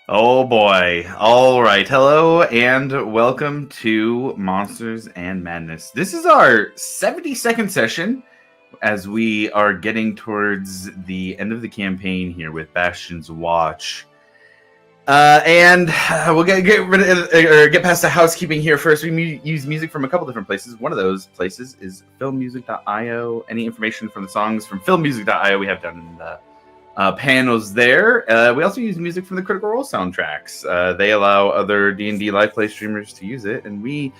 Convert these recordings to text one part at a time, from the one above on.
Oh boy. All right. Hello and welcome to Monsters and Madness. This is our 72nd session as we are getting towards the end of the campaign here with Bastion's Watch. And we'll get past the housekeeping here first. We use music from a couple different places. One of those places is filmmusic.io. Any information from the songs from filmmusic.io we have done in the panels there. We also use music from the Critical Role soundtracks. They allow other D&D live play streamers to use it, and we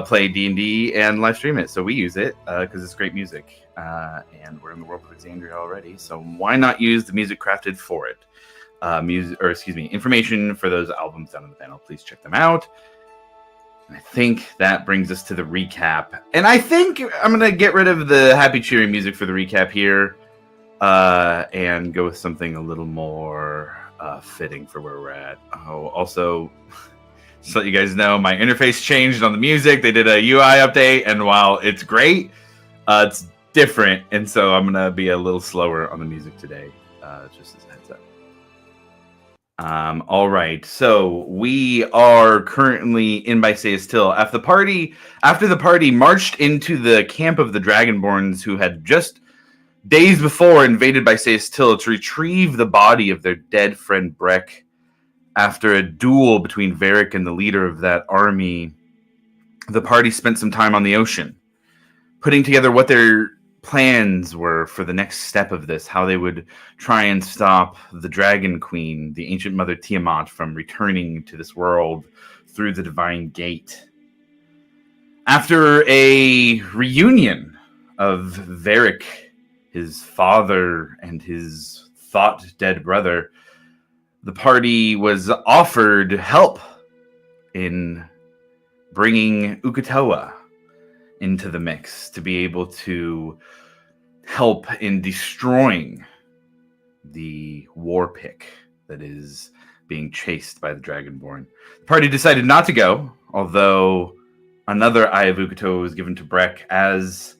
play D&D and live stream it, so we use it because it's great music. And we're in the world of Exandria already, so why not use the music crafted for it? Information for those albums down on the panel. Please check them out. And I think that brings us to the recap. And I think I'm going to get rid of the happy, cheery music for the recap here. And go with something a little more fitting for where we're at. Oh, also, just to let you guys know, my interface changed on the music. They did a UI update, and while it's great, it's different, and so I'm going to be a little slower on the music today, just as a heads up. All right, so we are currently in Bysaeus Till. After the party marched into the camp of the Dragonborns, who had just days before invaded Bysaeus Till to retrieve the body of their dead friend Breck. After a duel between Varric and the leader of that army, the party spent some time on the ocean, putting together what their plans were for the next step of this, how they would try and stop the Dragon Queen, the ancient mother Tiamat, from returning to this world through the Divine Gate. After a reunion of Varric, his father, and his thought-dead brother, the party was offered help in bringing Uk'otoa into the mix to be able to help in destroying the war pick that is being chased by the Dragonborn. The party decided not to go, although another Eye of Uk'otoa was given to Breck as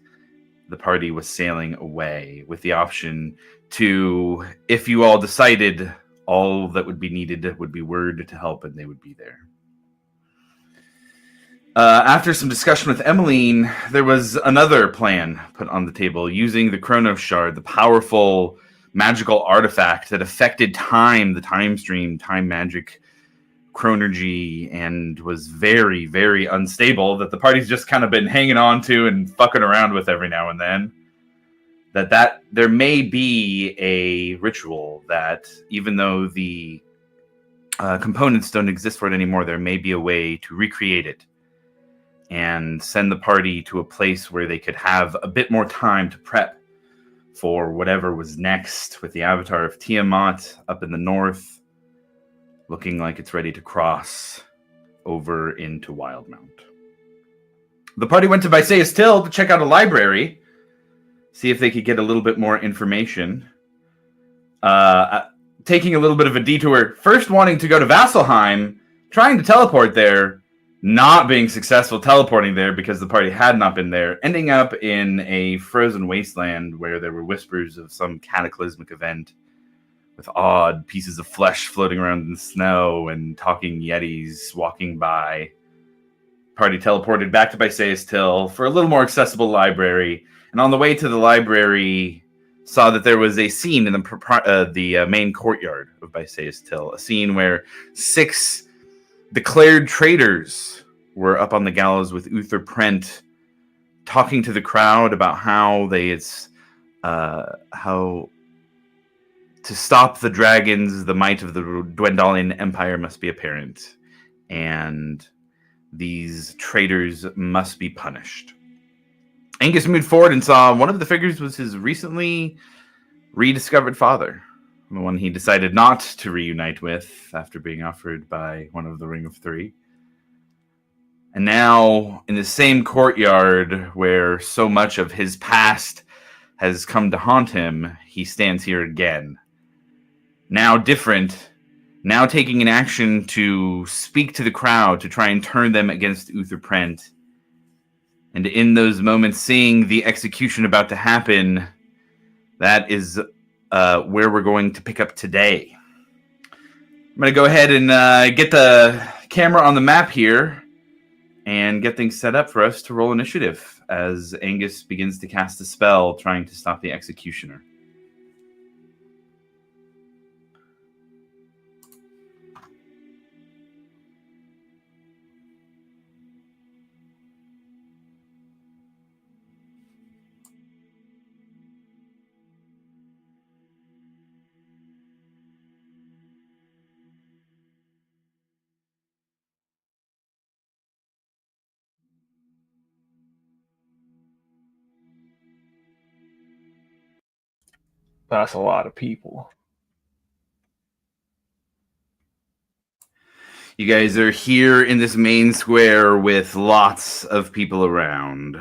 the party was sailing away, with the option to, if you all decided, all that would be needed would be word to help, and they would be there. After some discussion with Emmeline, there was another plan put on the table, using the Chronos Shard, the powerful magical artifact that affected time, the time stream, time magic, chronergy, and was very, very unstable, that the party's just kind of been hanging on to and fucking around with every now and then. That there may be a ritual that, even though the components don't exist for it anymore, there may be a way to recreate it and send the party to a place where they could have a bit more time to prep for whatever was next, with the avatar of Tiamat up in the north, looking like it's ready to cross over into Wildmount. The party went to Bysaeus Till to check out a library, see if they could get a little bit more information. Taking a little bit of a detour, first wanting to go to Vasselheim, trying to teleport there, not being successful teleporting there because the party had not been there, ending up in a frozen wasteland where there were whispers of some cataclysmic event, with odd pieces of flesh floating around in the snow and talking yetis walking by. Party teleported back to Bysaeus Till for a little more accessible library, and on the way to the library saw that there was a scene in the main courtyard of Bysaeus Till, a scene where 6 declared traitors were up on the gallows with Uther Prent, talking to the crowd about how to stop the dragons, the might of the Dwendalian Empire must be apparent, and these traitors must be punished. Angus moved forward and saw one of the figures was his recently rediscovered father, the one he decided not to reunite with after being offered by one of the Ring of Three. And now, in the same courtyard where so much of his past has come to haunt him, he stands here again. Now different, now taking an action to speak to the crowd, to try and turn them against Uther Prent. And in those moments, seeing the execution about to happen, that is where we're going to pick up today. I'm going to go ahead and get the camera on the map here and get things set up for us to roll initiative as Angus begins to cast a spell trying to stop the executioner. That's a lot of people. You guys are here in this main square with lots of people around.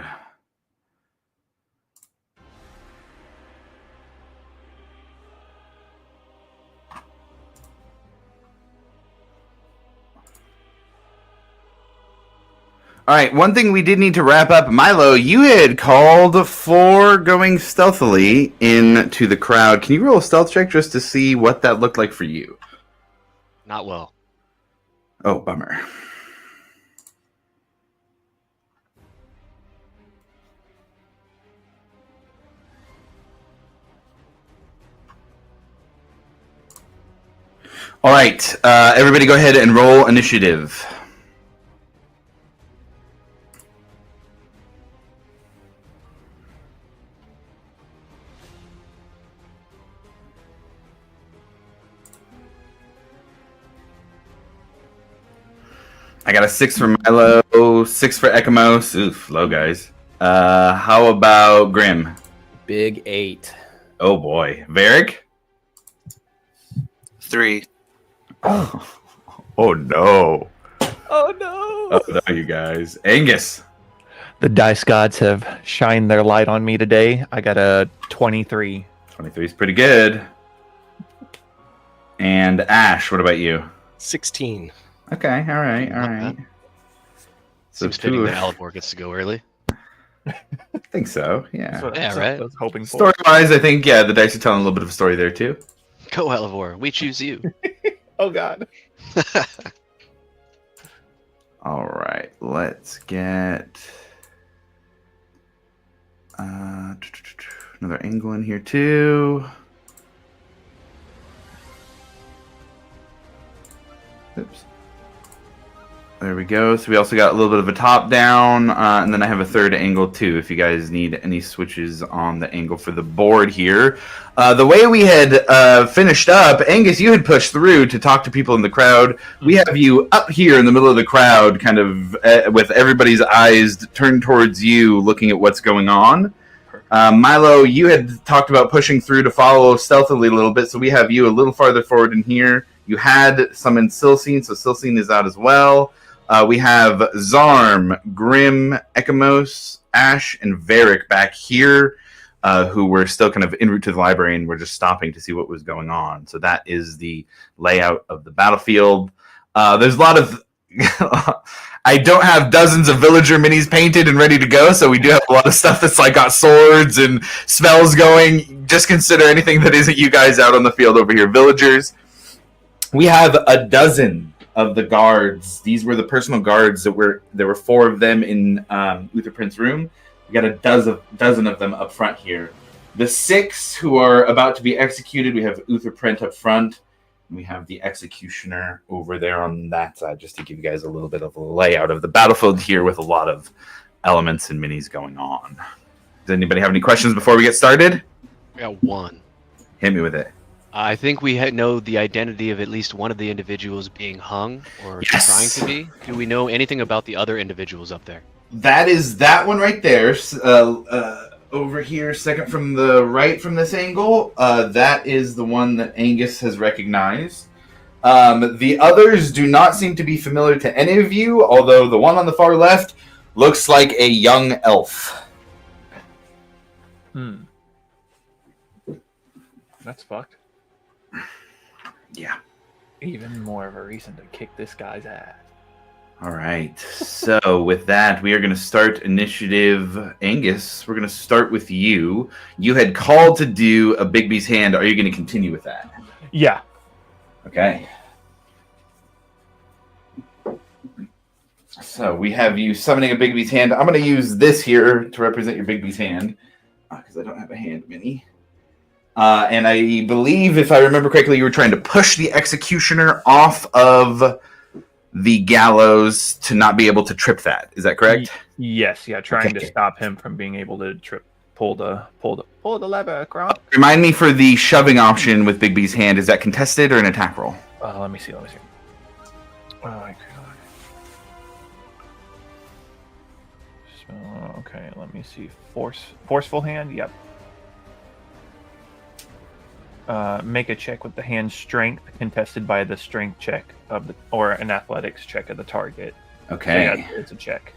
All right, one thing we did need to wrap up. Milo, you had called for going stealthily into the crowd. Can you roll a stealth check just to see what that looked like for you? Not well. Oh, bummer. All right, everybody go ahead and roll initiative. I got a 6 for Milo, 6 for Ekamos. Oof, low guys. How about Grim? Big 8. Oh boy. Varric? 3. Oh no. Oh no. Oh no, you guys. Angus. The dice gods have shined their light on me today. I got a 23. 23 is pretty good. And Ash, what about you? 16. Okay, all right. Not bad. So Seems fitting that Alavor gets to go early. I think so, yeah. That's what Yeah, I right. was hoping for. Story-wise, I think, yeah, the dice are telling a little bit of a story there, too. Go Alavor, we choose you. Oh god. All right, let's get another angle in here, too. Oops. There we go. So we also got a little bit of a top down, and then I have a third angle too, if you guys need any switches on the angle for the board here. The way we had finished up, Angus, you had pushed through to talk to people in the crowd. We have you up here in the middle of the crowd, kind of with everybody's eyes turned towards you, looking at what's going on. Milo, you had talked about pushing through to follow stealthily a little bit, so we have you a little farther forward in here. You had summoned Silcine, so Silcine is out as well. We have Zarm, Grim, Ekamos, Ash, and Varric back here, who were still kind of en route to the library, and we're just stopping to see what was going on. So that is the layout of the battlefield. There's a lot of... I don't have dozens of villager minis painted and ready to go, so we do have a lot of stuff that's like got swords and spells going. Just consider anything that isn't you guys out on the field over here, villagers. We have a dozen of the guards. These were the personal guards there were 4 of them in Uther Prent's room. We got a dozen of them up front here. The 6 who are about to be executed, we have Uther Prent up front, and we have the executioner over there on that side, just to give you guys a little bit of a layout of the battlefield here with a lot of elements and minis going on. Does anybody have any questions before we get started? We got one. Hit me with it. I think we know the identity of at least one of the individuals being hung, or Yes. trying to be. Do we know anything about the other individuals up there? That is that one right there. Over here, second from the right from this angle. That is the one that Angus has recognized. The others do not seem to be familiar to any of you, although the one on the far left looks like a young elf. That's fucked. Yeah. Even more of a reason to kick this guy's ass. All right. So with that, we are going to start initiative. Angus, we're going to start with you. You had called to do a Bigby's hand. Are you going to continue with that? Yeah. Okay. So we have you summoning a Bigby's hand. I'm going to use this here to represent your Bigby's hand because I don't have a hand mini. And I believe, if I remember correctly, you were trying to push the executioner off of the gallows to not be able to trip that. Is that correct? Yes. Yeah. Trying to stop him from being able to pull the lever across. Remind me for the shoving option with Bigby's hand. Is that contested or an attack roll? Let me see. Okay, let me see. Forceful hand. Yep. Make a check with the hand strength contested by the strength check or an athletics check of the target. Okay. So it's a check.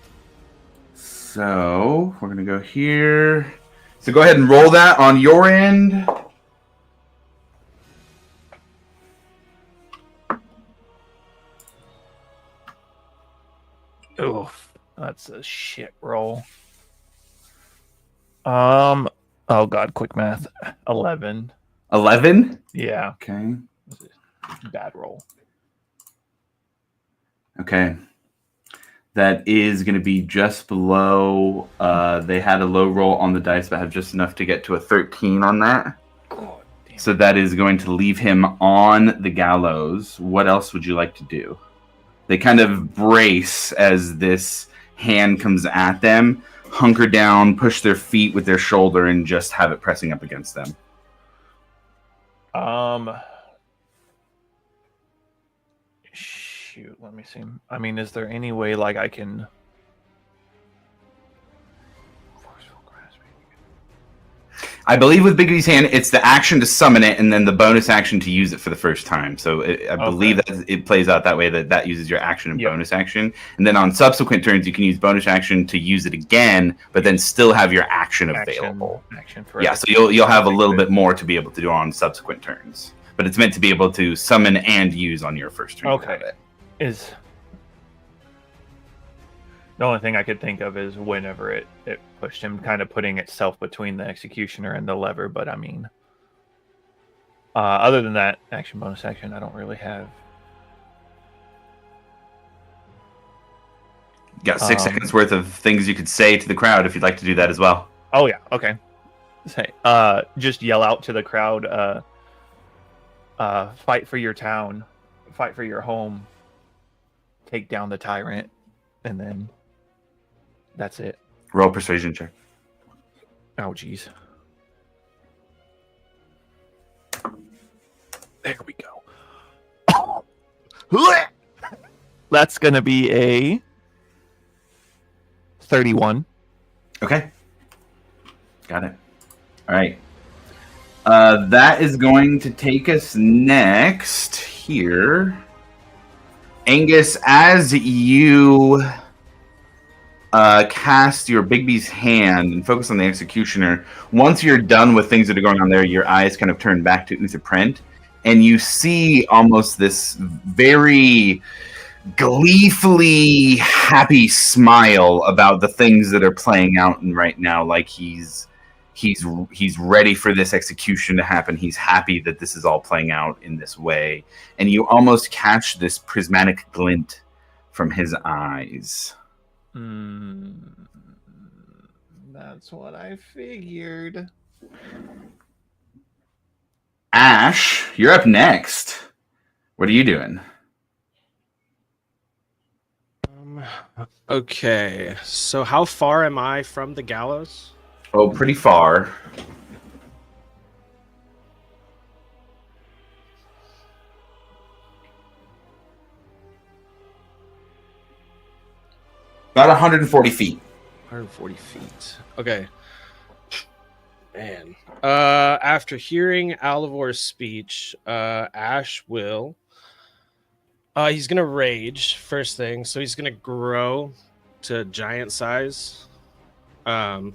So we're gonna go here. So go ahead and roll that on your end. Oof, that's a shit roll. Oh god, quick math. 11. 11? Yeah. Okay. Bad roll. Okay. That is going to be just below. They had a low roll on the dice, but have just enough to get to a 13 on that. God damn. So that is going to leave him on the gallows. What else would you like to do? They kind of brace as this hand comes at them, hunker down, push their feet with their shoulder, and just have it pressing up against them. Shoot, let me see. I mean, is there any way like I can forceful grasping? I believe with Bigby's hand, it's the action to summon it, and then the bonus action to use it for the first time. So I believe that it plays out that way, that uses your action and bonus action. And then on subsequent turns, you can use bonus action to use it again, but then still have your action available. Action for so you'll have a little bit more to be able to do on subsequent turns. But it's meant to be able to summon and use on your first turn. Okay. Is the only thing I could think of is whenever it pushed him, kind of putting itself between the executioner and the lever. But I mean, other than that, action, bonus action, I don't really have. You got 6 seconds worth of things you could say to the crowd if you'd like to do that as well. Oh yeah, okay. Say, just yell out to the crowd. Fight for your town, fight for your home, take down the tyrant, and then that's it. Roll persuasion check. Oh, jeez. There we go. That's going to be a 31. Okay. Got it. All right. That is going to take us next here. Angus, as you cast your Bigby's hand and focus on the executioner, once you're done with things that are going on there, your eyes kind of turn back to Uther Prent, and you see almost this very gleefully happy smile about the things that are playing out right now, like he's ready for this execution to happen. He's happy that this is all playing out in this way. And you almost catch this prismatic glint from his eyes. That's what I figured. Ash, you're up next. What are you doing? Okay, so how far am I from the gallows? Oh, pretty far. About 140 feet. 140 feet. Okay. Man. After hearing Alavor's speech, Ash will... he's going to rage, first thing. So he's going to grow to giant size. And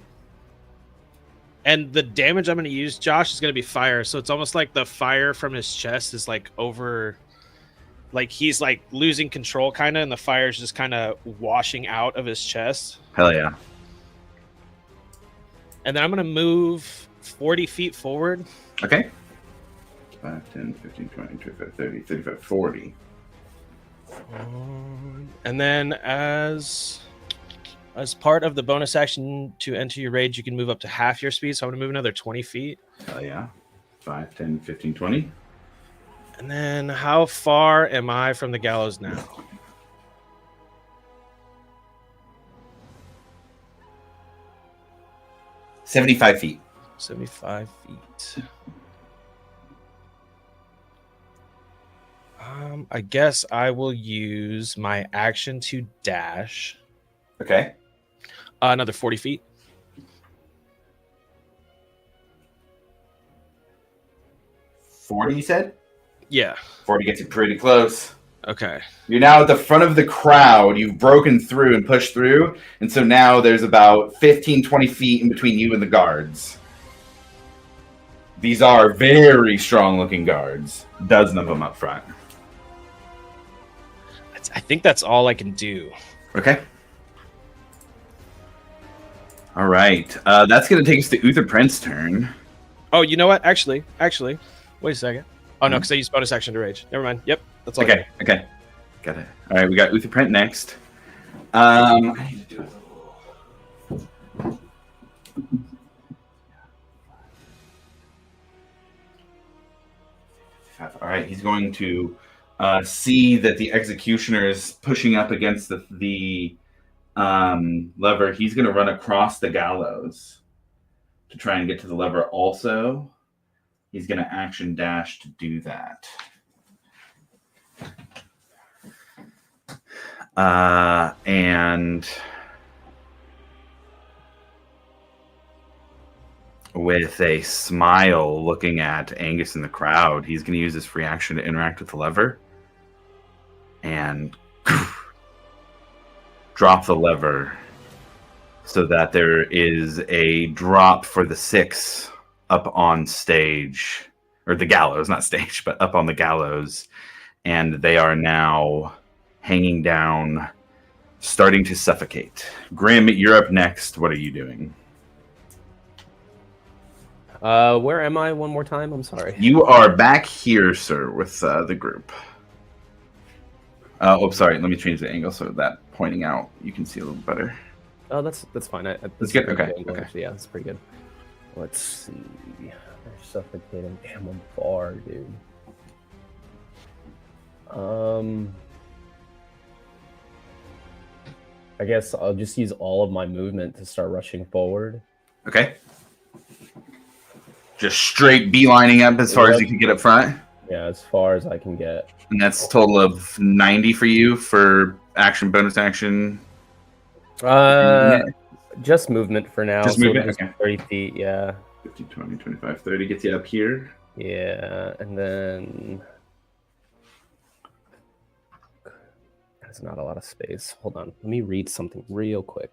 the damage I'm going to use, Josh, is going to be fire. So it's almost like the fire from his chest is like over... Like he's like losing control kind of, and the fire's just kind of washing out of his chest. Hell yeah. And then I'm going to move 40 feet forward. Okay. 5, 10, 15, 20, 25, 30, 35, 40. And then as part of the bonus action to enter your rage, you can move up to half your speed. So I'm going to move another 20 feet. Oh, yeah. 5, 10, 15, 20. And then how far am I from the gallows now? $75 feet. 75 feet. I guess I will use my action to dash. Okay. Another 40 feet. 40, you said? Yeah. 40 gets you pretty close. Okay. You're now at the front of the crowd. You've broken through and pushed through. And so now there's about 15, 20 feet in between you and the guards. These are very strong-looking guards. A dozen of them up front. I think that's all I can do. Okay. All right. That's going to take us to Uther Prent's turn. Oh, you know what? Actually, wait a second. Oh, no, because I used bonus action to rage. Never mind. Yep, that's all. Okay. Got it. All right, we got Uther Prent next. I need to do All right, he's going to see that the executioner is pushing up against the lever. He's going to run across the gallows to try and get to the lever also. He's going to action dash to do that. And with a smile looking at Angus in the crowd, he's going to use his free action to interact with the lever and drop the lever so that there is a drop for the 6 up on stage, or the gallows, not stage, but up on the gallows. And they are now hanging down, starting to suffocate. Grim, you're up next. What are you doing? Where am I one more time? I'm sorry. You are back here, sir, with the group. Sorry. Let me change the angle so that pointing out you can see a little better. Oh, that's fine. That's good. Okay. Actually, yeah, that's pretty good. Let's see. They're suffocating. Damn, I'm far, dude. I guess I'll just use all of my movement to start rushing forward. Okay. Just straight beelining up as far as you can get up front. Yeah, as far as I can get. And that's a total of 90 for you for action, bonus action. Just movement for now. Just movement? Just Okay. 30 feet, yeah. 15, 20, 25, 30 gets you up here. Yeah, and then... That's not a lot of space. Hold on. Let me read something real quick.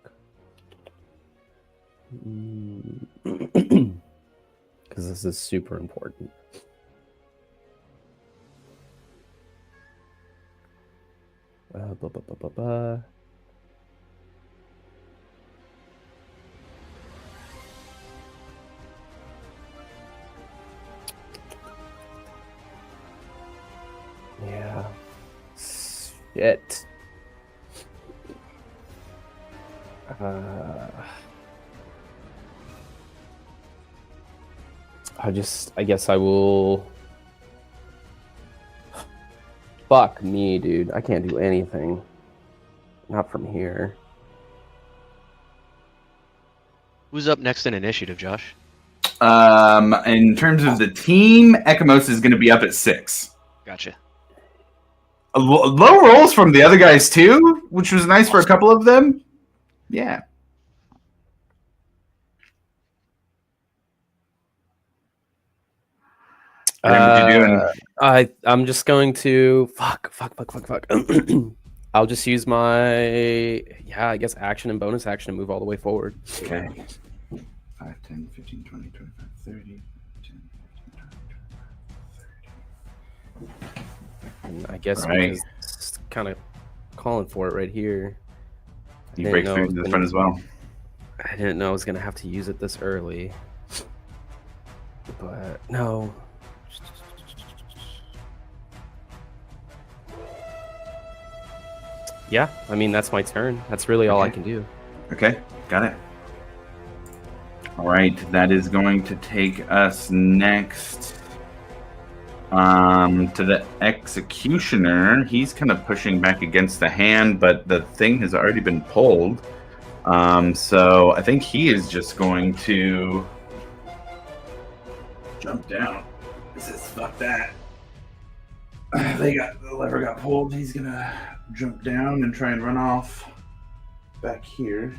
Because this is super important. Yeah. Shit. I guess I will. Fuck me, dude. I can't do anything. Not from here. Who's up next in initiative, Josh? In terms of the team, Ekamos is going to be up at 6. Gotcha. Low rolls from the other guys too, which was nice for a couple of them. Yeah. What you doing? I'm just going to fuck. I'll just use my I guess action and bonus action to move all the way forward. Okay. 5, 10, 15, 20, 25, 30. 10, 15, 20, 25, 30. And I guess Right. because it's kind of calling for it right here. You break through to the front as well. I didn't know I was gonna have to use it this early, but no. Yeah, I mean that's my turn. That's really all I Okay. can do. Okay, got it. All right, that is going to take us next to the executioner. He's kind of pushing back against the hand, but the thing has already been pulled. So I think he is just going to jump down. He says, "Fuck that." The lever got pulled. He's gonna jump down and try and run off back here.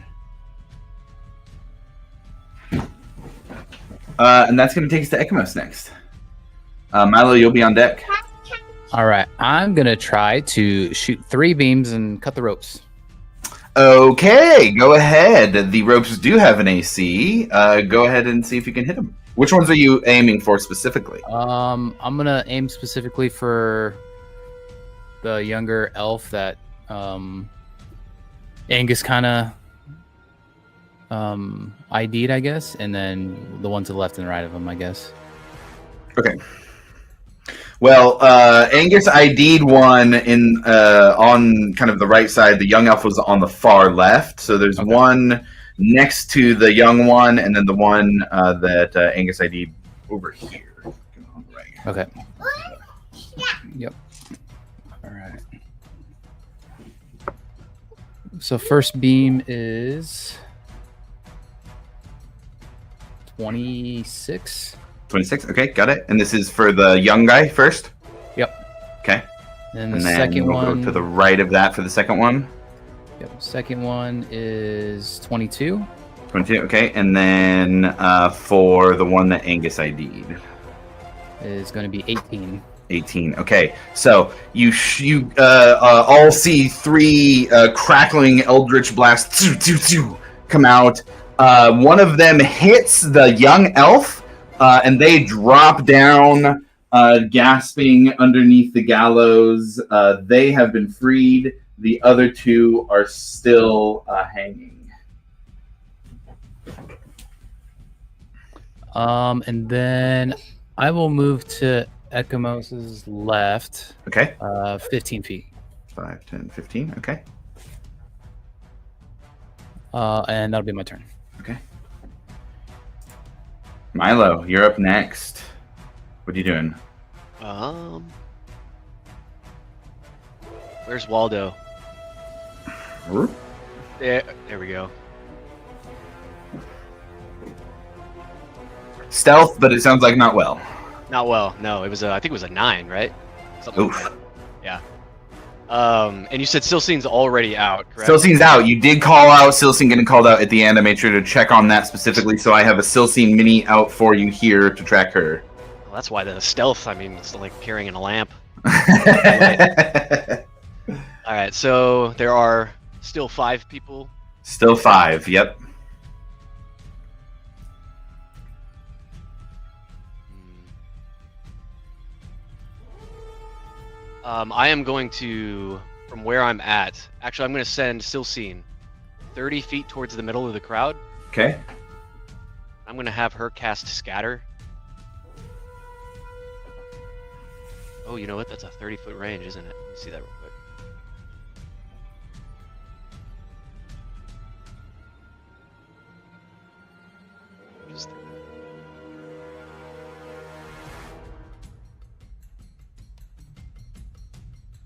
And that's going to take us to Ekamos next. Milo, you'll be on deck. All right, I'm gonna try to shoot 3 beams and cut the ropes. Okay, go ahead. The ropes do have an AC. Go ahead and see if you can hit them. Which ones are you aiming for specifically? I'm gonna aim specifically for the younger elf that Angus kind of ID'd, I guess, and then the ones to the left and right of him, I guess. Okay. Well, Angus ID'd one in on kind of the right side. The young elf was on the far left. So there's one next to the young one, and then the one that Angus ID'd over here. On the right. Okay. Yep. All right. So first beam is 26. 26. Okay, got it. And this is for the young guy first. Yep. Okay. And the And then second we'll one go to the right of that for the second one. Yep. Second one is 22. 22. Okay, and then for the one that Angus ID'd. Is going to be 18. 18. Okay, so you all see 3 crackling eldritch blasts come out. One of them hits the young elf, and they drop down, gasping underneath the gallows. They have been freed. The other 2 are still hanging. And then I will move to Ekamos' left, Okay. 15 feet. 5, 10, 15. Okay. And that'll be my turn. Okay. Milo, you're up next. What are you doing? Where's Waldo? Whoop. There we go. Stealth, but it sounds like not well. Not well. No, it was I think it was a 9, right? Something Oof. like that. Yeah. And you said Silsine's already out, correct? Silsine's out. You did call out Silsine getting called out at the end. I made sure to check on that specifically, so I have a Silsine mini out for you here to track her. Well, that's why the stealth. I mean, it's like carrying a lamp. All right, so there are still 5 people. Still 5. Yep. I am going to, from where I'm at, actually, I'm going to send Silsine 30 feet towards the middle of the crowd. Okay. I'm going to have her cast Scatter. Oh, you know what? That's a 30-foot range, isn't it? Let me see that real quick. Just 30.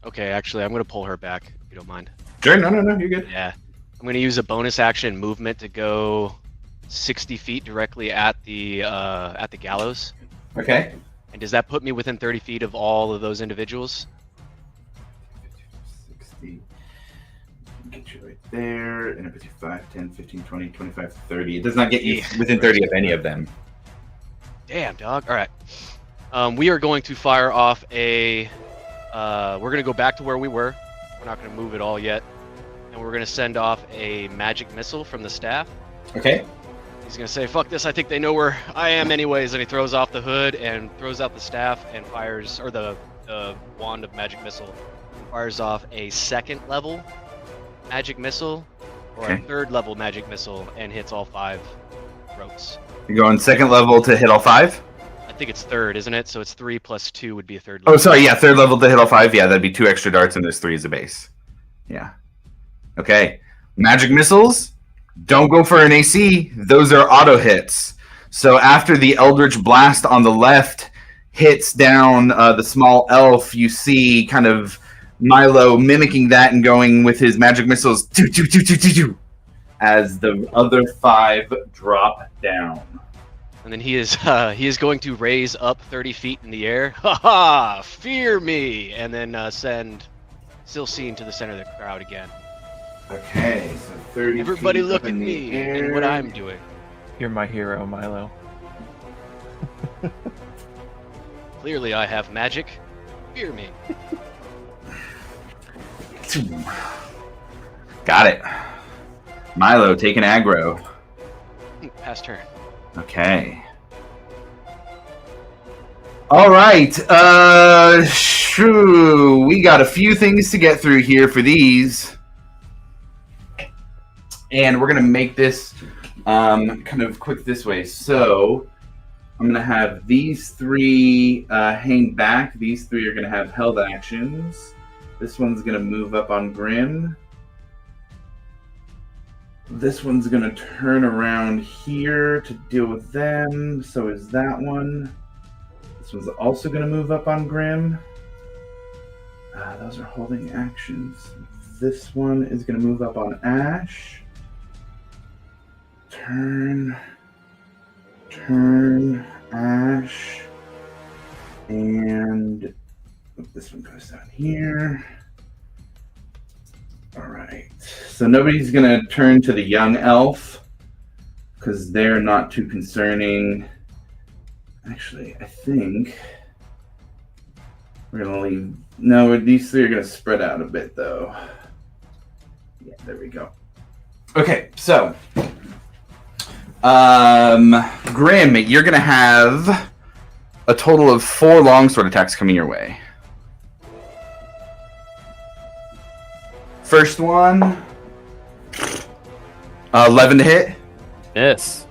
Okay, actually, I'm going to pull her back, if you don't mind. Sure. No. You're good. Yeah. I'm going to use a bonus action movement to go 60 feet directly at the gallows. Okay. And does that put me within 30 feet of all of those individuals? 60. Get you right there. And it puts you 5, 10, 15, 20, 25, 30. It does not get you within 30 of any of them. Damn, dog. All right. We are going to fire off a... we're going to go back to where we were. We're not going to move at all yet. And we're going to send off a magic missile from the staff. Okay. He's going to say, fuck this, I think they know where I am anyways. And he throws off the hood and throws out the staff and fires, or the wand of magic missile. And fires off a 2nd level magic missile, or Okay. a 3rd level magic missile, and hits all 5 ropes. You're going 2nd level to hit all 5? I think it's 3rd, isn't it? So it's 3 plus 2 would be a 3rd Oh, level. sorry. Yeah, 3rd level to hit all 5. Yeah, that'd be 2 extra darts, and there's 3 as a base. Yeah. Okay. Magic missiles, don't go for an AC. Those are auto hits. So after the Eldritch Blast on the left hits down the small elf, you see kind of Milo mimicking that and going with his magic missiles as the other 5 drop down. And then he is going to raise up 30 feet in the air. Ha ha! Fear me! And then send Silcine to the center of the crowd again. Okay, so 30 Everybody feet look up at in the me air. and what I'm doing. You're my hero, Milo. Clearly I have magic. Fear me. Got it. Milo, take an aggro. Past turn. Okay. All right. Shoo. We got a few things to get through here for these. And we're going to make this kind of quick this way. So I'm going to have these 3 hang back. These 3 are going to have held actions. This one's going to move up on Grim. This one's going to turn around here to deal with them. So is that one. This one's also going to move up on Grim. Those are holding actions. This one is going to move up on Ash. Turn, Ash. And this one goes down here. All right. So nobody's going to turn to the young elf because they're not too concerning. Actually, I think we're going to leave. No, these 3 are going to spread out a bit, though. Yeah, there we go. Okay, so Grim, you're going to have a total of 4 longsword attacks coming your way. First one, 11 to hit. Miss.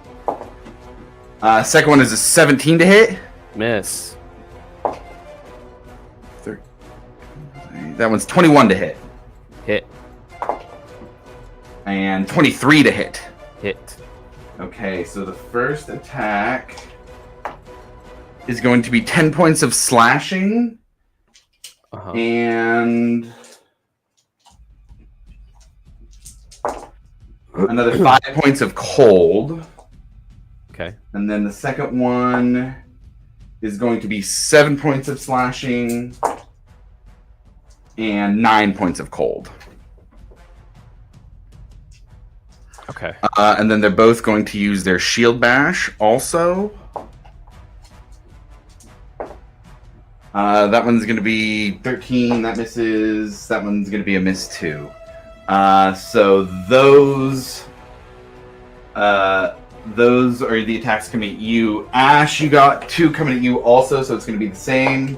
Second one is a 17 to hit. Miss. That one's 21 to hit. Hit. And 23 to hit. Hit. Okay, so the first attack is going to be 10 points of slashing. Uh-huh. And another 5 points of cold. Okay. And then the second one is going to be 7 points of slashing and 9 points of cold. Okay. And then they're both going to use their shield bash also. That one's going to be 13. That misses. That one's going to be a miss too. So those are the attacks coming at you. Ash, you got 2 coming at you also, so it's going to be the same.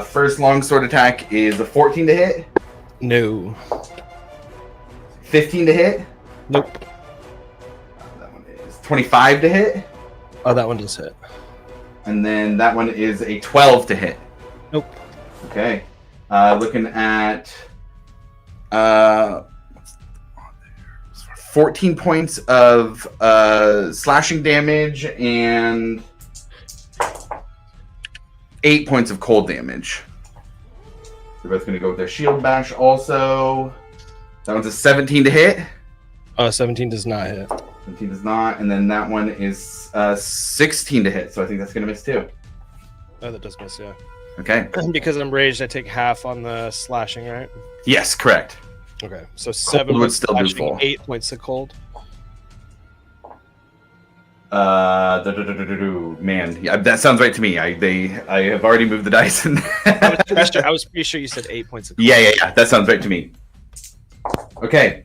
First longsword attack is a 14 to hit. No. 15 to hit. Nope. That one is 25 to hit. Oh, that one does hit. And then that one is a 12 to hit. Nope. Okay. Looking at 14 points of slashing damage and 8 points of cold damage. They're both going to go with their shield bash also. That one's a 17 to hit. 17 does not hit. 17 does not. And then that one is 16 to hit. So I think that's going to miss too. Oh, that does miss, yeah. Okay. Because I'm raged, I take half on the slashing, right? Yes, correct. Okay, so 7 would points still do slashing, full. 8 points of cold. Man, yeah, that sounds right to me. I have already moved the dice. And I was pretty sure you said 8 points of cold. Yeah. That sounds right to me. Okay.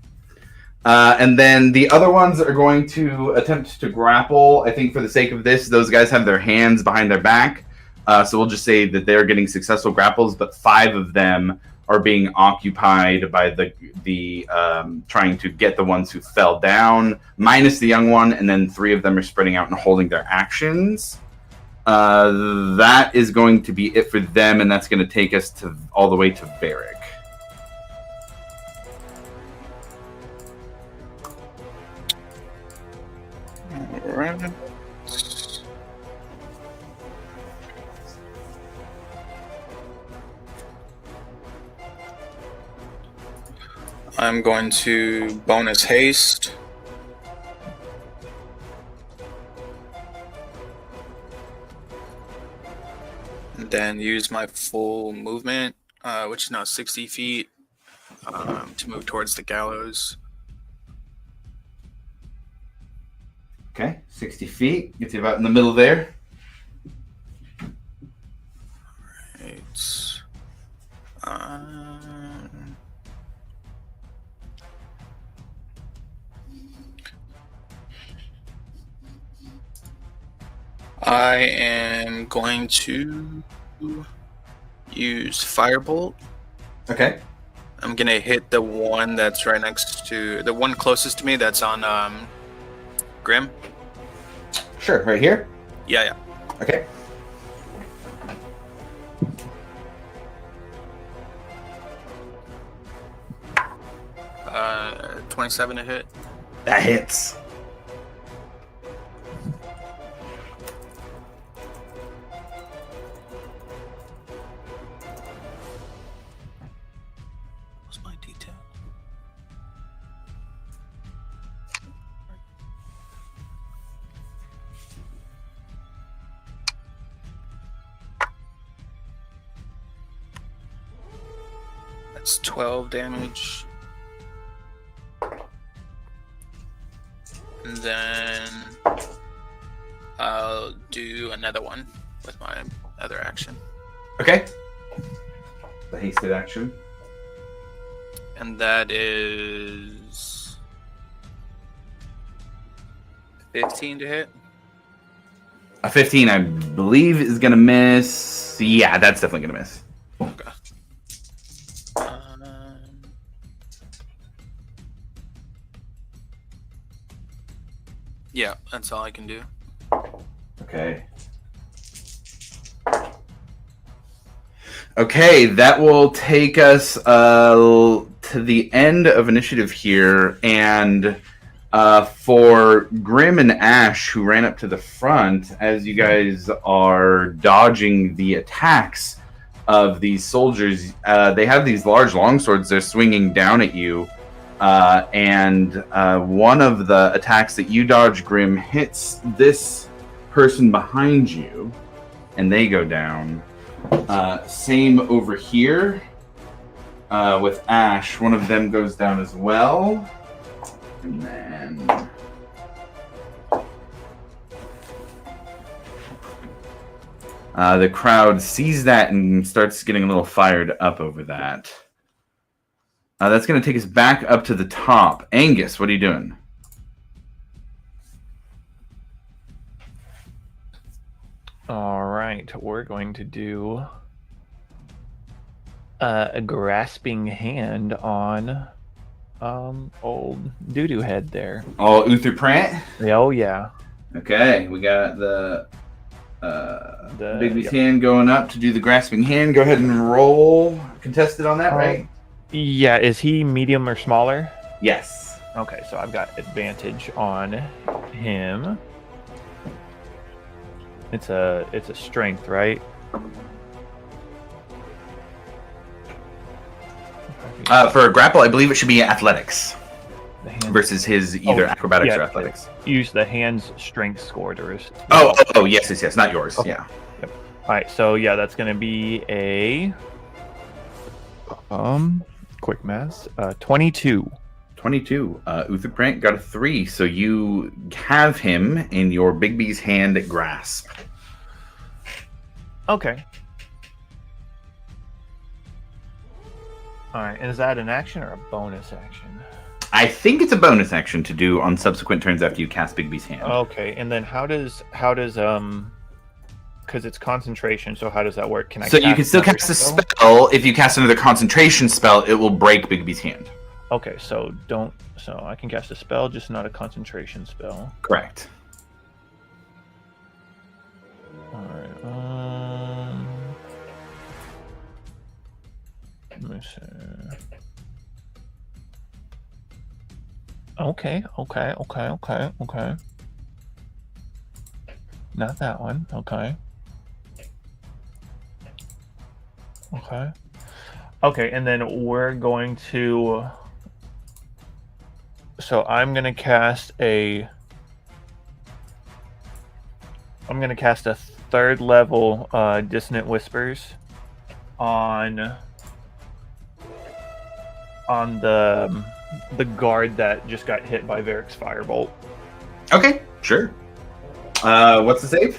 And then the other ones are going to attempt to grapple. I think for the sake of this, those guys have their hands behind their back. So we'll just say that they're getting successful grapples, but 5 of them are being occupied by the trying to get the ones who fell down, minus the young one, and then 3 of them are spreading out and holding their actions. That is going to be it for them, and that's going to take us to all the way to Varric. I'm going to bonus haste. And then use my full movement, which is now 60 feet, to move towards the gallows. Okay, 60 feet. Gets you about in the middle there. Right. I am going to use Firebolt. Okay. I'm gonna hit the one that's right next to the one closest to me. That's on Grim. Sure, right here. Yeah. Okay. Uh, 27 to hit. That hits. What's my detail? That's 12 damage. And then I'll do another one with my other action. Okay. The hasted action. And that is 15 to hit. A 15, I believe, is gonna miss. Yeah, that's definitely gonna miss. Okay. Yeah, that's all I can do. Okay. Okay, that will take us to the end of initiative here, and for Grim and Ash, who ran up to the front, as you guys are dodging the attacks of these soldiers, they have these large longswords they're swinging down at you. And one of the attacks that you dodge, Grim, hits this person behind you, and they go down. Same over here with Ash. One of them goes down as well. And then... the crowd sees that and starts getting a little fired up over that. That's going to take us back up to the top. Angus, what are you doing? All right, we're going to do a grasping hand on old doo-doo head there. Oh, Uther Prent? Oh yeah. Okay, we got the Bigby's hand going up to do the grasping hand. Go ahead and roll contested on that, right? Yeah, is he medium or smaller? Yes. Okay, so I've got advantage on him. It's a strength, right? For a grapple, I believe it should be athletics The hand- versus his either acrobatics yeah, or athletics. Use the hand's strength score to Oh, yes, not yours. Okay. Yeah. Yep. All right, so yeah, that's gonna be a quick math. 22. 22. Uther Prent got a 3, so you have him in your Bigby's hand grasp. Okay. All right, and is that an action or a bonus action? I think it's a bonus action to do on subsequent turns after you cast Bigby's hand. Okay, and then how does because it's concentration, so how does that work? Can I? So you can still cast a spell. If you cast another concentration spell, it will break Bigby's hand. Okay, so I can cast a spell, just not a concentration spell. Correct. All right. Let me see. Okay. Not that one. Okay. Okay. Okay, and then we're going to... So I'm going to cast a... I'm going to cast a 3rd level Dissonant Whispers on the guard that just got hit by Varric's Firebolt. Okay, sure. What's the save?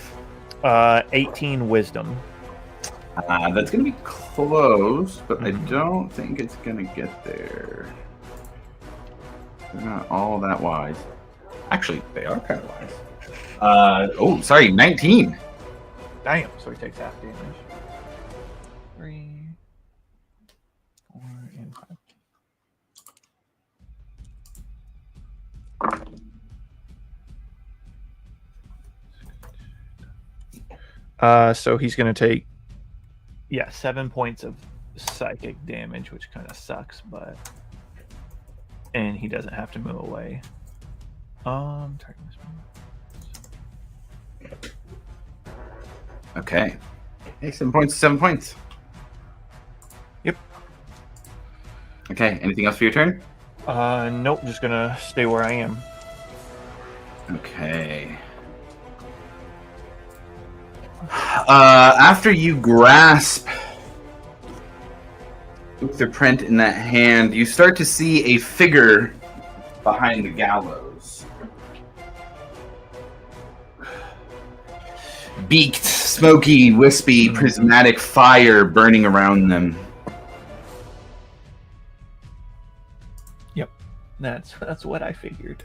18 Wisdom. That's going to be close, but I don't think it's going to get there. They're not all that wise. Actually, they are kind of wise. Sorry, 19. Damn, so he takes half damage. 3, 4, and 5. So he's going to take, 7 points of psychic damage, which kind of sucks, but... And he doesn't have to move away. Okay. Hey, 7 points, 7 points. Yep. Okay, anything else for your turn? Nope, just gonna stay where I am. Okay. After you grasp Uther Prent in that hand, you start to see a figure behind the gallows. Beaked, smoky, wispy, prismatic fire burning around them. Yep, that's what I figured.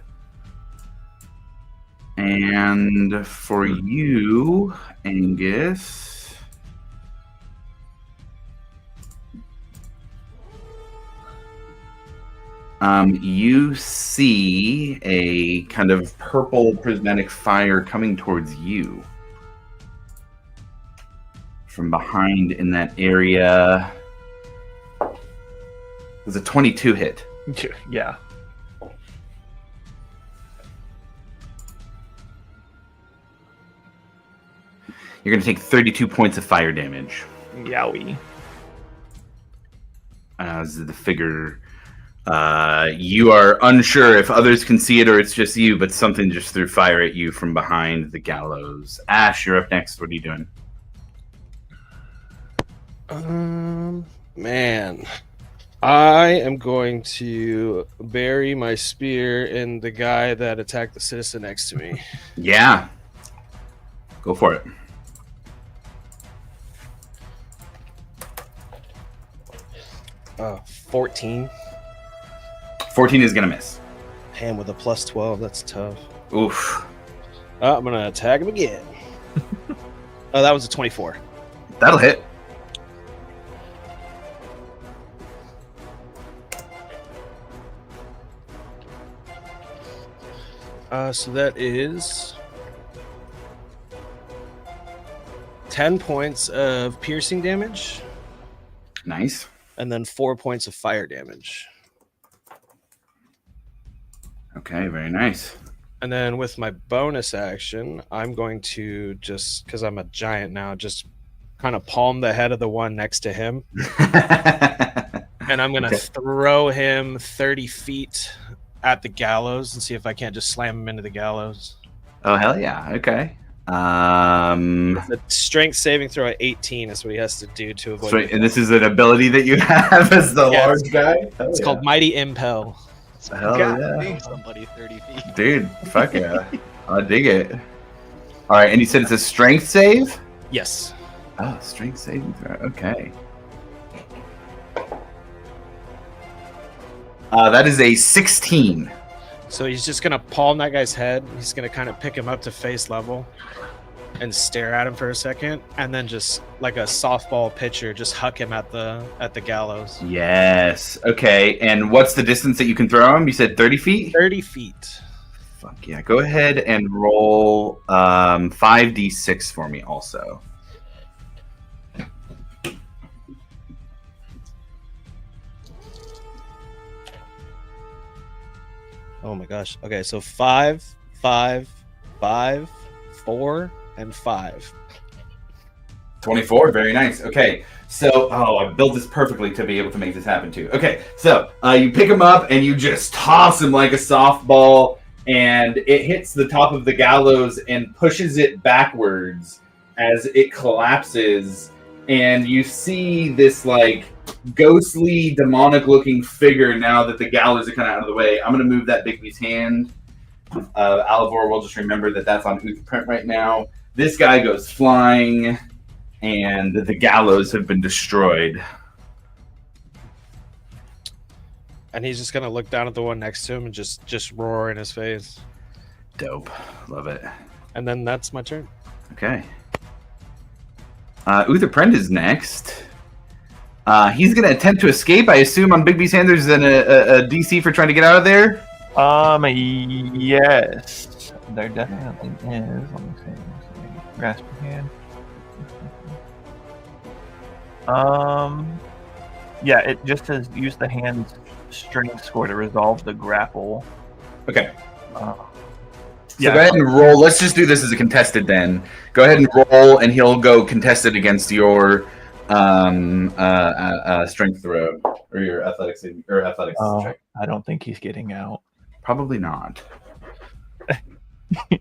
And for you, Angus, you see a kind of purple prismatic fire coming towards you from behind in that area. It was a 22 hit. Yeah. You're going to take 32 points of fire damage. Yowie. As the figure, you are unsure if others can see it or it's just you, but something just threw fire at you from behind the gallows. Ash, you're up next. What are you doing? Man, I am going to bury my spear in the guy that attacked the citizen next to me. Yeah. Go for it. 14. 14 is going to miss. Damn, with a plus 12, that's tough. Oof. I'm going to attack him again. Oh, that was a 24. That'll hit. So that is 10 points of piercing damage. Nice. And then 4 points of fire damage. Okay, very nice. And then with my bonus action, I'm going to just, because I'm a giant now, just kind of palm the head of the one next to him. And I'm going to throw him 30 feet at the gallows and see if I can't just slam him into the gallows. Oh, hell yeah. Okay. The strength saving throw at 18 is what he has to do to avoid. Sweet. And this is an ability that you have as the large guy? Hell It's yeah. called Mighty Impel. Hell yeah. Somebody 30 feet. Dude, fuck yeah. I dig it. All right, and you said it's a strength save? Yes. Oh, strength saving throw. Okay. That is a 16. So he's just going to palm that guy's head. He's going to kind of pick him up to face level and stare at him for a second. And then just like a softball pitcher, just huck him at the gallows. Yes. Okay, and what's the distance that you can throw him? You said 30 feet? 30 feet. Fuck yeah. Go ahead and roll 5d6 for me also. Oh my gosh. Okay, so 5, 5, 5, 4, and 5. 24, very nice. Okay, so I built this perfectly to be able to make this happen too. Okay, so you pick him up and you just toss him like a softball, and it hits the top of the gallows and pushes it backwards as it collapses, and you see this like ghostly, demonic-looking figure now that the gallows are kind of out of the way. I'm gonna move that Bigby's hand. Alavor will just remember that that's on Uther Prent right now. This guy goes flying, and the gallows have been destroyed. And he's just gonna look down at the one next to him and just roar in his face. Dope. Love it. And then that's my turn. Okay. Uther Prent is next. He's going to attempt to escape. I assume on Bigby's hand there's a DC for trying to get out of there? Yes. There definitely is. Let me see. Grasp your hand. Yeah, it just says use the hand's strength score to resolve the grapple. Okay. So Yeah. go ahead and roll. Let's just do this as a contested then. Go ahead and roll, and he'll go contested against your strength throw or your athletics check. I don't think he's getting out. Probably not.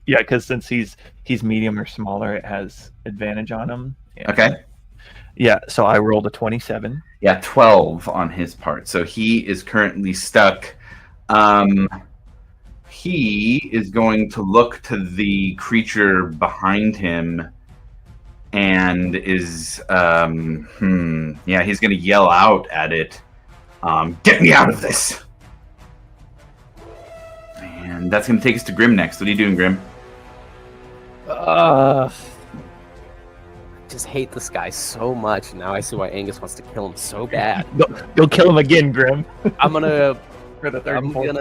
Yeah, because since he's medium or smaller, it has advantage on him. Yeah. Okay. Yeah, so I rolled a 27. Yeah, 12 on his part. So he is currently stuck. He is going to look to the creature behind him and is he's going to yell out at it, get me out of this. And that's going to take us to Grim next. What are you doing, Grim? Just hate this guy so much. Now I see why Angus wants to kill him so bad. Go kill him again, Grim. I'm gonna For the third and fourth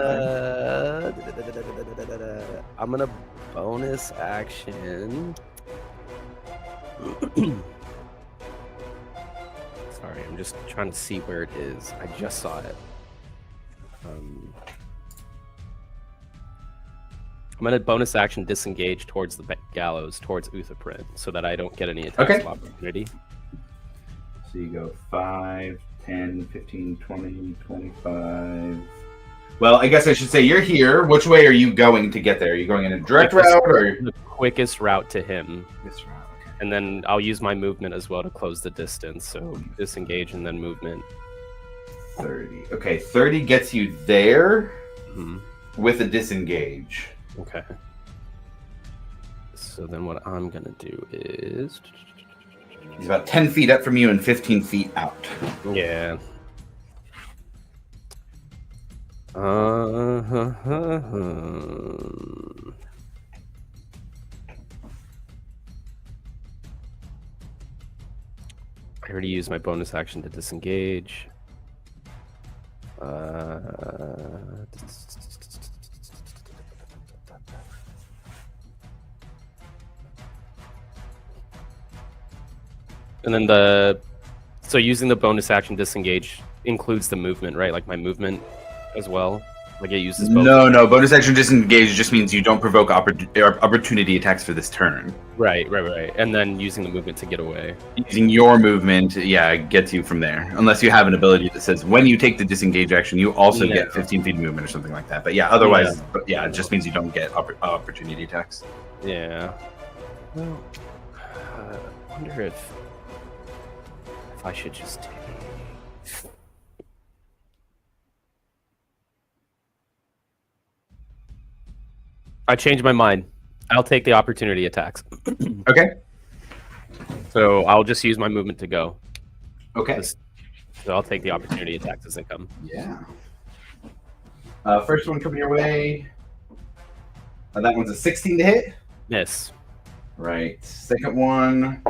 I'm gonna bonus action. Sorry, I'm just trying to see where it is. I just saw it. I'm gonna bonus action disengage towards the gallows, towards Uther Prent, so that I don't get any attacks of opportunity. So you go 5, 10, 15, 20, 25. Well, I guess I should say you're here. Which way are you going to get there? Are you going in a direct route or the quickest route to him? this route? Okay. And then I'll use my movement as well to close the distance. So disengage and then movement. 30. Okay, 30 gets you there Mhm. with a disengage. Okay. So then what I'm gonna do is, He's about 10 feet up from you and 15 feet out. yeah. I already used my bonus action to disengage. And then so using the bonus action disengage includes the movement, right? Like my movement as well. Like it uses both. No. Bonus action disengage just means you don't provoke opportunity attacks for this turn. Right. And then using the movement to get away. Using your movement, gets you from there. Unless you have an ability that says when you take the disengage action, you also get 15 feet of movement or something like that. But otherwise, it just means you don't get opportunity attacks. Yeah. Well, I wonder if I should just take. I changed my mind. I'll take the opportunity attacks. Okay. So I'll just use my movement to go. Okay. So I'll take the opportunity attacks as they come. Yeah. First one coming your way. That one's a 16 to hit. Miss. Right. Second one.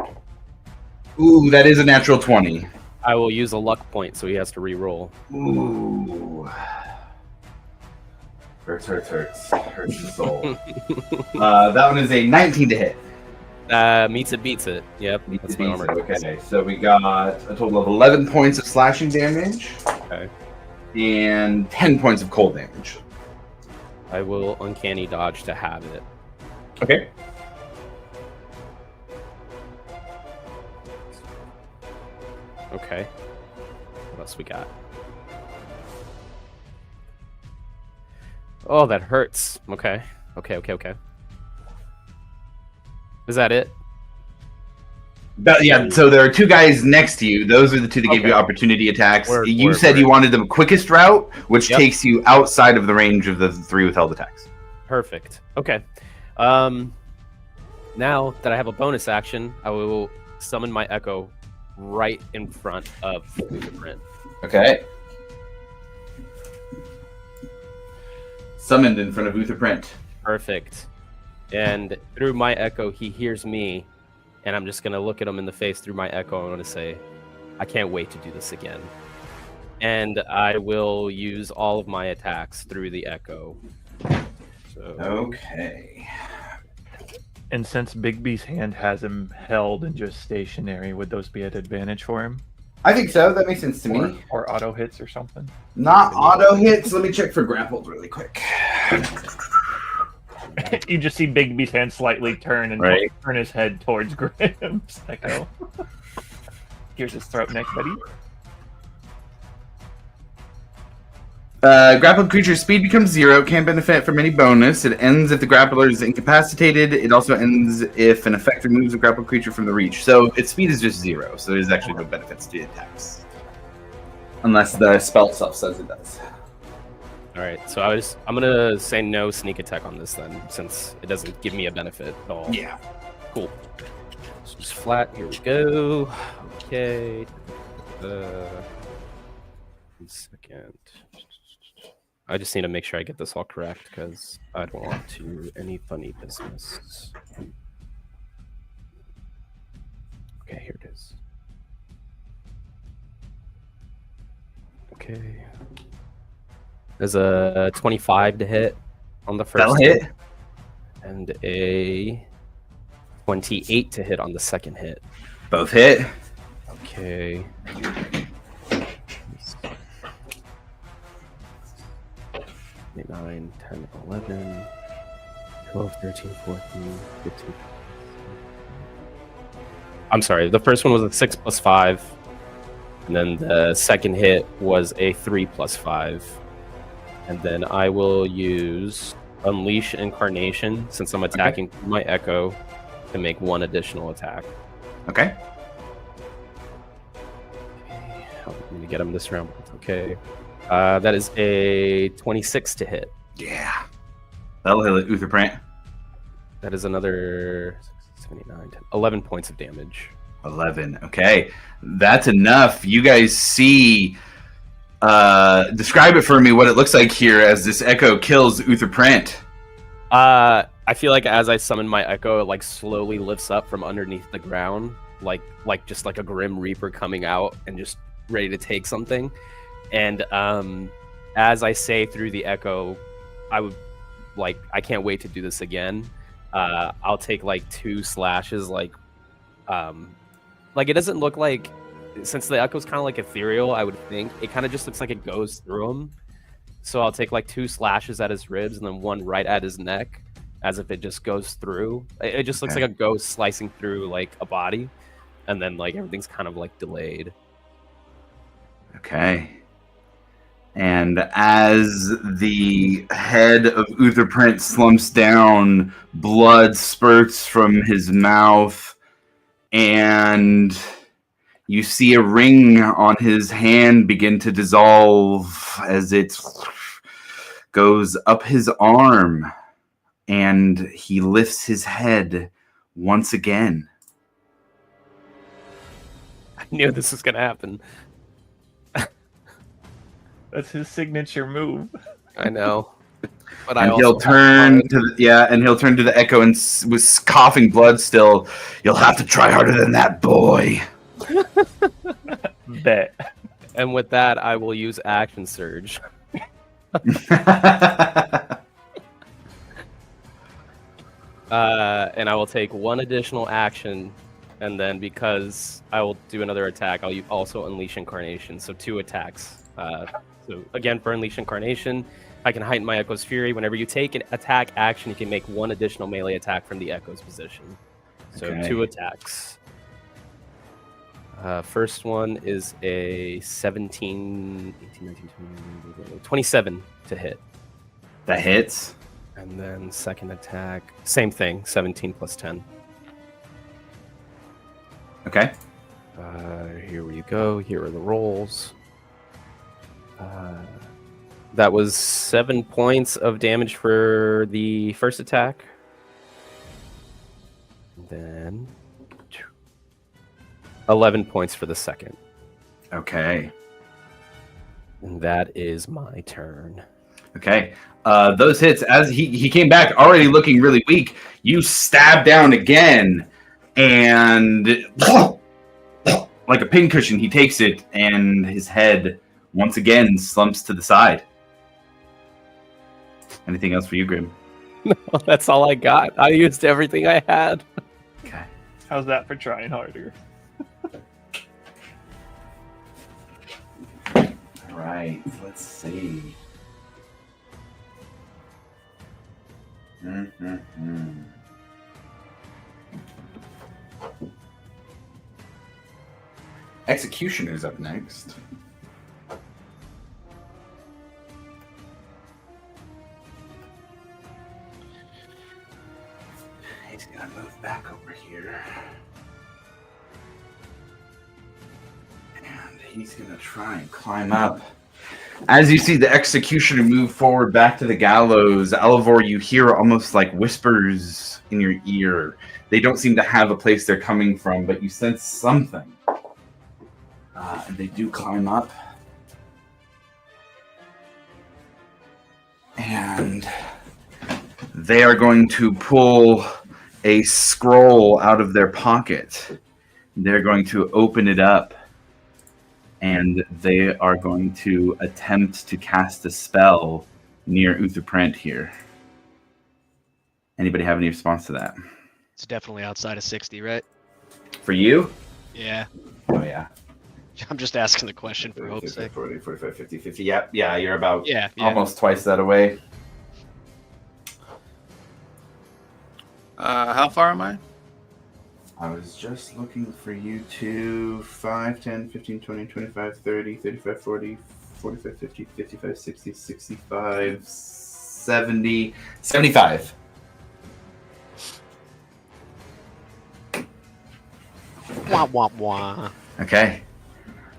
Ooh, that is a natural 20. I will use a luck point, so he has to re-roll. Ooh. Hurts. Hurts the soul. That one is a 19 to hit. Meets it, beats it. Yep, that's my armor. Okay, so we got a total of 11 points of slashing damage. Okay. And 10 points of cold damage. I will uncanny dodge to have it. Okay. Okay. What else we got? Oh, that hurts. Okay. Okay. Is that it? Yeah, so there are two guys next to you. Those are the two that gave you Okay. opportunity attacks. Word, You word, said you word. wanted the quickest route, which Yep. takes you outside of the range of the 3 withheld attacks. Perfect. Okay. Now that I have a bonus action, I will summon my Echo right in front of Uther Prent. Okay. Summoned in front of Uther Prent. Perfect. And through my Echo, he hears me, and I'm just gonna look at him in the face through my Echo. I'm gonna say, "I can't wait to do this again." And I will use all of my attacks through the Echo. So Okay. And since Bigby's hand has him held and just stationary, would those be at advantage for him? I think so. That makes sense to me. Or auto hits or something? Not auto hits. Let me check for grappled really quick. You just see Bigby's hand slightly turn and Right. turn his head towards Graham's Echo. Here's his throat neck, buddy. Grappled creature's speed becomes 0. Can't benefit from any bonus. It ends if the grappler is incapacitated. It also ends if an effect removes a grappled creature from the reach. So its speed is just 0. So there's actually no benefits to the attacks, unless the spell itself says it does. all right. So I'm gonna say no sneak attack on this then, since it doesn't give me a benefit at all. Yeah. Cool. So just flat. Here we go. Okay. 1 second. I just need to make sure I get this all correct because I don't want to any funny business. Okay, here it is. Okay. There's a 25 to hit on the first That'll hit. and a 28 to hit on the second hit. Both hit. Okay. 9, 10, 11, 12, 13, 14, 15. I'm sorry, the first one was a 6 plus 5. And then the second hit was a 3 plus 5. And then I will use Unleash Incarnation since I'm attacking my Echo to make 1 additional attack. Okay. Let me get him this round. Okay. That is a 26 to hit. Yeah. That'll hit Uther Prent. That is another 79, 10, 11 points of damage. 11. Okay. That's enough. You guys see. Describe it for me what it looks like here as this Echo kills Uther Prent. I feel like as I summon my Echo, it like slowly lifts up from underneath the ground, like just like a Grim Reaper coming out and just ready to take something. And as I say through the Echo, I can't wait to do this again. I'll take like 2 slashes, like it doesn't look like, since the Echo's kind of like ethereal, I would think it kind of just looks like it goes through him. So I'll take like 2 slashes at his ribs and then 1 right at his neck, as if it just goes through. It just looks like a ghost slicing through like a body, and then like everything's kind of like delayed. Okay. And as the head of Uther Prent slumps down, blood spurts from his mouth, and you see a ring on his hand begin to dissolve as it goes up his arm, and he lifts his head once again. I knew this was gonna happen. That's his signature move. I know. But And he'll turn to the Echo and with coughing blood still, "You'll have to try harder than that, boy." Bet. And with that, I will use Action Surge. And I will take 1 additional action, and then because I will do another attack, I'll also Unleash Incarnation, so 2 attacks. So again, for Unleash Incarnation, I can heighten my Echo's Fury. Whenever you take an attack action, you can make 1 additional melee attack from the Echo's position. So Okay. 2 attacks. First one is a 17, 18, 19, 20, 27 to hit. That hits. And then second attack, same thing, 17 plus 10. Okay. Here we go. Here are the rolls. That was 7 points of damage for the first attack. Then 11 points for the second. Okay. And that is my turn. Okay. Those hits, as he came back already looking really weak, you stab down again, and like a pincushion, he takes it, and his head once again slumps to the side. Anything else for you, Grim? No, that's all I got. I used everything I had. Okay. How's that for trying harder? All right. Let's see. Executioner's up next. He's gonna move back over here. And he's gonna try and climb up. As you see the executioner move forward back to the gallows, Alavor, you hear almost like whispers in your ear. They don't seem to have a place they're coming from, but you sense something. And they do climb up. And they are going to pull a scroll out of their pocket. They're going to open it up. And they are going to attempt to cast a spell near Uther Prent here. Anybody have any response to that? It's definitely outside of 60, right? For you? Yeah. Oh, yeah. I'm just asking the question for hope's sake. 40, 45, 50, 50. Yeah, you're about Yeah. almost twice that away. How far am I? I was just looking for you to 5, 10, 15, 20, 25, 30, 35, 40, 45, 50, 55, 60, 65, 70, 75. Wah, wah, wah. Okay.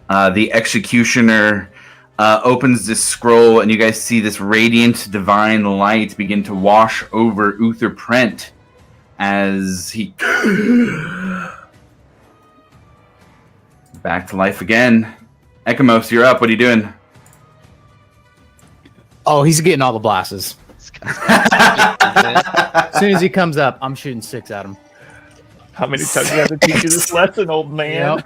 The executioner opens this scroll, and you guys see this radiant divine light begin to wash over Uther Prent as he back to life again. Ekamos, you're up. What are you doing? Oh, he's getting all the blasts. As soon as he comes up, I'm shooting 6 at him. How many times do I have to teach you this lesson, old man? Yep.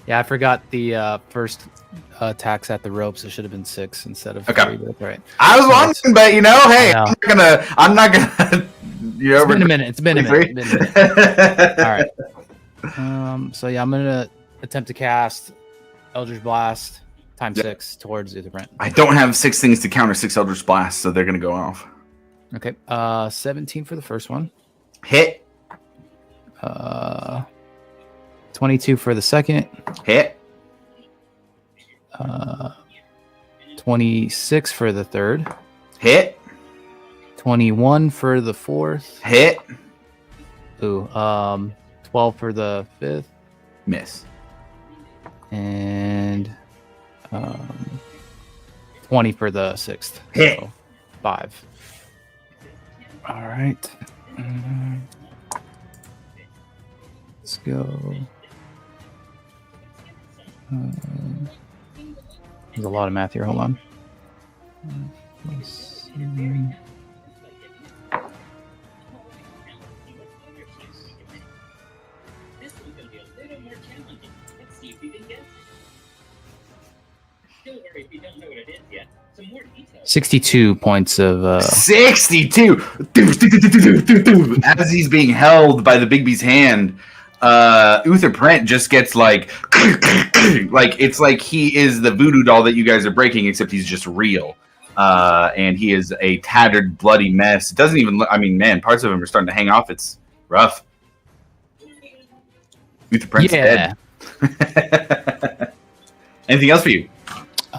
Yeah, I forgot the first attacks at the ropes. It should have been 6 instead of 3. But right. I was wondering, but hey, I'm not gonna. It's been a minute. It's been a minute. All right. So yeah, I'm gonna attempt to cast Eldritch Blast times 6 towards Uther Prent. I don't have 6 things to counter 6 Eldritch Blasts, so they're gonna go off. Okay. 17 for the first one. Hit. 22 for the second. Hit. 26 for the third. Hit. 21 for the fourth. Hit. Ooh, 12 for the fifth. Miss. And 20 for the sixth. Hit. So 5. All right. Let's go. There's a lot of math here. Hold on. Let's see. This one's going to be a little more challenging. Let's see if you can guess. Don't worry if you don't know what it is yet. Some more details. 62 points of 62. As he's being held by the Bigby's hand, Uther Prent just gets like it's like he is the voodoo doll that you guys are breaking, except he's just real. And he is a tattered, bloody mess. It doesn't even look, I mean, man, parts of him are starting to hang off. It's rough. Uther Prent's dead. Anything else for you?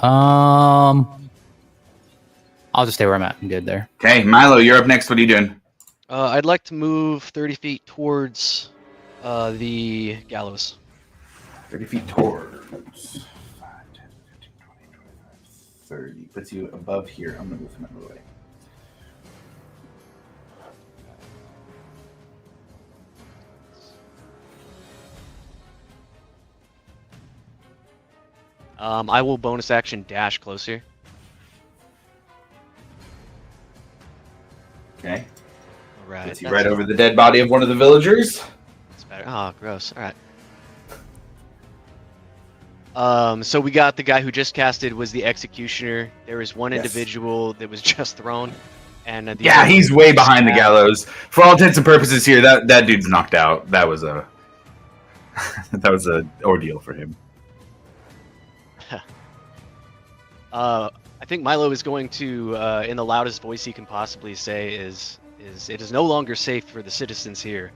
I'll just stay where I'm at. I'm good there. Okay, Milo, you're up next. What are you doing? I'd like to move 30 feet towards the gallows. 30 feet towards 5, 10, 15, 20, 25, 30. Puts you above here. I'm going to move him out of the way. I will bonus action dash closer. Okay. All right. Puts you right over the dead body of one of the villagers. That's better. Oh, gross. All right. So we got the guy who just casted was the executioner. There was one individual that was just thrown, and yeah, he's way behind the gallows. For all intents and purposes, here that dude's knocked out. That was a that was a ordeal for him. I think Milo is going to, in the loudest voice he can possibly say, is it is no longer safe for the citizens here.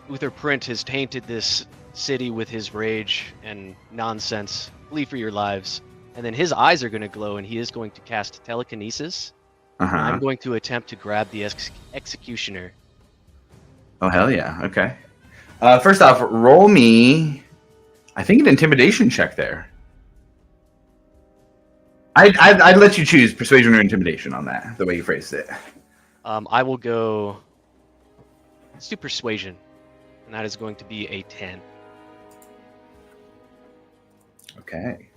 Uther Prent has tainted this city with his rage and nonsense. Flee for your lives. And then his eyes are going to glow, and he is going to cast telekinesis. Uh-huh. I'm going to attempt to grab the executioner. Oh, hell yeah. Okay. First off, roll me, I think, an intimidation check there. I'd let you choose persuasion or intimidation on that, the way you phrased it. I will go... Let's do persuasion. And that is going to be a 10. Okay.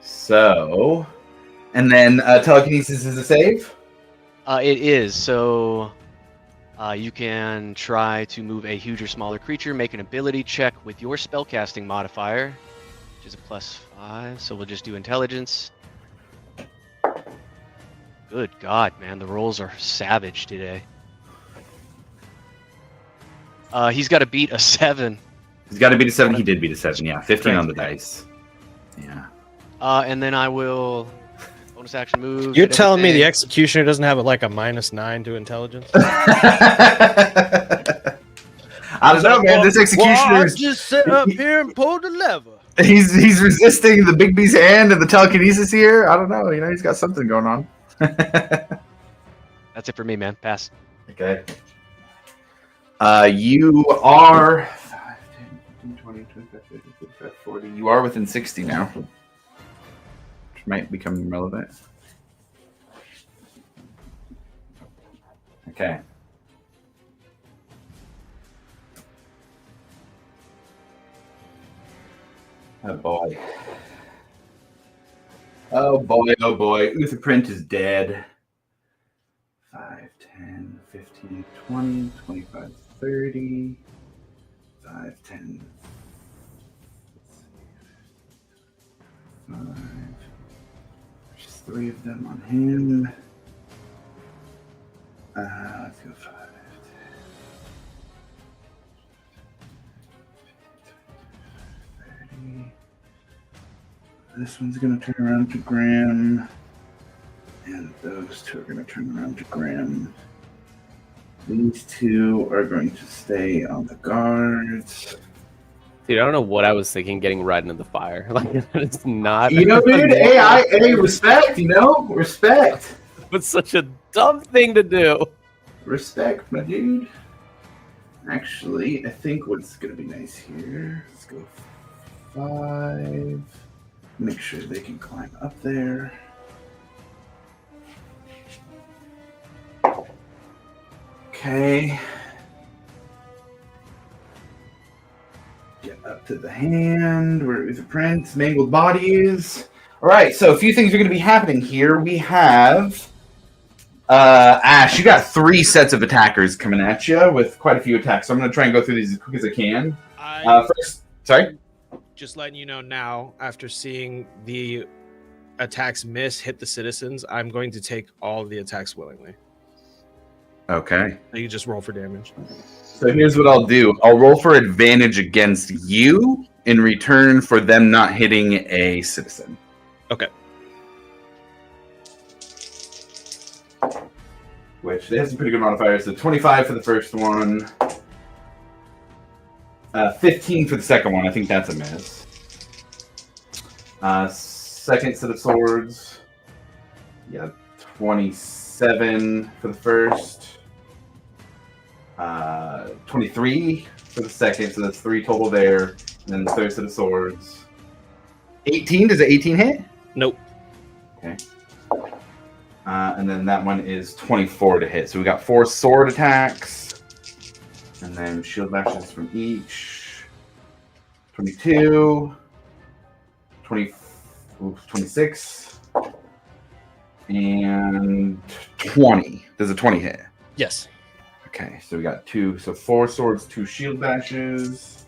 So... And then telekinesis is a save? It is. So you can try to move a huge or smaller creature, make an ability check with your spellcasting modifier, which is a +5. So we'll just do intelligence. Good God, man. The rolls are savage today. He's got to beat a 7. He's got to beat a 7. He did beat a 7, yeah. 15 on the dice. Yeah. And then I will... Bonus action move. You're telling me the executioner doesn't have like a -9 to intelligence? I don't know, man. This executioner is just sit up here and pull the lever. He's resisting the Big B's hand and the telekinesis here. I don't know. You know, he's got something going on. That's it for me, man. Pass. Okay. You are 5, 10, 15, 20, 25, 30, 35, 40. You are within 60 now, which might become relevant. Okay. Oh boy. Oh boy, oh boy. Uther Prent is dead. 5, 10, 15, 20, 25, 30. 5, 10. 5. There's 3 of them on him. Let's go 5. 30. This one's going to turn around to Graham. And those 2 are going to turn around to Graham. These 2 are going to stay on the guards. Dude, I don't know what I was thinking getting right into the fire. Like, it's not... You know, dude, hey, respect, you know? Respect. It's such a dumb thing to do. Respect, my dude. Actually, I think what's going to be nice here, let's go 5. Make sure they can climb up there. Okay. Get up to the hand where Uther Prent's mangled body is. All right, so a few things are going to be happening here. We have Ash. You got 3 sets of attackers coming at you with quite a few attacks. So I'm going to try and go through these as quick as I can. First, sorry. Just letting you know now, after seeing the attacks hit the citizens, I'm going to take all the attacks willingly. Okay. You just roll for damage. So here's what I'll do. I'll roll for advantage against you in return for them not hitting a citizen. Okay. Which they have some pretty good modifiers. So 25 for the first one. 15 for the second one. I think that's a miss. Second set of swords. Yeah, 27 for the first. 23 for the second, so that's 3 total there. And then the third set of swords. 18? Does it 18 hit? Nope. Okay. And then that one is 24 to hit. So we got 4 sword attacks. And then shield bashes from each. 22. 26. And 20. Does a 20 hit? Yes. Okay, so we got 2. So 4 swords, 2 shield bashes.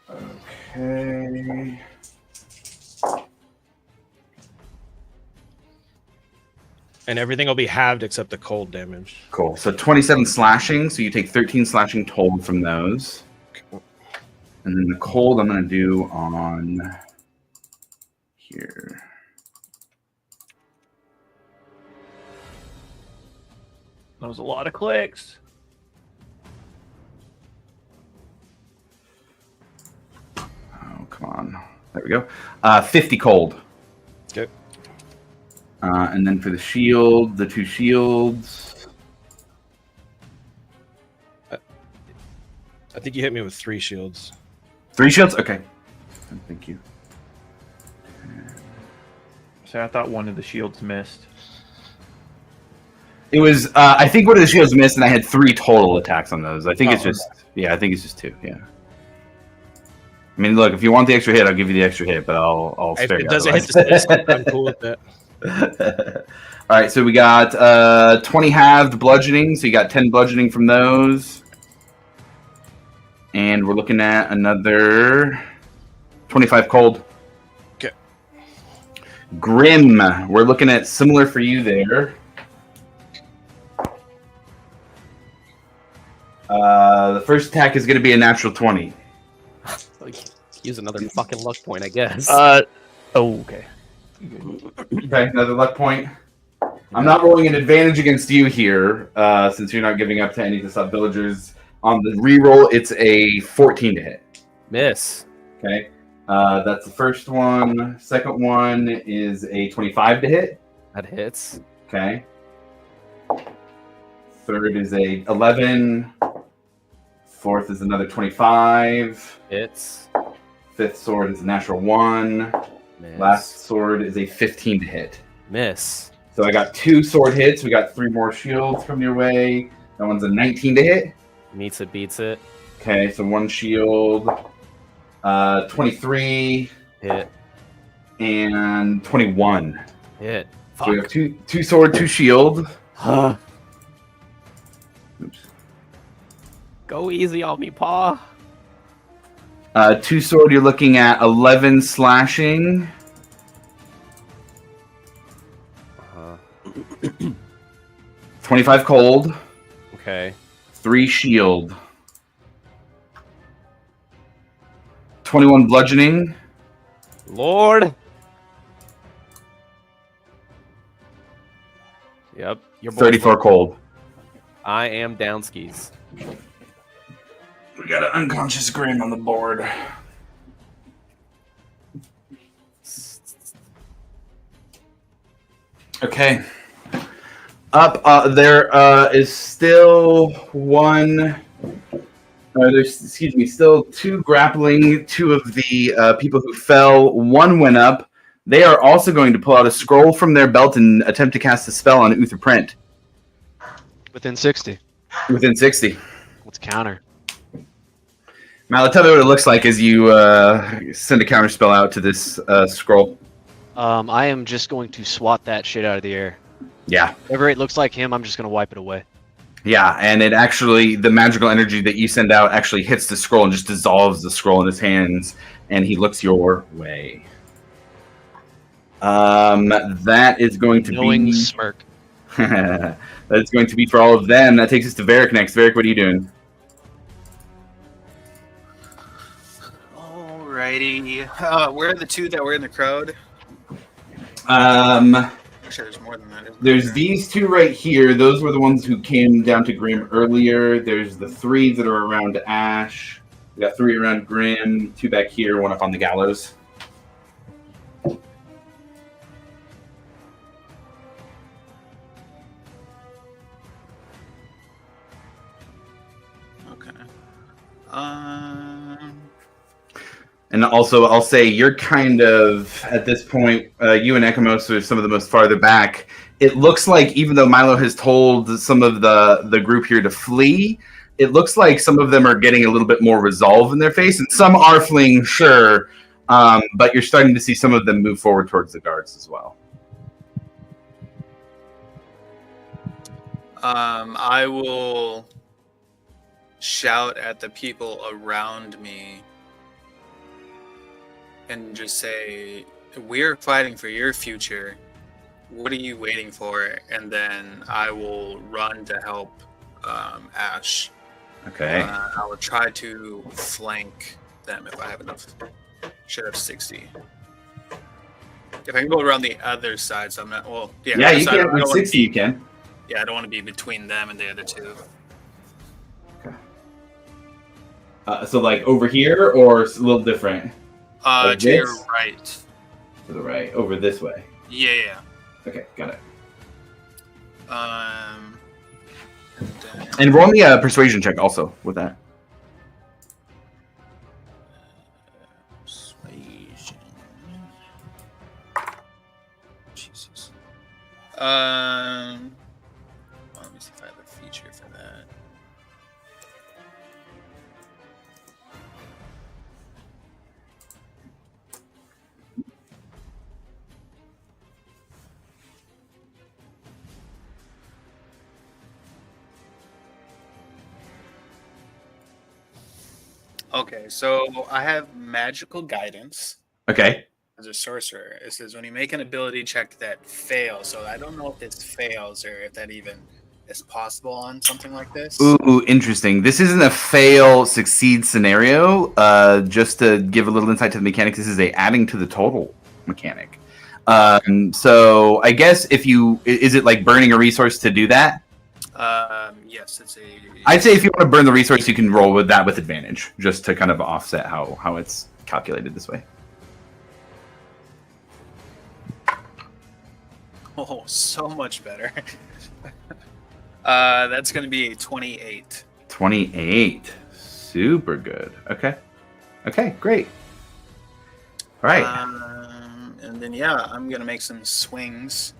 Okay. And everything will be halved except the cold damage. Cool. So 27 slashing. So you take 13 slashing total from those. And then the cold I'm going to do on here. That was a lot of clicks. Oh, come on. There we go. 50 cold. Okay. And then for the shield, the 2 shields. I think you hit me with 3 shields. 3 shields? Okay. Thank you. So I thought one of the shields missed. It was, I think one of the shields missed, and I had 3 total attacks on those. I think it's just, I think it's just 2, yeah. I mean, look, if you want the extra hit, I'll give you the extra hit, but I'll spare you. If it doesn't hit the space, I'm cool with that. All right, so we got 20 halved bludgeoning, so you got 10 bludgeoning from those. And we're looking at another 25 cold. Okay. Grim, we're looking at similar for you there. The first attack is going to be a natural 20. Use another fucking luck point, I guess. Okay. Okay, another luck point. I'm not rolling an advantage against you here, since you're not giving up to any of the sub-villagers. On the reroll, it's a 14 to hit. Miss. Okay, that's the first one. Second one is a 25 to hit. That hits. Okay. Third is a 11. Fourth is another 25. Hits. Fifth sword is a natural 1. Miss. Last sword is a 15 to hit. Miss. So I got 2 sword hits. We got 3 more shields from your way. That one's a 19 to hit. Meets it, beats it. Okay, so 1 shield. 23. Hit. And 21. Hit. So we have 2 sword, 2 shield. Huh. Oops. Go easy on me, paw. 2 sword, you're looking at 11 slashing. 25 cold. Okay. 3 shield. 21 bludgeoning. Lord. Yep. You're 34 cold. I am down skis. We got an unconscious Grim on the board. Okay. Up, there is still one. Still 2 grappling. 2 of the people who fell. 1 went up. They are also going to pull out a scroll from their belt and attempt to cast a spell on Uther Prent. Within 60. Within 60. Let's counter. Mal, tell me what it looks like as you send a counter spell out to this scroll. I am just going to swat that shit out of the air. Yeah. Whenever it looks like him, I'm just going to wipe it away. Yeah, and it actually, the magical energy that you send out actually hits the scroll and just dissolves the scroll in his hands, and he looks your way. That is going to Knowing be... smirk. That's going to be for all of them. That takes us to Varric next. Varric, what are you doing? Alrighty. Where are the 2 that were in the crowd? Actually, there's more than that. Isn't There's there? these two right here. Those were the ones who came down to Grim earlier. There's the 3 that are around Ash. We got 3 around Grim, 2 back here, 1 up on the gallows. Okay. And also, I'll say you're kind of, at this point, you and Ekamos are some of the most farther back. It looks like, even though Milo has told some of the group here to flee, it looks like some of them are getting a little bit more resolve in their face, and some are fleeing, sure, but you're starting to see some of them move forward towards the guards as well. I will shout at the people around me and just say, we're fighting for your future. What are you waiting for? And then I will run to help Ash. Okay. I will try to flank them if I have enough. Should have 60. If I can go around the other side, so I'm not. Well, yeah. Yeah, other you side, I can. don't With wanna 60, be- you can. Yeah, I don't want to be between them and the other two. So, like, over here, or it's a little different? Like To your this? right. To the right. Over this way. Yeah. Okay, got it. And then, And roll me a persuasion check also with that. persuasion. Jesus. Let me see if I have a feature for that. Okay, so I have magical guidance Okay. as a sorcerer. It says when you make an ability check that fails, so I don't know if this fails or if that even is possible on something like this. Ooh, interesting. This isn't a fail succeed scenario. Just to give a little insight to the mechanics, this is a adding to the total mechanic. So I guess is it like burning a resource to do that? Yes, it's a. I'd say if you want to burn the resource, you can roll with that with advantage, just to kind of offset how it's calculated this way. Oh, so much better. That's going to be a 28. 28. Super good. Okay. Okay, great. All right. And then, yeah, I'm going to make some swings.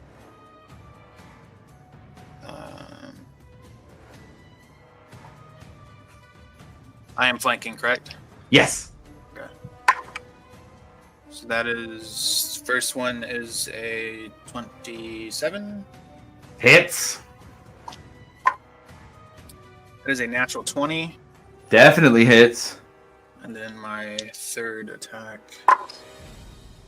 I am flanking, correct? Yes. So that is, first one is a 27. Hits. That is a natural 20. Definitely hits. And then my third attack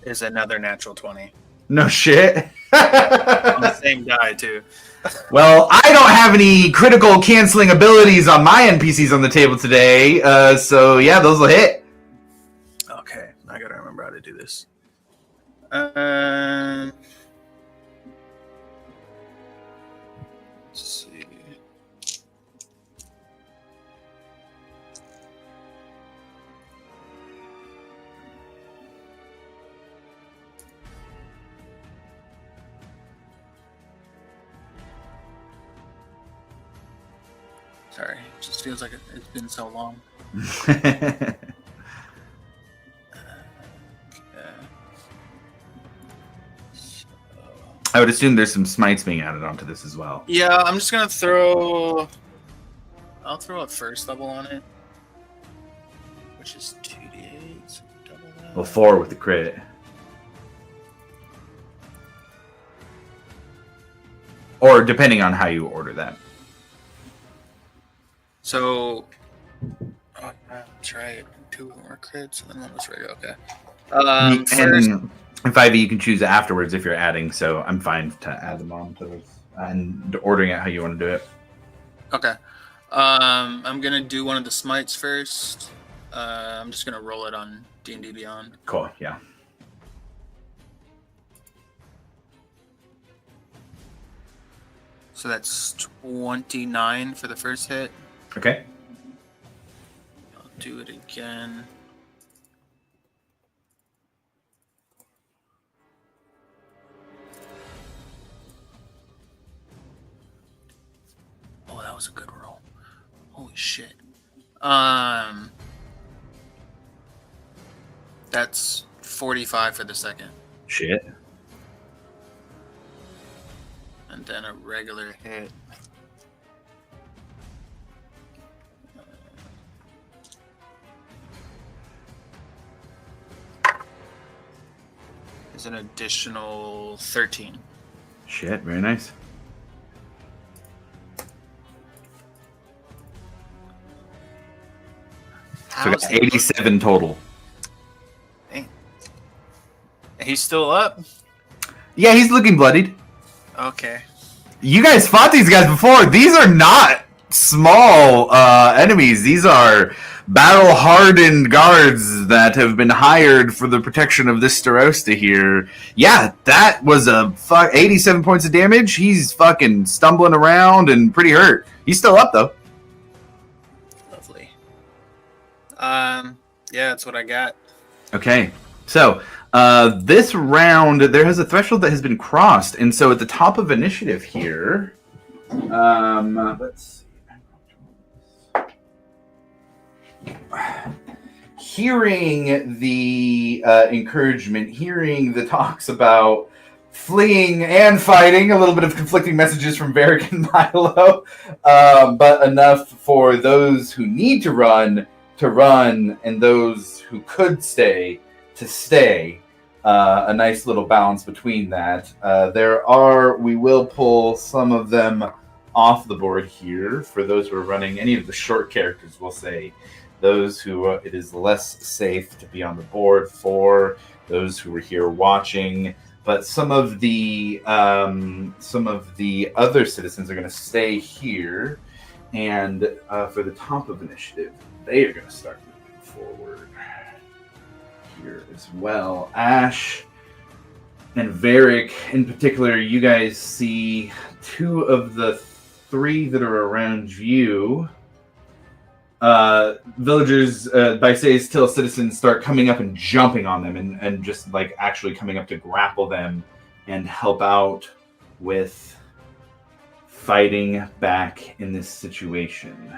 is another natural 20. No shit. On the same die, too. Well, I don't have any critical canceling abilities on my NPCs on the table today, so yeah, those will hit. Okay, I gotta remember how to do this. Let's see. Sorry, it just feels like it's been so long. I would assume there's some smites being added onto this as well. Yeah, I'm just gonna throw. I'll throw a first level on it, which is 2d8. So double that. Well, 4 with the crit. Or depending on how you order that. So, that's right. 2 more crits, and then one was regular. Okay. First, And 5e you can choose afterwards if you're adding, so I'm fine to add them on to this and ordering it how you want to do it. okay. I'm gonna do one of the smites first. I'm just gonna roll it on D&D Beyond. Cool, yeah. So that's 29 for the first hit. Okay. I'll do it again. Oh, that was a good roll. Holy shit. That's 45 for the second. Shit. And then a regular hit. Is an additional 13. Shit, very nice. So that's 87 total. Dang. He's still up? Yeah, he's looking bloodied. Okay. You guys fought these guys before. These are not small enemies. These are battle-hardened guards that have been hired for the protection of this Starosta here. Yeah, that was 87 points of damage. He's fucking stumbling around and pretty hurt. He's still up, though. Lovely. Yeah, that's what I got. Okay, so this round, there has a threshold that has been crossed, and so at the top of initiative here, let's see. Hearing the encouragement, hearing the talks about fleeing and fighting, a little bit of conflicting messages from Varric and Milo, but enough for those who need to run, and those who could stay to stay. A nice little balance between that. We will pull some of them off the board here for those who are running any of the short characters, we'll say. Those who it is less safe to be on the board for, those who are here watching. But some of the other citizens are going to stay here, and for the top of initiative, they are going to start moving forward here as well. Ash and Varric, in particular, you guys see two of the three that are around you. Villagers, by say still citizens, start coming up and jumping on them and just like actually coming up to grapple them and help out with fighting back in this situation.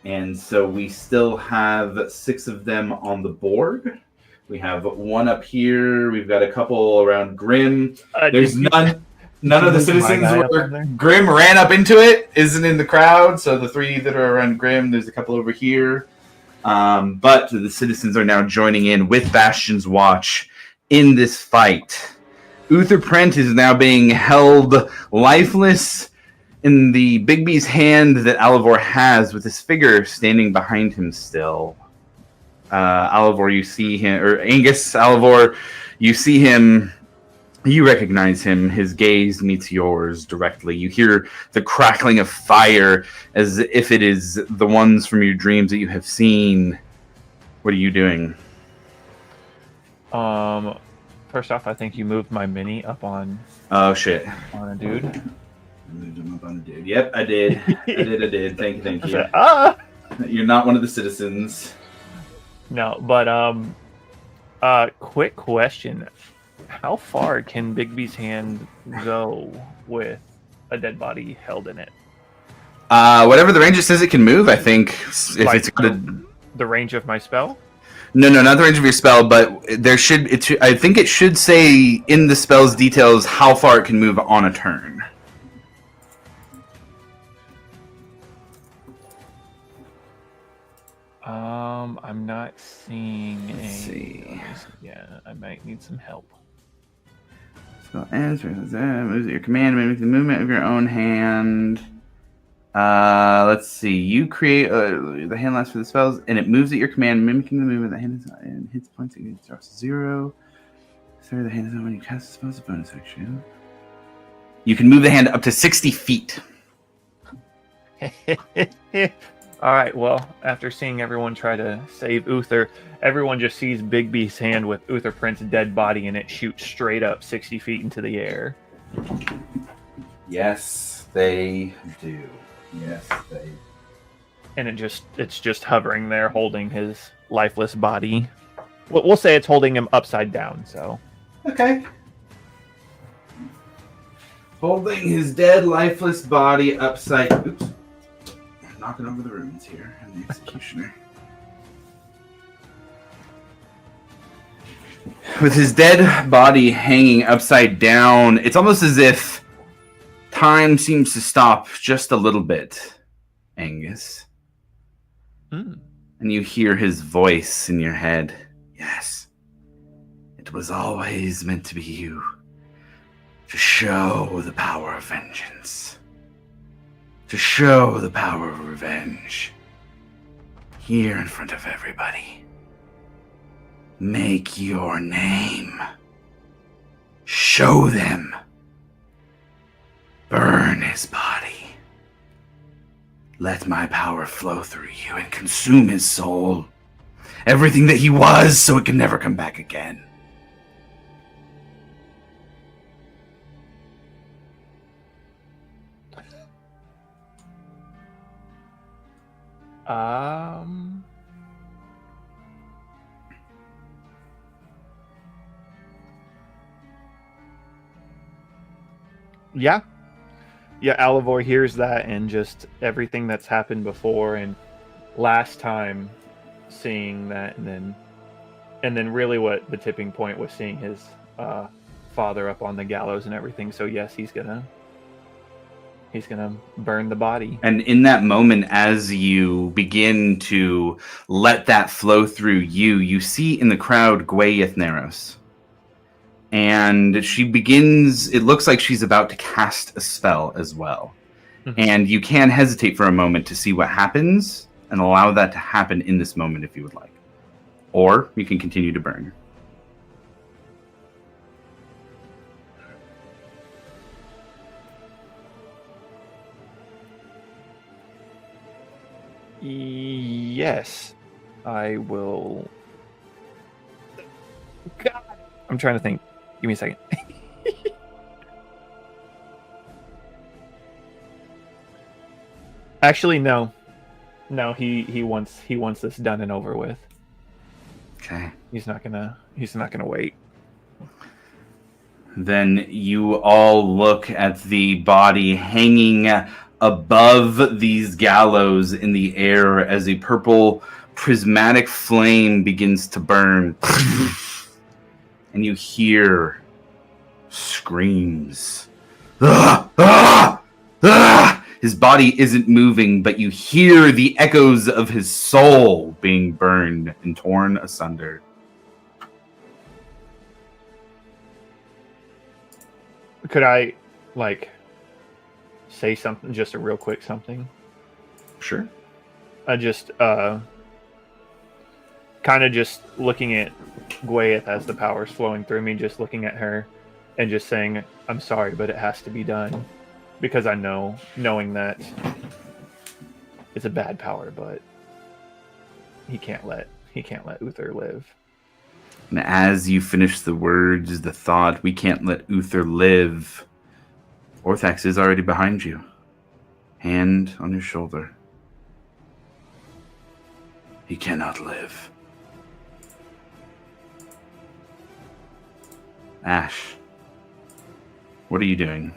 And so we still have 6 of them on the board. We have one up here. We've got a couple around Grim. There's none of the citizens where Grim ran up into it isn't in the crowd. So the 3 that are around Grim, there's a couple over here. But the citizens are now joining in with Bastion's watch in this fight. Uther Prent is now being held lifeless in the Bigby's hand that Alavor has, with his figure standing behind him still. Alavor, you see him, or Angus, Alavor, you see him. You recognize him. His gaze meets yours directly. You hear the crackling of fire as if it is the ones from your dreams that you have seen. What are you doing? First off, I think you moved my mini up on. Oh shit! On a dude. I moved him up on a dude. Yep, I did. I did. Thank you. Said, You're not one of the citizens. No, but quick question. How far can Bigby's hand go with a dead body held in it? Whatever the ranger says it can move, I think. If like it's the range of my spell? No, not the range of your spell, but I think it should say in the spell's details how far it can move on a turn. I'm not seeing Let's see. Yeah, I might need some help. Spell ends, moves at your command, mimics the movement of your own hand. Let's see. You create the hand lasts for the spells, and it moves at your command, mimicking the movement of the hand and hits points against drops 0. Sorry, the hand is on when you cast the spell's bonus action. You can move the hand up to 60 feet. All right, well, after seeing everyone try to save Uther, everyone just sees Bigby's hand with Uther Prent's dead body, and it shoots straight up 60 feet into the air. Yes, they do. Yes, they. And it's just hovering there, holding his lifeless body. We'll say it's holding him upside down. So Okay. Holding his dead, lifeless body upside. Oops. Knocking over the runes here, and the executioner. With his dead body hanging upside down, it's almost as if time seems to stop just a little bit, Angus. And you hear his voice in your head. Yes, it was always meant to be you. To show the power of vengeance. To show the power of revenge. Here in front of everybody. Make your name. Show them. Burn his body. Let my power flow through you and consume his soul. Everything that he was, so it can never come back again. Yeah, Alavor hears that, and just everything that's happened before and last time, seeing that, and then really what the tipping point was, seeing his father up on the gallows and everything. So yes, he's gonna burn the body. And in that moment, as you begin to let that flow through you, you see in the crowd Gwayeth Naros. And she begins, it looks like she's about to cast a spell as well. Mm-hmm. And you can hesitate for a moment to see what happens and allow that to happen in this moment if you would like. Or you can continue to burn. Yes, I will. God, I'm trying to think. Give me a second. Actually, no. He wants this done and over with. Okay. He's not gonna wait. Then you all look at the body hanging above these gallows in the air as a purple prismatic flame begins to burn. And you hear screams. Ah! Ah! Ah! His body isn't moving, but you hear the echoes of his soul being burned and torn asunder. Could I, say something, just a real quick something? Sure. I just, kind of just looking at Gwayeth as the power's flowing through me, just looking at her and just saying, I'm sorry, but it has to be done. Because I knowing that it's a bad power, but he can't let Uther live. And as you finish the words, the thought, we can't let Uther live, Orthax is already behind you. Hand on your shoulder. He cannot live. Ash, what are you doing?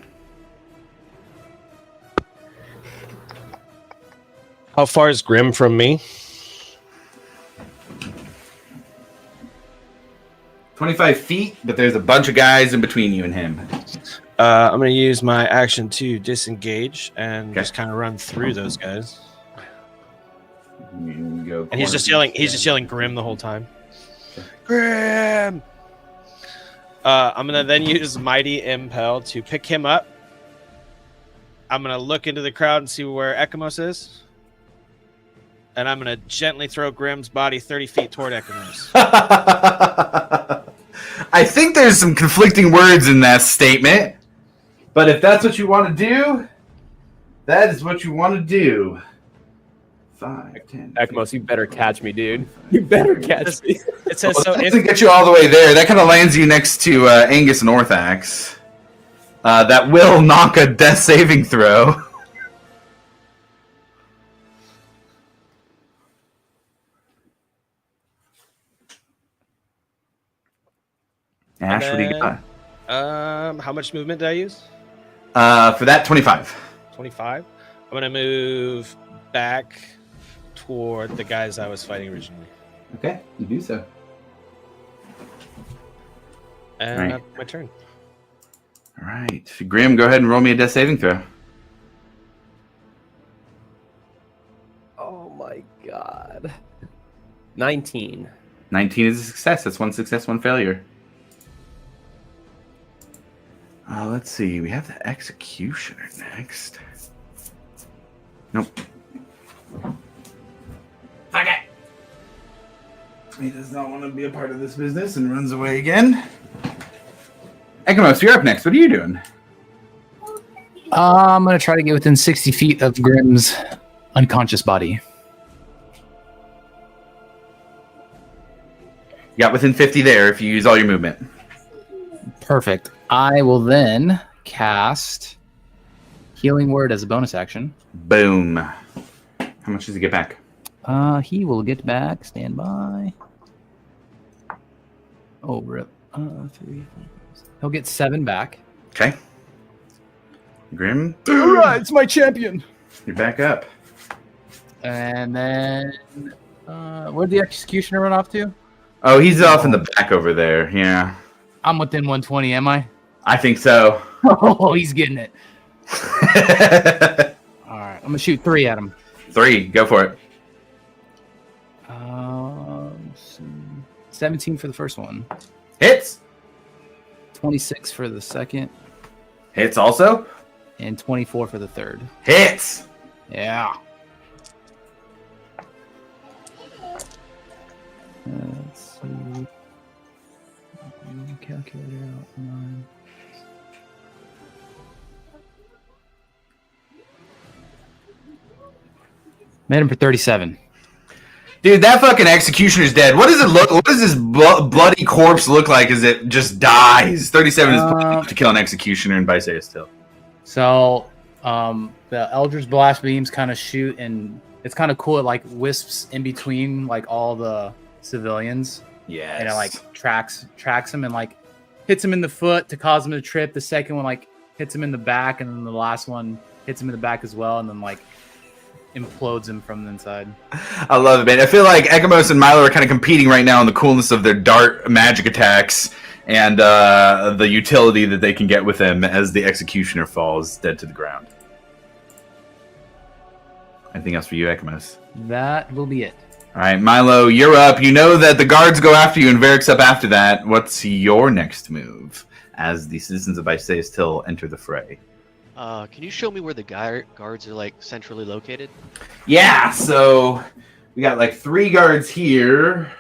How far is Grim from me? 25 feet, but there's a bunch of guys in between you and him. I'm going to use my action to disengage and just kind of run through those guys. And he's just yelling Grim the whole time. Grim! I'm going to then use Mighty Impel to pick him up. I'm going to look into the crowd and see where Ekamos is. And I'm going to gently throw Grim's body 30 feet toward Ekamos. I think there's some conflicting words in that statement. But if that's what you want to do, that is what you want to do. 5, 10. Ekamos, you better catch me, dude. You better catch me. It says Well, so. that doesn't get you all the way there. That kind of lands you next to Angus and Orthax. That will knock a death saving throw. Ash, what do you got? How much movement did I use? For that, 25. 25. I'm gonna move back toward the guys I was fighting originally. Okay, you do so. And Right. that's my turn. All right. Grim, go ahead and roll me a death saving throw. Oh my god. 19. 19 is a success. That's one success, one failure. Let's see. We have the executioner next. Nope. Okay. He does not want to be a part of this business and runs away again. Ekamos, you're up next. What are you doing? I'm gonna try to get within 60 feet of Grim's unconscious body. You got within 50 there if you use all your movement. Perfect. I will then cast Healing Word as a bonus action. Boom. How much does he get back? He will get back. Stand by. Oh, rip. 3, 4, 5. He'll get 7 back. Okay. Grim, All right, it's my champion. you're back up. And then, where'd the executioner run off to? Oh, he's off in the back over there. Yeah. I'm within 120, am I? I think so. Oh, he's getting it. All right, I'm gonna shoot 3 at him. 3. Go for it. 17 for the first one. Hits. 26 for the second. Hits also. And 24 for the third. Hits. Yeah. Let's see. Calculator out. 9. Made him for 37. Dude, that fucking executioner's dead. What does it look? What does this bloody corpse look like as it just dies? 37 is plenty enough to kill an executioner in Bysea still. So, the Eldritch Blast beams kind of shoot, and it's kind of cool. It like wisps in between like all the civilians, Yes. and it like tracks them and like hits him in the foot to cause him to trip. The second one like hits him in the back, and then the last one hits him in the back as well, and then like implodes him from the inside. I love it, man. I feel like Ekamos and Milo are kind of competing right now in the coolness of their dart magic attacks and the utility that they can get with them as the executioner falls dead to the ground. Anything else for you, Ekamos? That will be it. All right, Milo, you're up. You know that the guards go after you and Varric's up after that. What's your next move as the citizens of Bysea still enter the fray? Can you show me where the guards are like centrally located? Yeah, so we got like 3 guards here.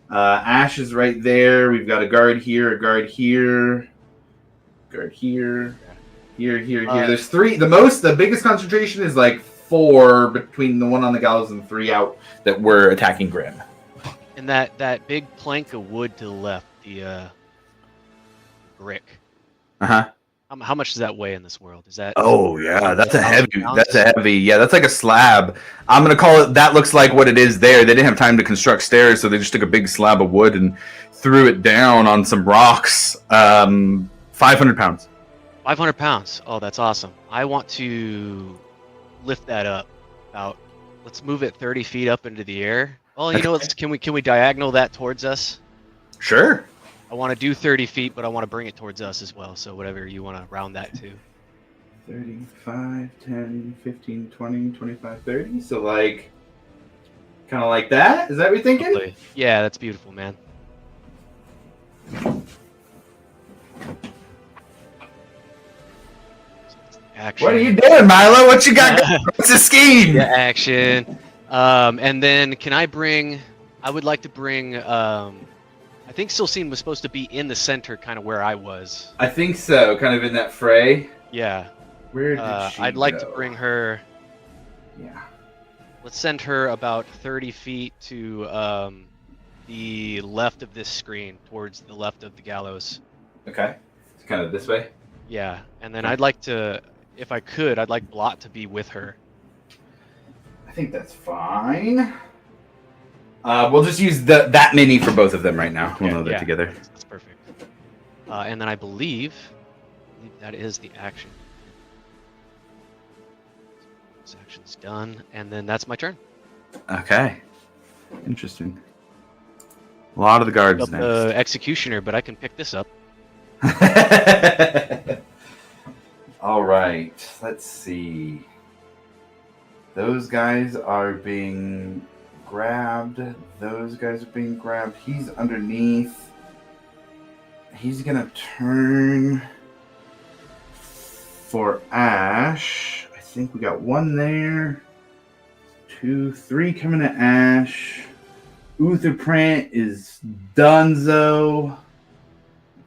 Ash is right there. We've got a guard here, a guard here, guard here, here. There's 3. The biggest concentration is like 4 between the one on the gallows and 3 out that were attacking Grim. And that big plank of wood to the left, the brick. Uh-huh. How much does that weigh in this world? Is that? Oh yeah, that's a heavy. pounds? That's a heavy. Yeah, that's like a slab. I'm gonna call it. That looks like what it is there. They didn't have time to construct stairs, so they just took a big slab of wood and threw it down on some rocks. 500 pounds. 500 pounds. Oh, that's awesome. I want to lift that up. Let's move it 30 feet up into the air. Well, you know, can we diagonal that towards us? Sure. I want to do 30 feet, but I want to bring it towards us as well. So whatever you want to round that to. 35, 10, 15, 20, 25, 30. So like, kind of like that. Is that what you're thinking? Lovely. Yeah, that's beautiful, man. Action. What are you doing, Milo? What you got going? What's the scheme? Yeah, action. And then can I bring? I would like to bring. I think Silcine was supposed to be in the center, kind of where I was. I think so. Kind of in that fray. Yeah. Where did she I'd like go? to bring her. Yeah. Let's send her about 30 feet to the left of this screen, towards the left of the gallows. Okay. It's kind of this way. Yeah, and then I'd like to, if I could, I'd like Blot to be with her. I think that's fine. We'll just use that mini for both of them right now. We'll know they're together. That's perfect. And then I believe that is the action. This action's done, and then that's my turn. Okay. Interesting. A lot of the guards next. The executioner, but I can pick this up. All right. Let's see. Those guys are being grabbed. Those guys are being grabbed. He's underneath. He's gonna turn for Ash. I think we got one there. 2, 3 coming to Ash. Uther Prent is donezo.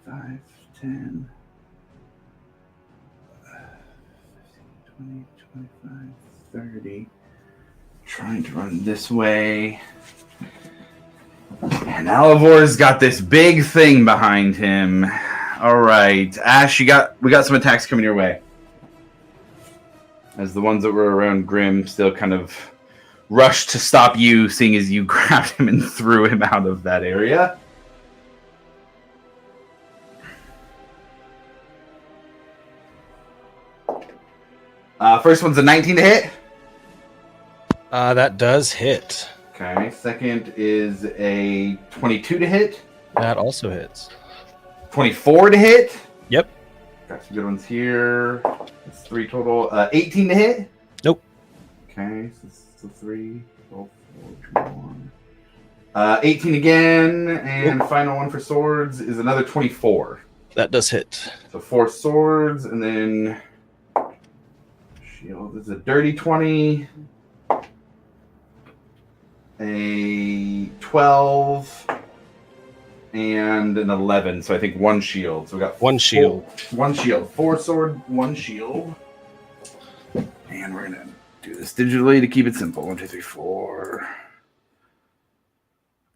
5, 10, 15, 20, 25, 30. Trying to run this way. And Alavor's got this big thing behind him. All right, Ash, we got some attacks coming your way. As the ones that were around Grim still kind of rushed to stop you, seeing as you grabbed him and threw him out of that area. First one's a 19 to hit. That does hit. Okay, second is a 22 to hit. That also hits. 24 to hit. Yep. Got some good ones here. That's 3 total. 18 to hit. Nope. Okay, so 3, 12, 4, 21. 18 again, and final one for swords is another 24. That does hit. So 4 swords, and then shield is a dirty 20. A 12 and an 11, so I think 1 shield. So we got 1 shield. 1 shield. 4 sword, 1 shield. And we're gonna do this digitally to keep it simple. 1, 2, 3, 4.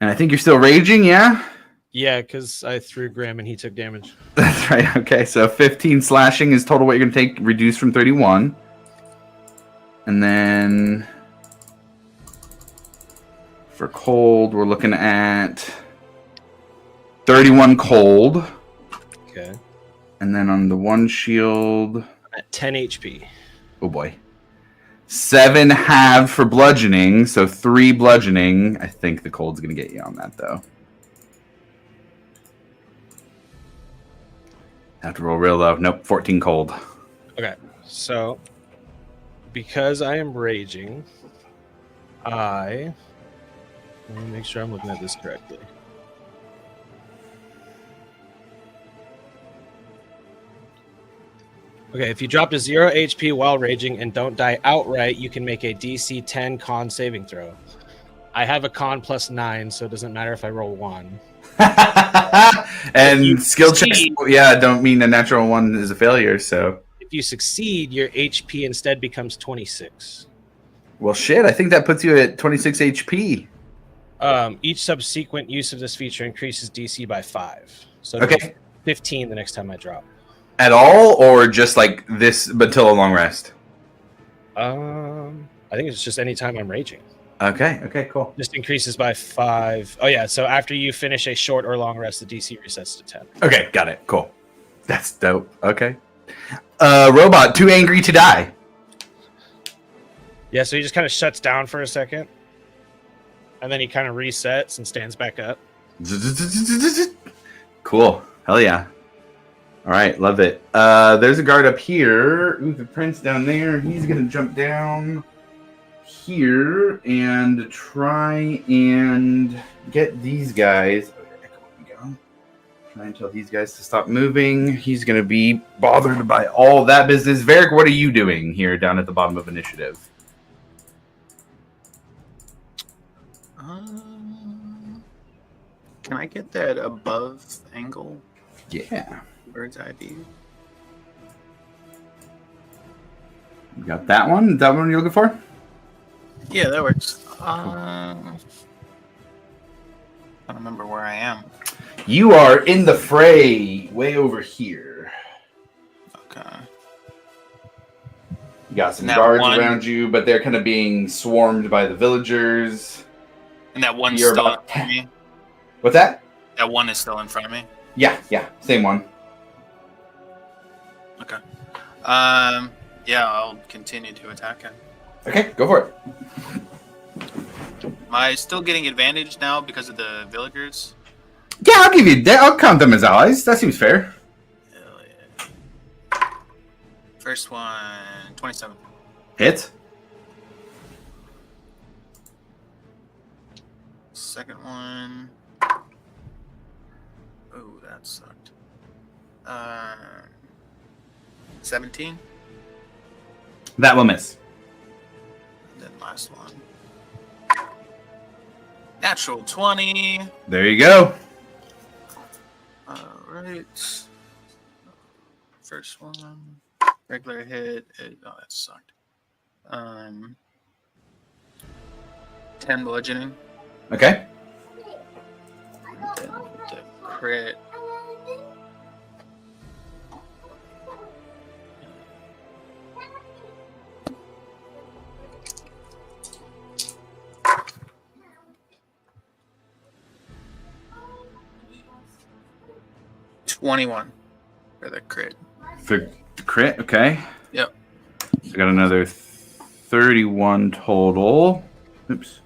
And I think you're still raging, yeah? Yeah, because I threw Graham and he took damage. That's right. Okay, so 15 slashing is total what you're gonna take, reduced from 31. And then for cold, we're looking at 31 cold. Okay. And then on the 1 shield, At 10 HP. oh boy. 7 halved for bludgeoning, so 3 bludgeoning. I think the cold's going to get you on that, though. Have to roll real low. Nope, 14 cold. Okay, so because I am raging, let me make sure I'm looking at this correctly. Okay, if you drop to 0 HP while raging and don't die outright, you can make a DC 10 con saving throw. I have a con plus 9, so it doesn't matter if I roll 1. And skill checks, don't mean a natural 1 is a failure, so. If you succeed, your HP instead becomes 26. Well, shit, I think that puts you at 26 HP. Each subsequent use of this feature increases DC by 5. So Okay. 15 the next time I drop. At all, or just like this until a long rest? I think it's just any time I'm raging. Okay, cool. Just increases by 5. Oh yeah, so after you finish a short or long rest, the DC resets to 10. Okay, got it. Cool. That's dope. Okay. Robot, too angry to die. Yeah, so he just kind of shuts down for a second. And then he kind of resets and stands back up. Cool. Hell yeah. All right, love it. There's a guard up here. Uther Prent's down there. He's going to jump down here and try and get these guys. Try and tell these guys to stop moving. He's going to be bothered by all that business. Varric, what are you doing here down at the bottom of initiative? Can I get that above angle? Yeah. Bird's eye view. You got that one? Is that one you're looking for? Yeah, that works. I don't remember where I am. You are in the fray way over here. You got some That guards one- around you, but they're kind of being swarmed by the villagers. And that one's You're still in about front of me. What's that? That one is still in front of me. Yeah, same one. Okay. Yeah, I'll continue to attack him. Okay, go for it. Am I still getting advantage now because of the villagers? Yeah, I'll give you that. I'll count them as allies. That seems fair. Hell yeah. First one, 27. Hit. Second one. Oh, that sucked. 17. That will miss. And then last one. Natural 20. There you go. Alright. First one. Regular hit. Oh, that sucked. 10 bludgeoning. Okay. Then the crit. $21 for the crit. For the crit, okay. Yep. So got another 31 total. Oops.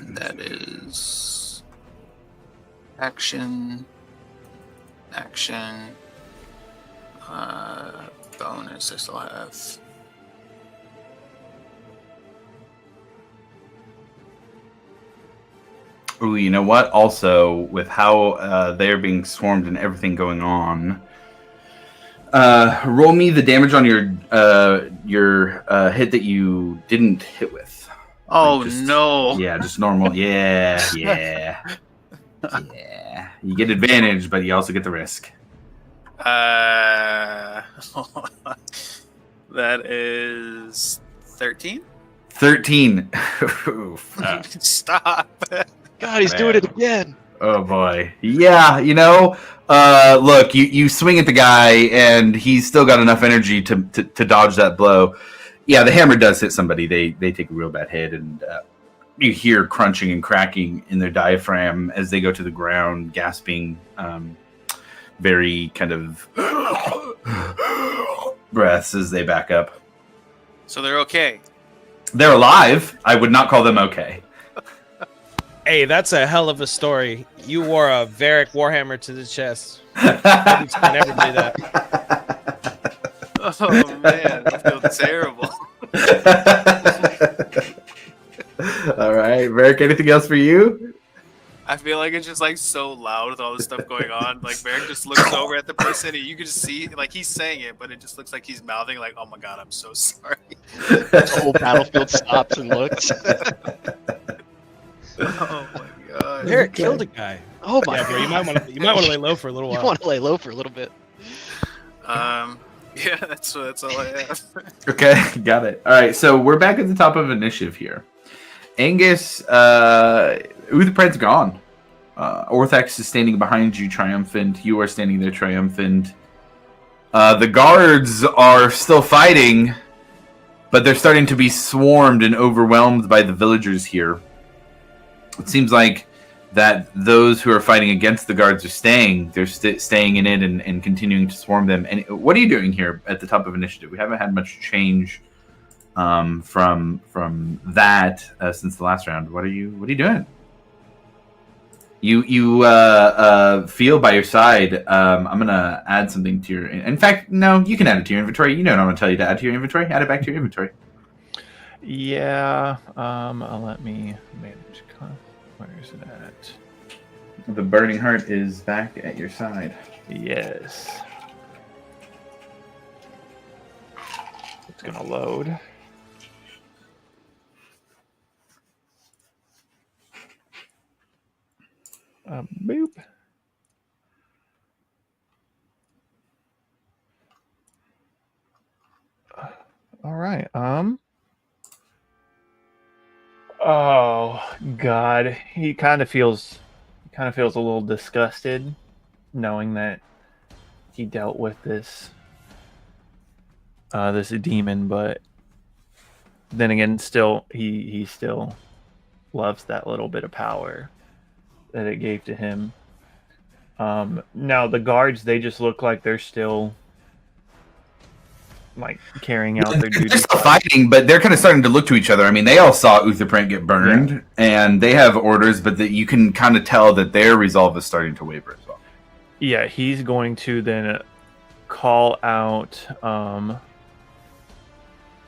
That is action, bonus I still have. Ooh, you know what? Also, with how they're being swarmed and everything going on, roll me the damage on your hit that you didn't hit with. Oh Like, just- no! Yeah, just normal. Yeah. You get advantage, but you also get the risk. That is 13. 13. Oof. Stop! God, he's doing it again. Oh boy. Yeah, look, you swing at the guy and he's still got enough energy to dodge that blow. Yeah, the hammer does hit somebody. They take a real bad hit, and you hear crunching and cracking in their diaphragm as they go to the ground, gasping, very kind of breaths as they back up. So they're okay. They're alive. I would not call them okay. Hey, that's a hell of a story. You wore a Varric Warhammer to the chest. I'd explain everybody that. Oh man, I feel terrible. All right, Merrick, anything else for you? I feel like it's just like so loud with all this stuff going on. Like Merrick just looks over at the person and you can just see like he's saying it, but it just looks like he's mouthing like, "Oh my god, I'm so sorry." The whole battlefield stops and looks. Oh my god. Varric killed a guy. Oh my Yeah, bro, god. you might want to lay low for a little You while. want to lay low for a little bit. Yeah, that's all I have. Okay, got it. All right, so we're back at the top of initiative here. Angus, Uther Prent's gone. Orthax is standing behind you, triumphant. You are standing there, triumphant. The guards are still fighting, but they're starting to be swarmed and overwhelmed by the villagers here. It seems like that those who are fighting against the guards are staying. They're staying in it and continuing to swarm them. And what are you doing here at the top of initiative? We haven't had much change from that since the last round. What are you doing? You feel by your side. I'm gonna add something to your. In fact, no, you can add it to your inventory. You know what I'm gonna tell you to add to your inventory. Add it back to your inventory. Yeah. Let me manage. Where is it at? The burning heart is back at your side. Yes. It's gonna load. Boop. All right. Oh God, he kind of feels a little disgusted, knowing that he dealt with this this demon, but then again, still he still loves that little bit of power that it gave to him. Now the guards, they just look like they're still like carrying out their duties. They're still fighting, but they're kind of starting to look to each other. I mean, they all saw Uther Prent get burned, and they have orders, but you can kind of tell that their resolve is starting to waver as well. Yeah, he's going to then call out. Let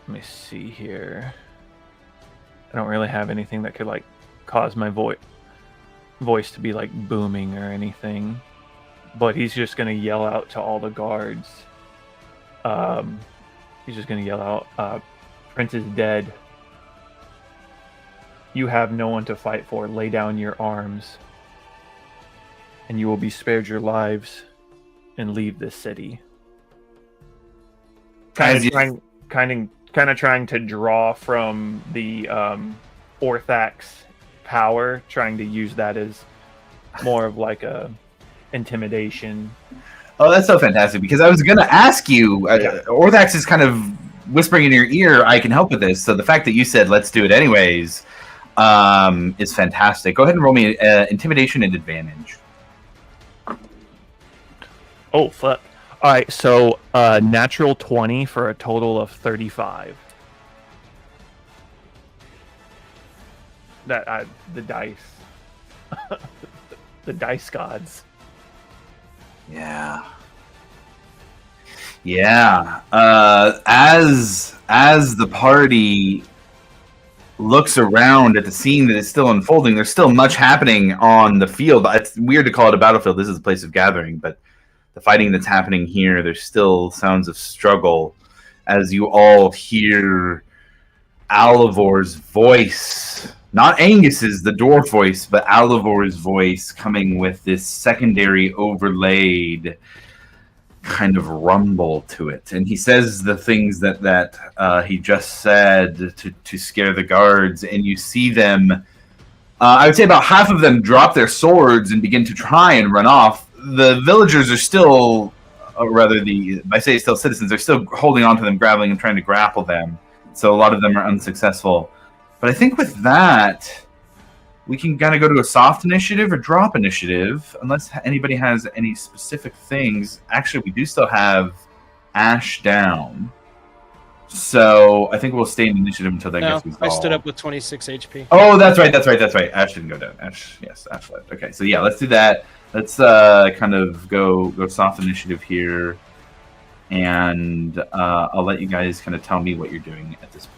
me see here. I don't really have anything that could like cause my voice to be like booming or anything, but he's just going to yell out to all the guards. He's just going to yell out, Prince is dead. You have no one to fight for. Lay down your arms, and you will be spared your lives and leave this city. Kind of trying to draw from the Orthax power, trying to use that as more of like a intimidation. Oh, that's so fantastic, because I was going to ask you, Orthax is kind of whispering in your ear, I can help with this. So the fact that you said, let's do it anyways, is fantastic. Go ahead and roll me intimidation and advantage. Oh, fuck. All right, so natural 20 for a total of 35. The dice. The dice gods. Yeah. As the party looks around at the scene that is still unfolding, there's still much happening on the field. It's weird to call it a battlefield. This is a place of gathering, but the fighting that's happening here, there's still sounds of struggle as you all hear Alavor's voice. Not Angus's, the dwarf voice, but Alavor's voice coming with this secondary overlaid kind of rumble to it. And he says the things that he just said to scare the guards, and you see them, I would say about half of them drop their swords and begin to try and run off. The villagers are still, or rather I say still citizens, they're still holding on to them, grappling and trying to grapple them. So a lot of them are unsuccessful. But I think with that, we can kind of go to a soft initiative or drop initiative, unless anybody has any specific things. Actually, we do still have Ash down. So I think we'll stay in initiative until that gets resolved. I stood up with 26 HP. Oh, that's right. Ash didn't go down. Ash left. Okay, so yeah, let's do that. Let's kind of go soft initiative here. And I'll let you guys kind of tell me what you're doing at this point.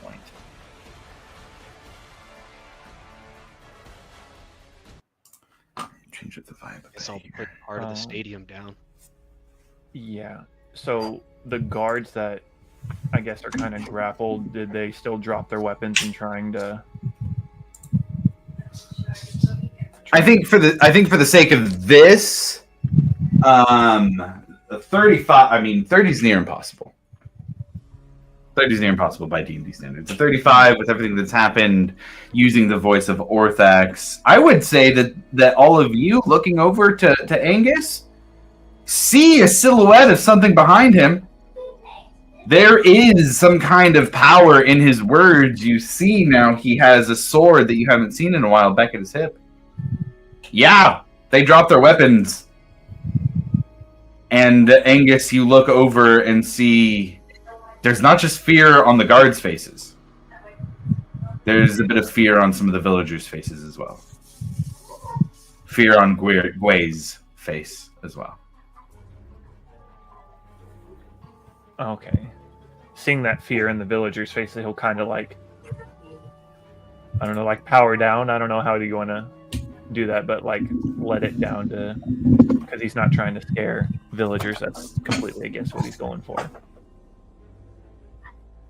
Change up the vibe. Guess I'll put part of the stadium down. Yeah. So the guards that I guess are kind of grappled, did they still drop their weapons and trying to? I think for the sake of this, 35. I mean, 30 is near impossible. 30 is near impossible by D&D standards. The 35, with everything that's happened, using the voice of Orthax, I would say that all of you looking over to Angus see a silhouette of something behind him. There is some kind of power in his words. You see now he has a sword that you haven't seen in a while back at his hip. Yeah, they dropped their weapons. And Angus, you look over and see there's not just fear on the guards' faces. There's a bit of fear on some of the villagers' faces as well. Fear on Gway's face as well. Okay. Seeing that fear in the villagers' face, he'll kind of like, I don't know, like power down. I don't know how you want to do that, but like let it down to, because he's not trying to scare villagers. That's completely against what he's going for.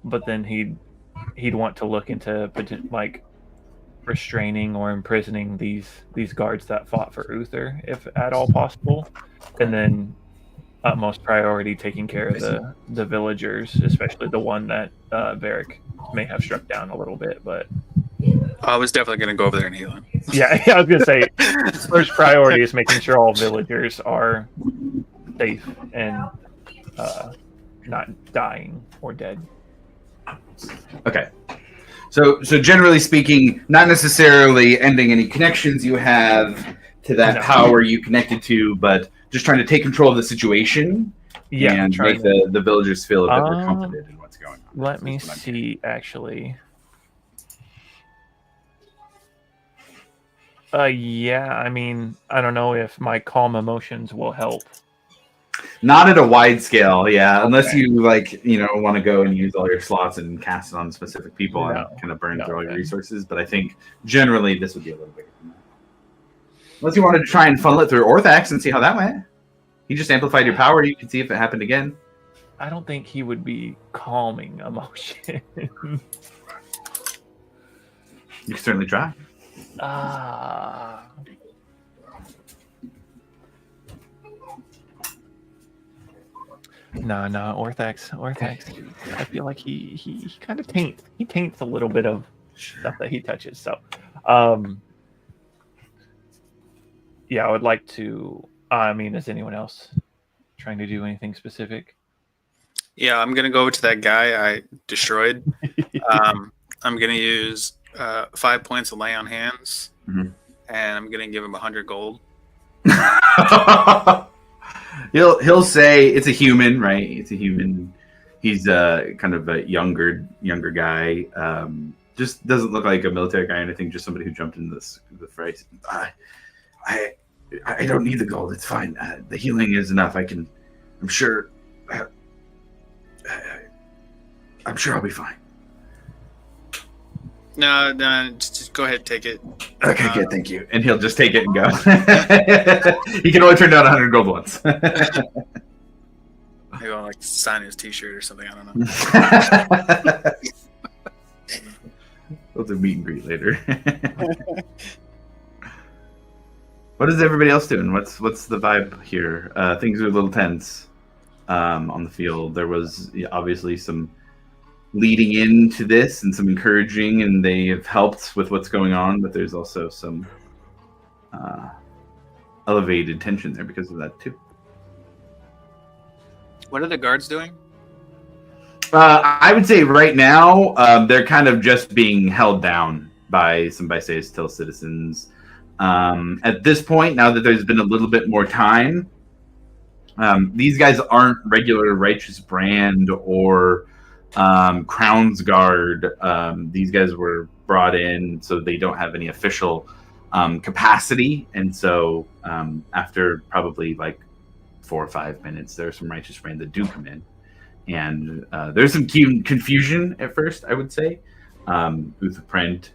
But then he'd want to look into like restraining or imprisoning these guards that fought for Uther, if at all possible, and then utmost priority taking care of the villagers, especially the one that Varric may have struck down a little bit. But I was definitely going to go over there and heal him. Yeah, I was going to say first priority is making sure all villagers are safe and not dying or dead. Okay. So generally speaking, not necessarily ending any connections you have to that No. power you connected to, but just trying to take control of the situation and make the villagers feel a bit more confident in what's going on. Let me see, actually. Yeah, I mean, I don't know if my calm emotions will help. Not at a wide scale, yeah. Unless you want to go and use all your slots and cast it on specific people and kind of burn through all your resources. But I think generally this would be a little bigger than that. Unless you wanted to try and funnel it through Orthax and see how that went. He just amplified your power. You can see if it happened again. I don't think he would be calming emotion. You can certainly try. No, Orthax. I feel like he kind of taints a little bit of stuff that he touches. So, yeah, I would like to. I mean, is anyone else trying to do anything specific? Yeah, I'm gonna go over to that guy I destroyed. I'm gonna use 5 points of lay on hands, and I'm gonna give him 100 gold. He'll say it's a human, right? It's a human. He's kind of a younger guy. Just doesn't look like a military guy or anything. Just somebody who jumped into the fray. I don't need the gold. It's fine. The healing is enough. I'm sure I'll be fine. No, just go ahead and take it. Okay, good, thank you. And he'll just take it and go. He can only turn down 100 gold once. Maybe I'll like sign his T-shirt or something. I don't know. We'll do meet and greet later. What is everybody else doing? What's the vibe here? Things are a little tense on the field. There was obviously some leading into this and some encouraging, and they have helped with what's going on, but there's also some elevated tension there because of that too. What are the guards doing? I would say right now they're kind of just being held down by some Bastion Till citizens. At this point, now that there's been a little bit more time, these guys aren't regular Righteous Brand or Crown's Guard. These guys were brought in so they don't have any official capacity, and so after probably like 4 or 5 minutes, there's some Righteous Brand that do come in, and there's some confusion at first, I would say. Uther Prent,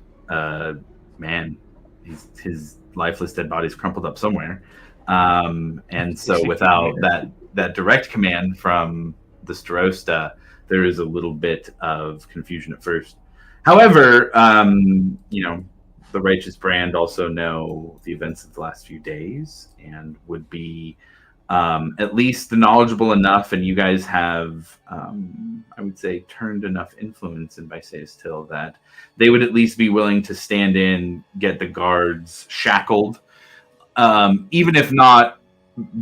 man, his lifeless dead body's crumpled up somewhere, and so without that direct command from the Starosta, there is a little bit of confusion at first. However, the Righteous Brand also know the events of the last few days and would be at least knowledgeable enough, and you guys have, I would say, turned enough influence in Bastion Till that they would at least be willing to stand in, get the guards shackled, even if not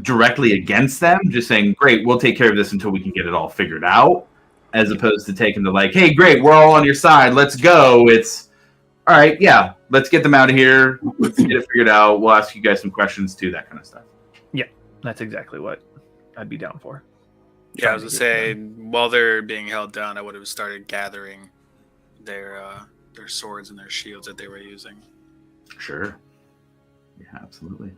directly against them, just saying, great, we'll take care of this until we can get it all figured out, as opposed to taking the like, hey, great, we're all on your side, let's go. It's, all right, yeah, let's get them out of here, let's get it figured out, we'll ask you guys some questions too, that kind of stuff. Yeah, that's exactly what I'd be down for. Yeah, I was gonna say, while they're being held down, I would have started gathering their swords and their shields that they were using. Sure. Yeah, absolutely.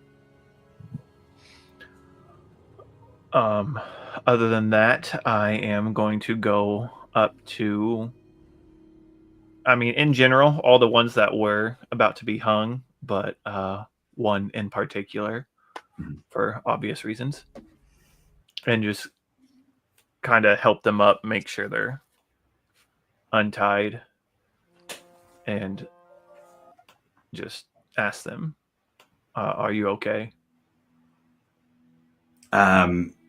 Other than that, I am going to go up to, I mean, in general, all the ones that were about to be hung, but one in particular, for obvious reasons, and just kind of help them up, make sure they're untied, and just ask them, are you okay?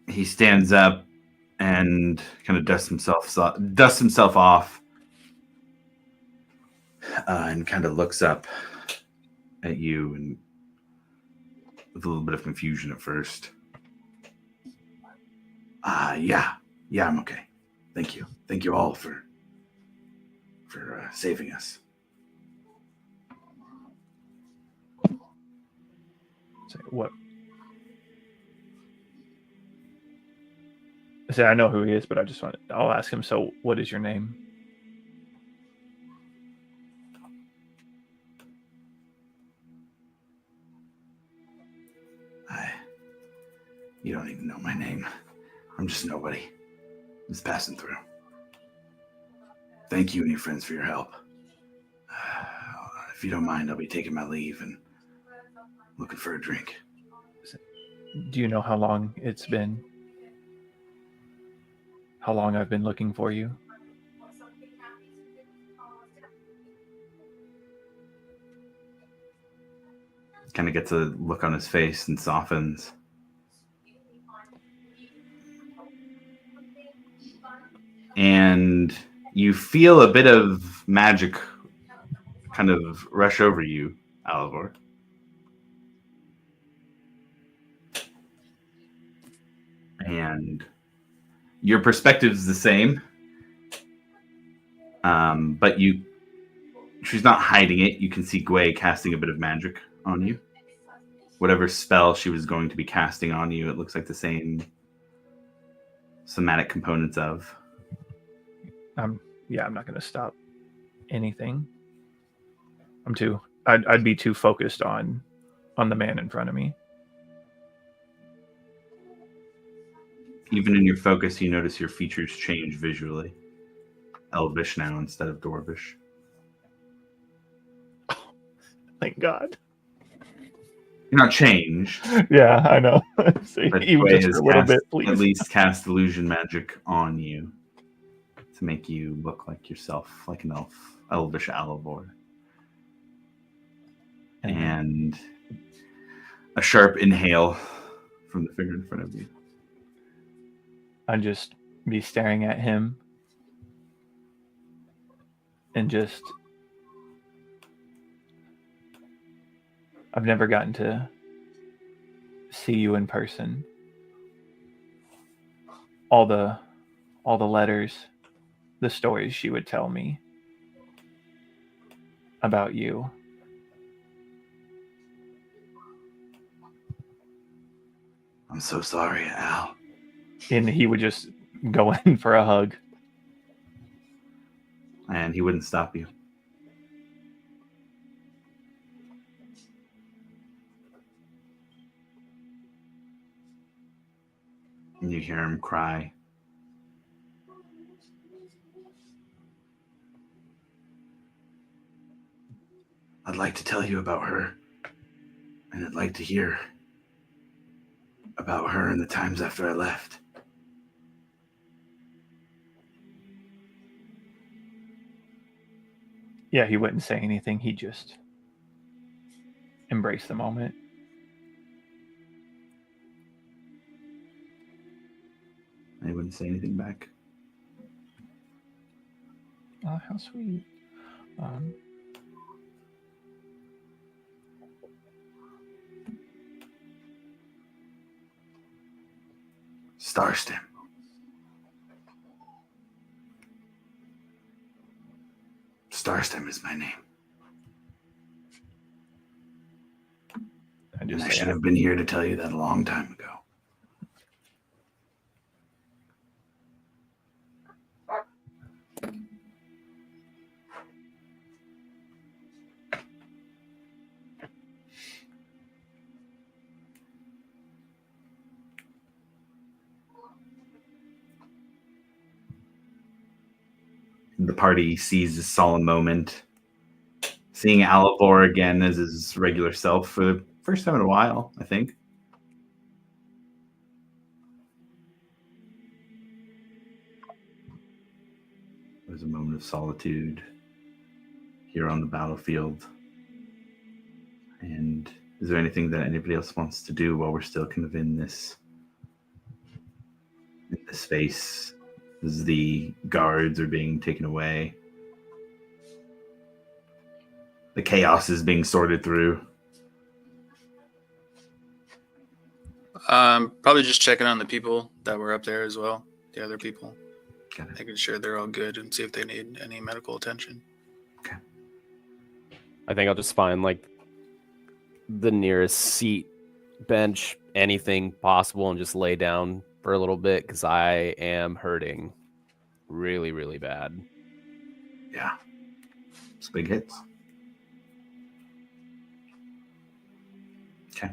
He stands up and kind of dusts himself off, and kind of looks up at you, and with a little bit of confusion at first. Yeah, I'm okay. Thank you. Thank you all for saving us. Say, what? Say, I know who he is, but I'll ask him, so what is your name? You don't even know my name. I'm just nobody. I'm just passing through. Thank you and your friends for your help. If you don't mind, I'll be taking my leave and looking for a drink. Do you know how long it's been? How long I've been looking for you? Kind of gets a look on his face and softens. And you feel a bit of magic kind of rush over you, Alavor. And your perspective's the same. But she's not hiding it. You can see Gwei casting a bit of magic on you. Whatever spell she was going to be casting on you, it looks like the same somatic components of. I'm not going to stop anything. I'd be too focused on the man in front of me. Even in your focus, you notice your features change visually. Elvish now instead of Dwarvish. Thank God. You're not changed. Yeah, I know. See, But even Gwei just has for a little bit, please. at least cast illusion magic on you to make you look like yourself, like an elvish Alavor. And a sharp inhale from the figure in front of you. I'd just be staring at him and just... I've never gotten to see you in person. All the letters, the stories she would tell me about you. I'm so sorry, Al. And he would just go in for a hug. And he wouldn't stop you. And you hear him cry. I'd like to tell you about her. And I'd like to hear about her in the times after I left. Yeah, he wouldn't say anything. He just embraced the moment. I wouldn't say anything back. Oh, how sweet. Starstem. Starstem is my name. I should have been here to tell you that a long time ago. The party sees this solemn moment, seeing Alavor again as his regular self for the first time in a while, I think. There's a moment of solitude here on the battlefield. And is there anything that anybody else wants to do while we're still kind of in this space? As the guards are being taken away. The chaos is being sorted through. Probably just checking on the people that were up there as well. The other people. Got it. making sure they're all good and see if they need any medical attention. I think I'll just find like the nearest seat, bench, anything possible, and just lay down for a little bit because I am hurting really, really bad. Yeah. It's big hits. Okay.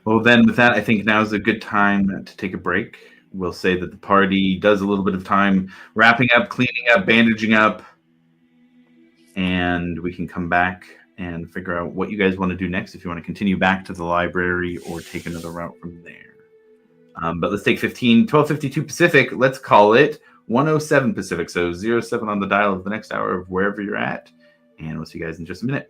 Well, then with that, I think now is a good time to take a break. We'll say that the party does a little bit of time wrapping up, cleaning up, bandaging up, and we can come back and figure out what you guys want to do next, if you want to continue back to the library or take another route from there. But let's take 12:52 Pacific. Let's call it 1:07 Pacific. So 07 on the dial of the next hour of wherever you're at. And we'll see you guys in just a minute.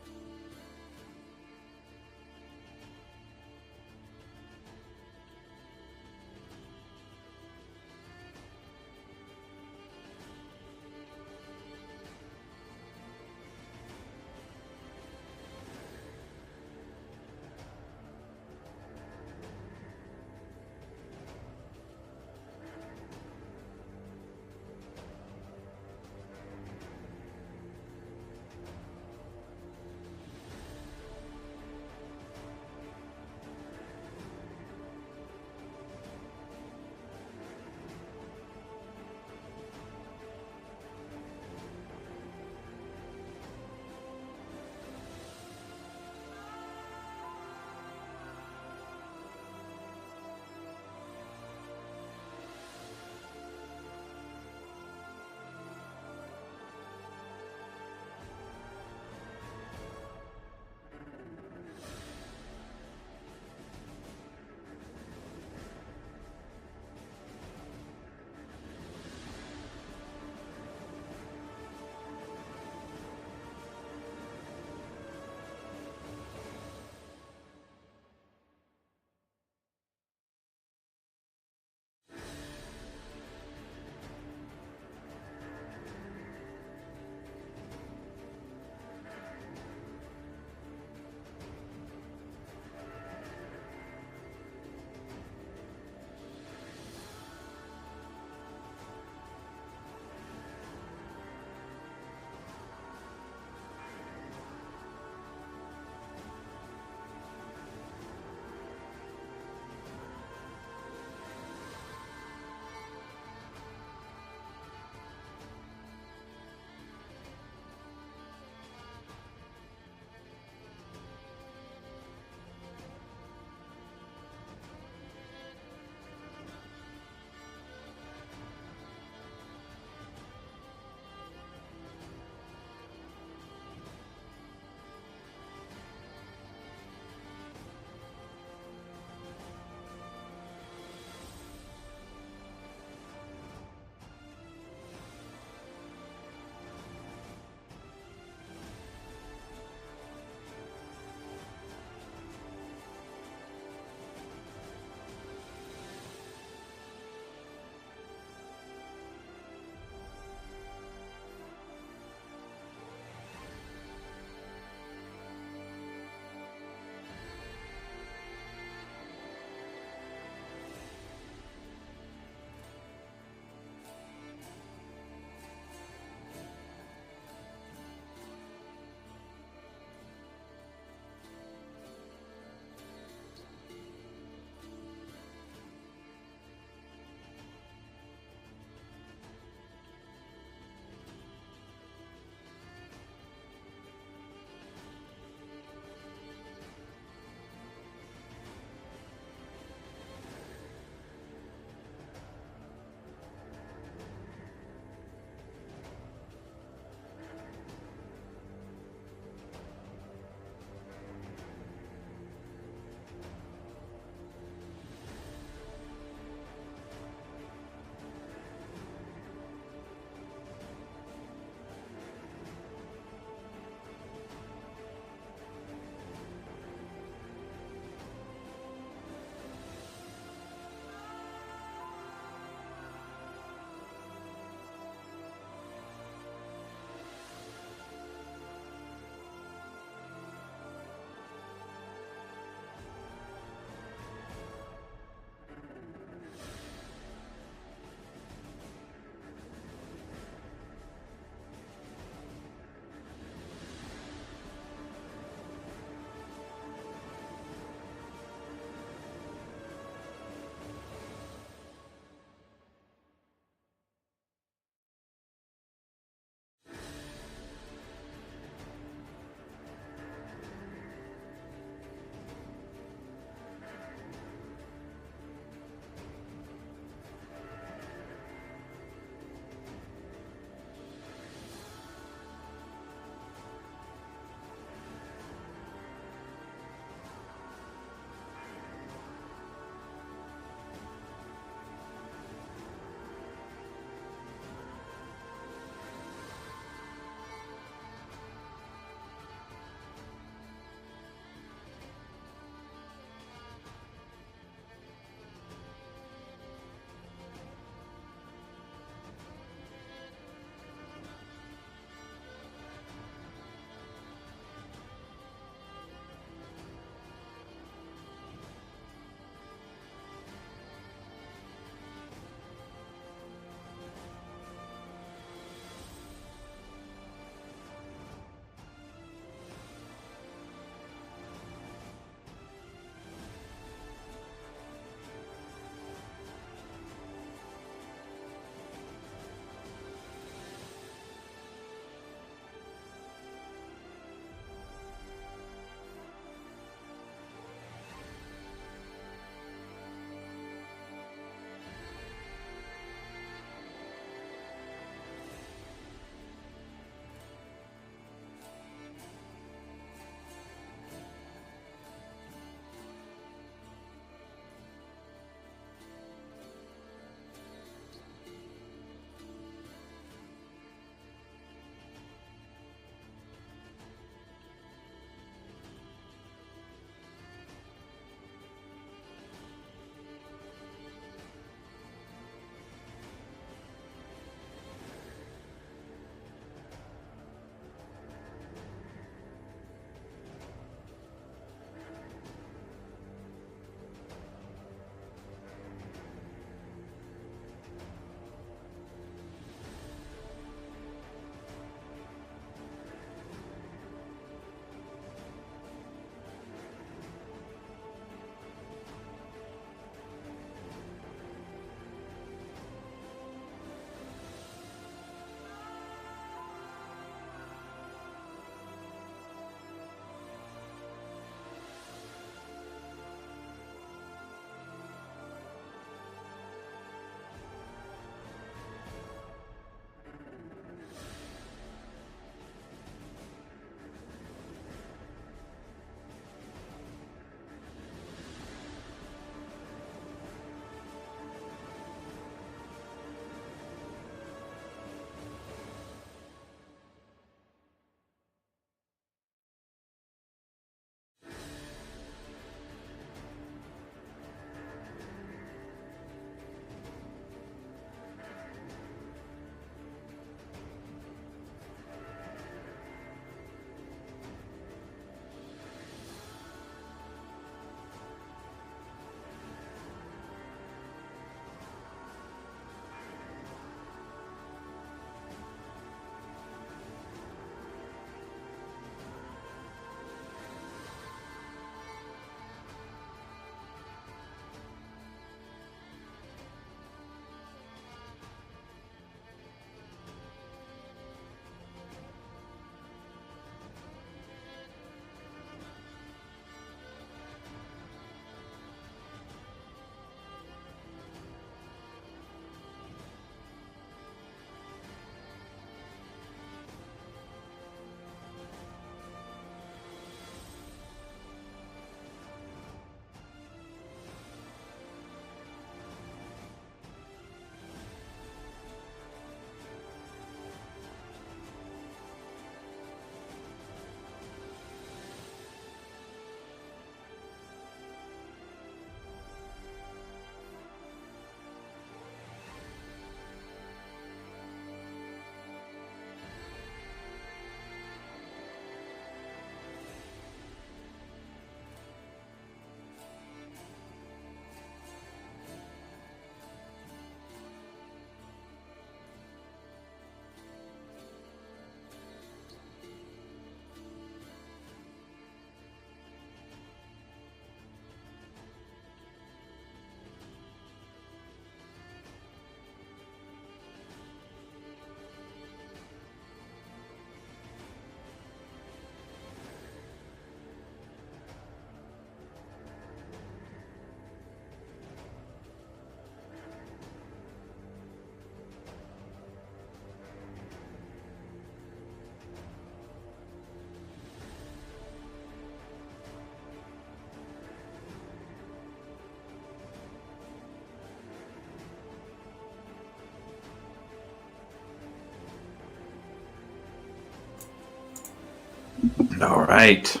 All right.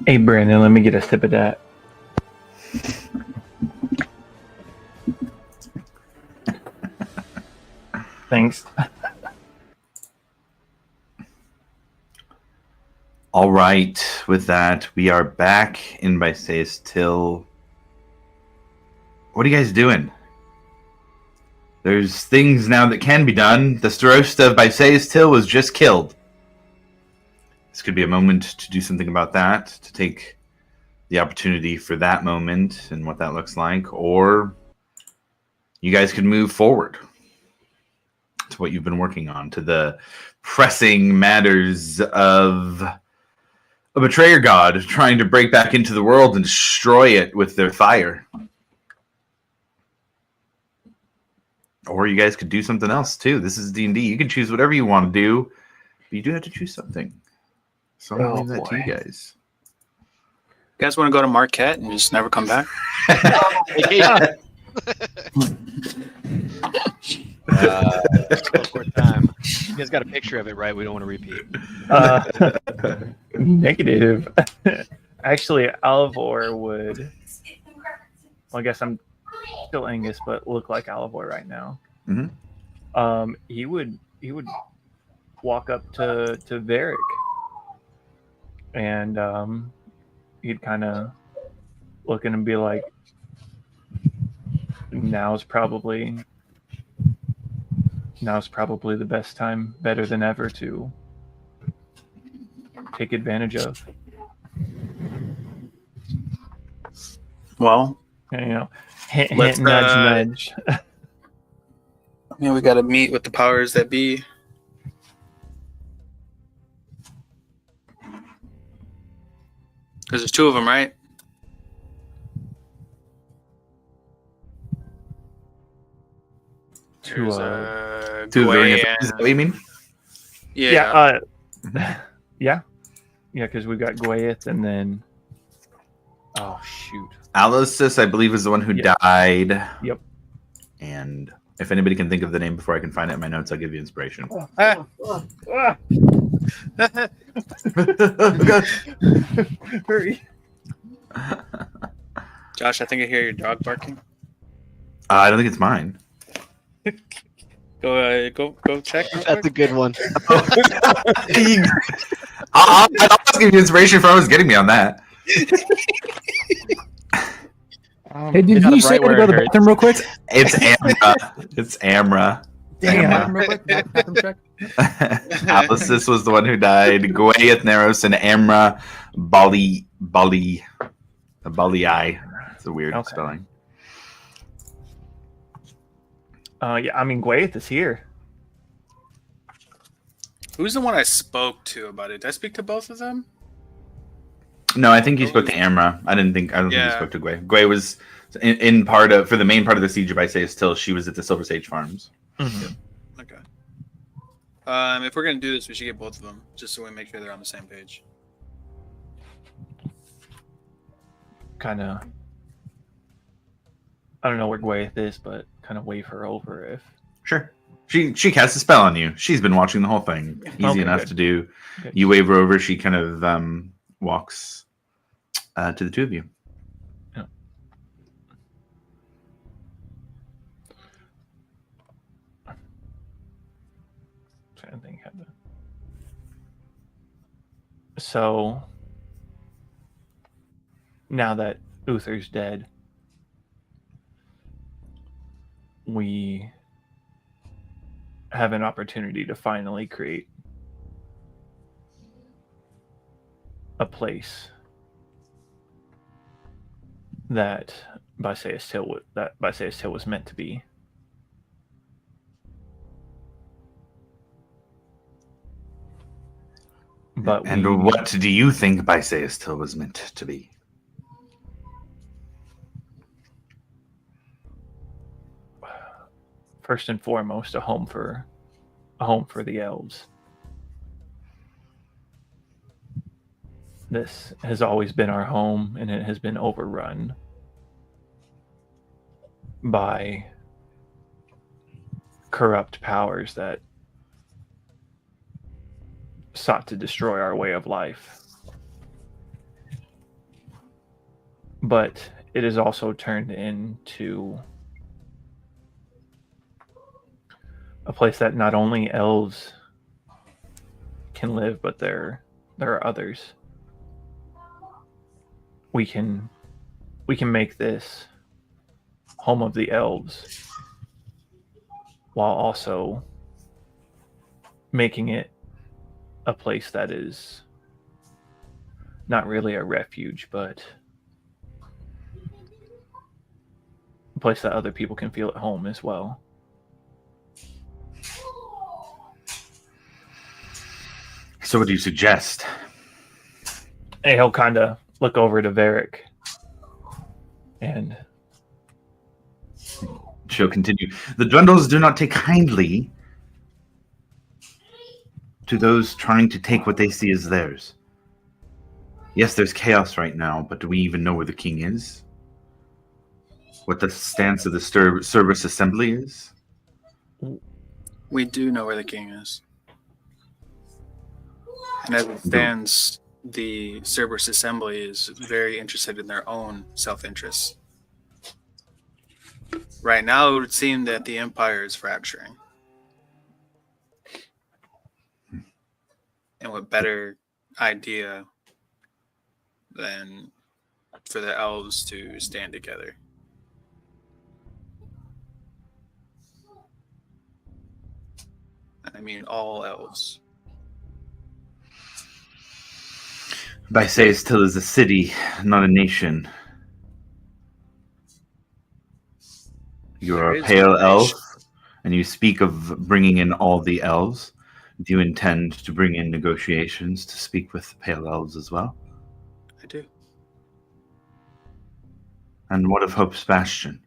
Hey, Brandon, let me get a sip of that. Thanks. All right. With that, we are back in Bysaeus Till. What are you guys doing? There's things now that can be done. The Starosta of Bysaeus Till was just killed. This could be a moment to do something about that, to take the opportunity for that moment and what that looks like, or you guys could move forward to what you've been working on, to the pressing matters of a betrayer god trying to break back into the world and destroy it with their fire. Or you guys could do something else too. This is D&D. You can choose whatever you want to do, but you do have to choose something. So I'm going to leave that to you guys. You guys want to go to Marquette and just never come back? Time. You guys got a picture of it, right? We don't want to repeat. Negative. Actually, Alavor would. Well, I guess I'm still Angus, but look like Alavor right now. Mm-hmm. He would walk up to Varric, and he'd kind of look at him and be like, "Now's probably the best time, better than ever, to take advantage of." Well, And, you know, hint, Let's, hint, nudge, nudge. we got to meet with the powers that be. Because there's two of them, right? There's, Two of the Ring of Gwei Fire, is that what you mean? yeah. Yeah, because we got Gwayeth, and then oh shoot, Alosis, I believe, is the one who Yeah. died. Yep. And if anybody can think of the name before I can find it in my notes, I'll give you inspiration. Hurry. Josh, I think I hear your dog barking. I don't think it's mine. Go check. That's a good one. I'll give you inspiration for what was getting me on that. Hey, did you say to go to the bathroom real quick? It's Amra. It's Amra. Bathroom real quick? Bathroom check? Alosis was the one who died. Gwayeth Neros and Amra Balii. It's a weird Okay. spelling. Yeah, I mean Gwayeth is here. Who's the one I spoke to about it? Did I speak to both of them? No, I think he spoke to Amra. I don't think he Yeah. spoke to Gway. Gway was in part of, for the main part of the siege of Bysaeus Till, she was at the Silver Sage Farms. Okay. If we're gonna do this, we should get both of them, just so we make sure they're on the same page. Kind of. I don't know where Gwayeth is, but kind of wave her over if. Sure. She casts a spell on you. She's been watching the whole thing. Easy Okay, enough good. to do. Good. You wave her over. She kind of walks to the two of you. Yeah. Trying to think how to. So now that Uther's dead, we have an opportunity to finally create a place that Bysaeus Till was meant to be. But And what do you think Bysaeus Till was meant to be? first and foremost, a home for the elves. This has always been our home, and it has been overrun by corrupt powers that sought to destroy our way of life. But it is also turned into a place that not only elves can live, but there are others. We can make this home of the elves while also making it a place that is not really a refuge, but a place that other people can feel at home as well. So what do you suggest? And he'll kind of look over to Varric and she'll continue. The Dwendals do not take kindly to those trying to take what they see as theirs. Yes, there's chaos right now, but do we even know where the king is? What the stance of the Cerberus Assembly is? We do know where the king is. And as it stands, the Cerberus Assembly is very interested in their own self-interest. Right now, it would seem that the Empire is fracturing. And what better idea than for the elves to stand together? I mean, all elves. Bastion still is a city, not a nation. You're a pale elf, and you speak of bringing in all the elves. Do you intend to bring in negotiations to speak with the pale elves as well? I do. And what of Hope's Bastion?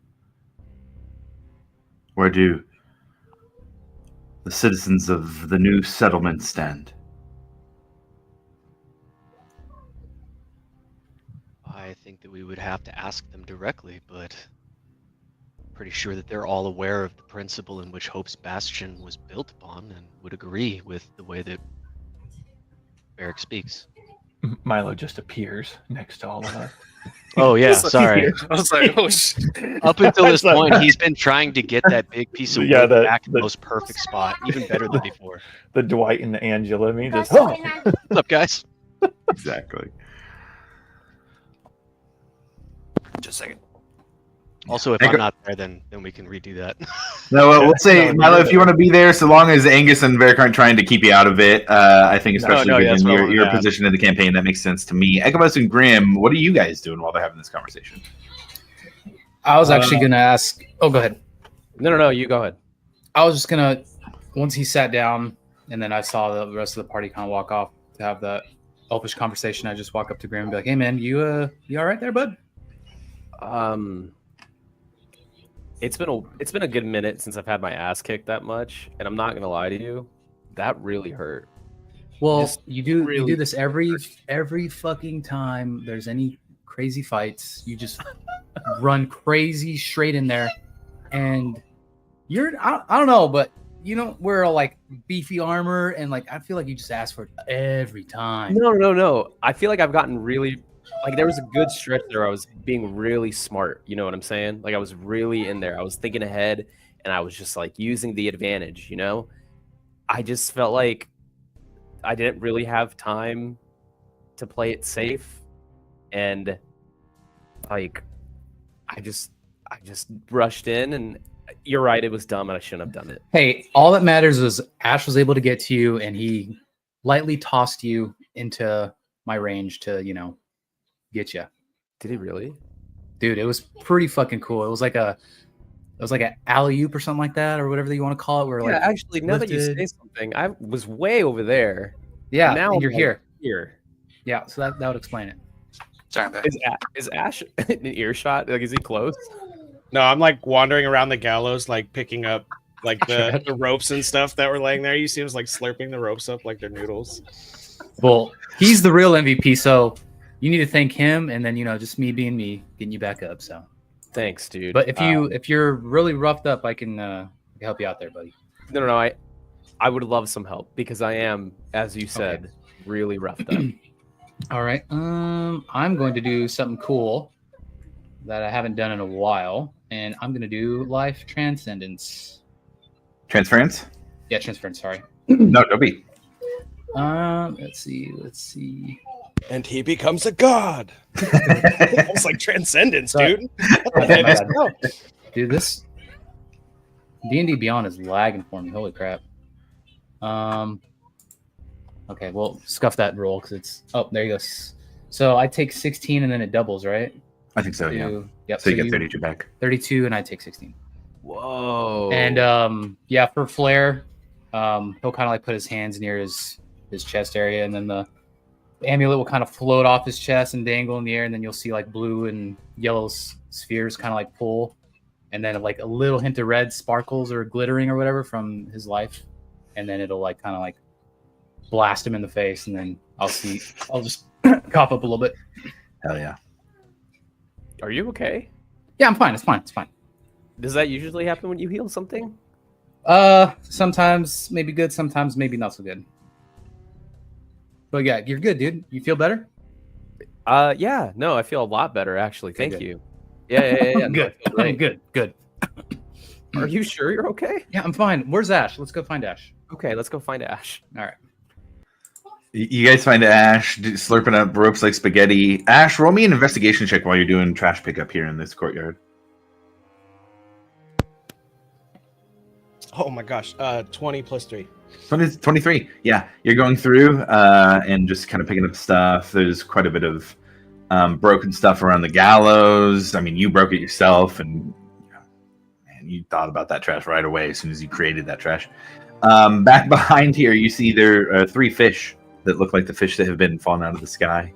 Where do the citizens of the new settlement stand? I think that we would have to ask them directly, but I'm pretty sure that they're all aware of the principle in which Hope's Bastion was built upon and would agree with the way that Varric speaks. Milo just appears next to all of us. Oh yeah, sorry. I was like, oh shit. Up until this point, he's been trying to get that big piece of wood back in the most perfect spot, even better than before. The Dwight and the Angela, me just, What's up, guys? Exactly. Just a second. Also, if I'm not there, then we can redo that. No, we'll say, Milo, if you want to be there, so long as Angus and Varric aren't trying to keep you out of it, I think especially given your position in the campaign, that makes sense to me. Echomus and Grim, what are you guys doing while they're having this conversation? I was actually going to ask... Oh, go ahead. No, you go ahead. I was just going to... Once he sat down, and then I saw the rest of the party kind of walk off to have that elfish conversation, I just walk up to Grim and be like, hey, man, you all right there, bud? It's been a good minute since I've had my ass kicked that much, and I'm not gonna lie to you, that really hurt. Well, you do this every fucking time there's any crazy fights. You just run crazy straight in there, and I don't know, but you don't wear like beefy armor, and like I feel like you just ask for it every time. No. I feel like I've gotten really. Like, there was a good stretch there I was being really smart, you know what I'm saying? Like, I was really in there. I was thinking ahead, and I was just, like, using the advantage, you know? I just felt like I didn't really have time to play it safe, and, like, I just rushed in, and you're right, it was dumb, and I shouldn't have done it. Hey, all that matters is Ash was able to get to you, and he lightly tossed you into my range to, get you. Did he really? Dude, it was pretty fucking cool. It was like an alley-oop or something like that, or whatever you want to call it. Where yeah, actually, now that you say something, I was way over there. Yeah, now and you're here. Yeah, so that would explain it. Sorry, is Ash in earshot? Like, is he close? No, I'm like wandering around the gallows, like picking up like the ropes and stuff that were laying there. You see him like slurping the ropes up like they're noodles. Well, he's the real MVP, so you need to thank him, and then just me being me, getting you back up. So thanks, dude. But if you're really roughed up, I can help you out there, buddy. No. I would love some help because I am, as you said, really roughed up. All right. I'm going to do something cool that I haven't done in a while, and I'm going to do life transcendence. Transference? Yeah, transference. Sorry. No, don't be. Let's see. And he becomes a god. Almost like transcendence, Sorry. dude. My bad. No. Dude, this D&D Beyond is lagging for me. Holy crap. Okay, well, scuff that roll because it's. Oh, there you go. So I take 16 and then it doubles, right? I think so, yeah. Yep. So you get 32 back. 32 and I take 16. Whoa. And yeah, for Flair, he'll kind of like put his hands near his chest area, and then the amulet will kind of float off his chest and dangle in the air, and then you'll see like blue and yellow spheres kind of like pull, and then like a little hint of red sparkles or glittering or whatever from his life, and then it'll like kind of like blast him in the face, and then I'll just cough up a little bit. Hell yeah. Are you okay? Yeah, I'm fine. It's fine. Does that usually happen when you heal something? Sometimes maybe good, sometimes maybe not so good. But yeah, you're good, dude. You feel better? Yeah. No, I feel a lot better actually. Okay, Thank good. you. Yeah. No, I Good. feel great. Good. Are you sure you're okay? Yeah, I'm fine. Where's Ash? Let's go find Ash. Okay, let's go find Ash. All right. You guys find Ash slurping up ropes like spaghetti. Ash, roll me an investigation check while you're doing trash pickup here in this courtyard. Oh my gosh. 20 plus 3. 23. Yeah, you're going through and just kind of picking up stuff. There's quite a bit of broken stuff around the gallows. I mean, you broke it yourself, and man, you thought about that trash right away as soon as you created that trash. Back behind here, you see there are 3 fish that look like the fish that have been falling out of the sky.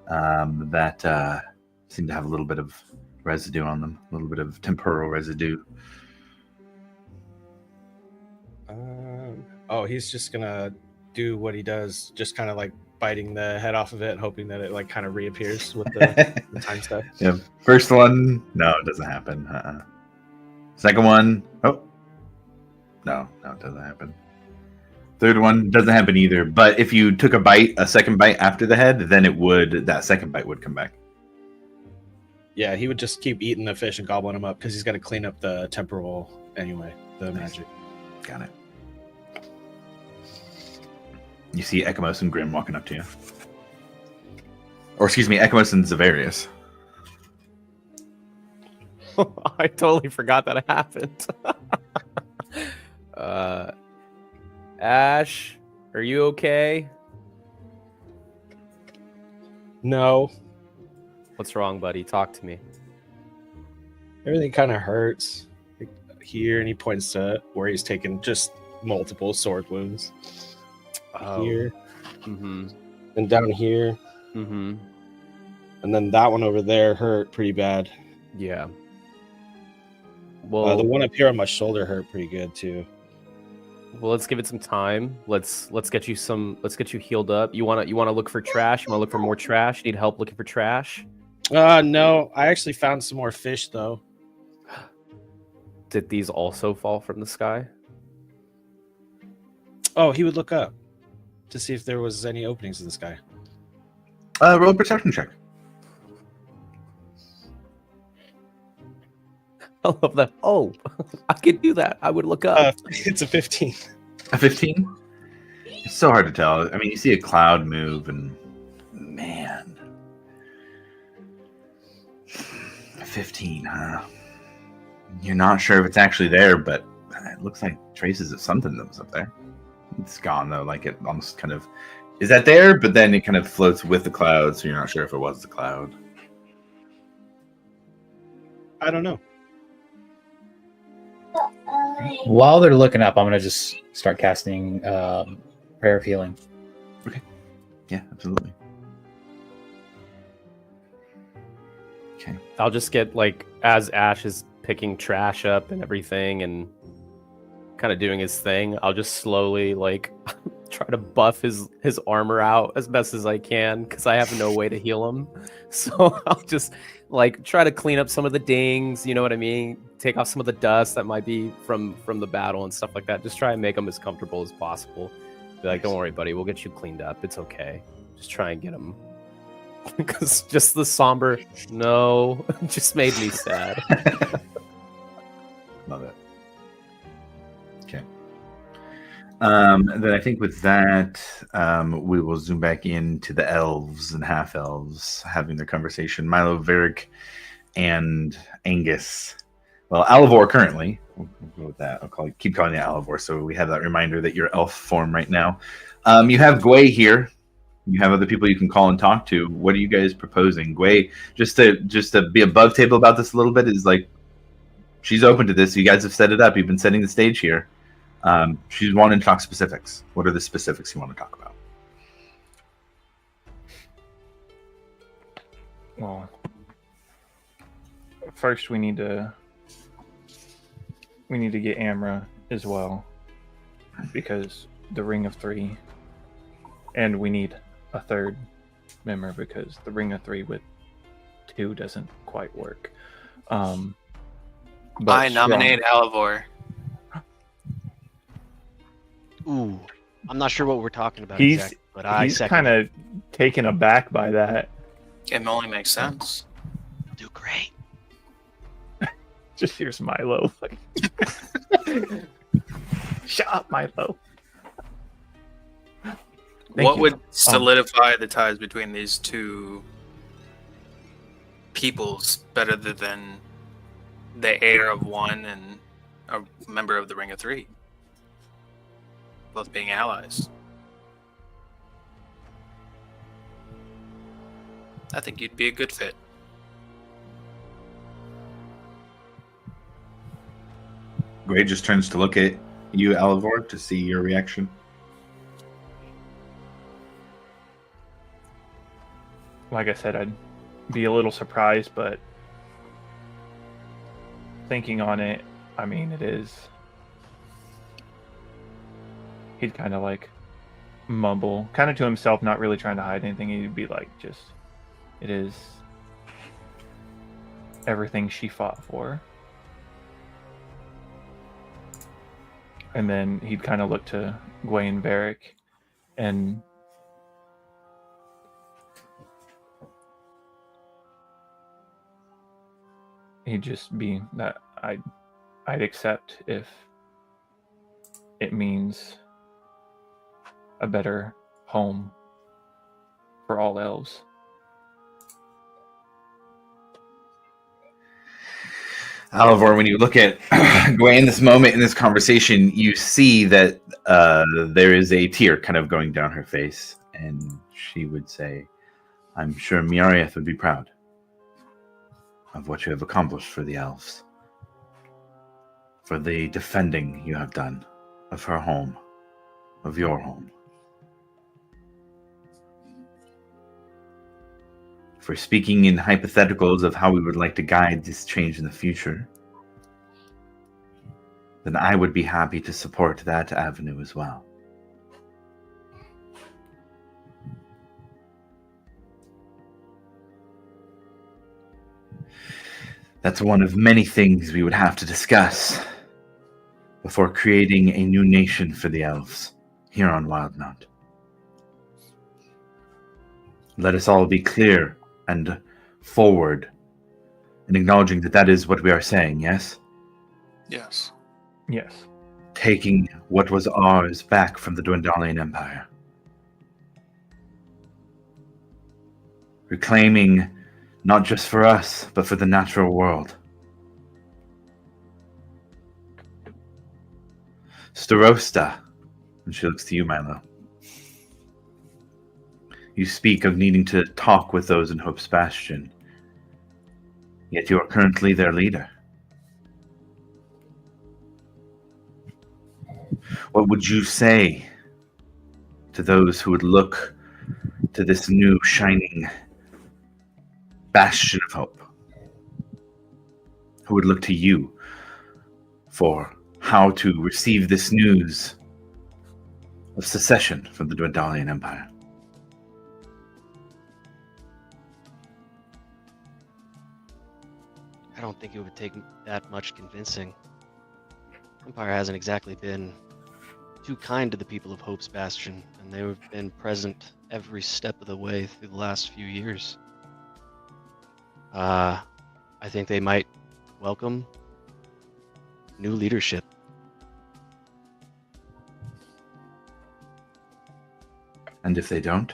That seem to have a little bit of residue on them, a little bit of temporal residue. Oh, he's just gonna do what he does, just kind of like biting the head off of it, hoping that it like kind of reappears with the time stuff. Yeah. First one, no, it doesn't happen. Second one, oh, no, it doesn't happen. Third one doesn't happen either. But if you took a second bite after the head, then that second bite would come back. Yeah, he would just keep eating the fish and gobbling them up because he's got to clean up the temporal anyway, the magic. Got it. You see Ekamos and Grim walking up to you. Or excuse me, Ekamos and Zavarius. I totally forgot that it happened. Ash, are you okay? No. What's wrong, buddy? Talk to me. Everything kind of hurts like, here, and he points to where he's taken just multiple sword wounds. Here. Mm-hmm. And down here. Mm-hmm. And then that one over there hurt pretty bad. Yeah. Well, the one up here on my shoulder hurt pretty good too. Well, let's give it some time. Let's get you healed up. You wanna look for trash? You wanna look for more trash? Need help looking for trash? No. I actually found some more fish though. Did these also fall from the sky? Oh, he would look up to see if there was any openings in the sky. Roll a perception check. I love that. Oh, I could do that. I would look up. It's a 15. A 15? It's so hard to tell. I mean, you see a cloud move, and man, a 15, huh? You're not sure if it's actually there, but it looks like traces of something that was up there. It's gone though. Like it almost kind of is that there, but then it kind of floats with the cloud, so you're not sure if it was the cloud. I don't know. While they're looking up, I'm gonna just start casting Prayer of Healing. Okay. Yeah, absolutely. Okay. I'll just get like as Ash is picking trash up and everything and kind of doing his thing, I'll just slowly like try to buff his armor out as best as I can because I have no way to heal him. So I'll just like try to clean up some of the dings, you know what I mean? Take off some of the dust that might be from the battle and stuff like that. Just try and make him as comfortable as possible. Be like, don't worry, buddy, we'll get you cleaned up. It's okay. Just try and get him. Because just the somber no just made me sad. Love it. Okay. Then I think with that, we will zoom back into the elves and half elves having their conversation. Milo, Varric, and Angus. Well, Alavor currently. We'll go with that. Keep calling it Alavor, so we have that reminder that you're elf form right now. You have Gwei here. You have other people you can call and talk to. What are you guys proposing? Gwei, just to be above table about this a little bit, is like she's open to this. You guys have set it up. You've been setting the stage here. She's wanting to talk specifics. What are the specifics you want to talk about? Well, first we need to get Amra as well, because the Ring of Three, and we need a third member because the Ring of Three with 2 doesn't quite work. But I nominate Alavor. Ooh, I'm not sure what we're talking about He's exactly, but I he's second. kind of taken aback by that. It only makes sense. Do great. Just here's Milo. Like, shut up, Milo. What you. would solidify the ties between these two peoples better than the heir of one and a member of the Ring of Three? Both being allies. I think you'd be a good fit. Gwei just turns to look at you, Alavor, to see your reaction. Like I said, I'd be a little surprised, but thinking on it, I mean, it is. He'd kind of like mumble, kind of to himself, not really trying to hide anything. He'd be like, just, it is everything she fought for. And then he'd kind of look to Gwei and Varric, and he'd just be that I'd accept if it means a better home for all elves. Alavor, when you look at Gwei in this moment in this conversation, you see that there is a tear kind of going down her face, and she would say, I'm sure Miarieth would be proud of what you have accomplished for the elves, for the defending you have done of her home, of your home, for speaking in hypotheticals of how we would like to guide this change in the future, then I would be happy to support that avenue as well. That's one of many things we would have to discuss before creating a new nation for the elves here on Wildmount. Let us all be clear and forward in acknowledging that that is what we are saying, yes? Yes. Yes. Taking what was ours back from the Dwendalian Empire. Reclaiming not just for us, but for the natural world. Starosta, and she looks to you, Milo. You speak of needing to talk with those in Hope's Bastion, yet you are currently their leader. What would you say to those who would look to this new shining bastion of hope? Who would look to you for how to receive this news of secession from the Dwendalian Empire. I don't think it would take that much convincing. Empire hasn't exactly been too kind to the people of Hope's Bastion, and they've been present every step of the way through the last few years. I think they might welcome new leadership. And if they don't?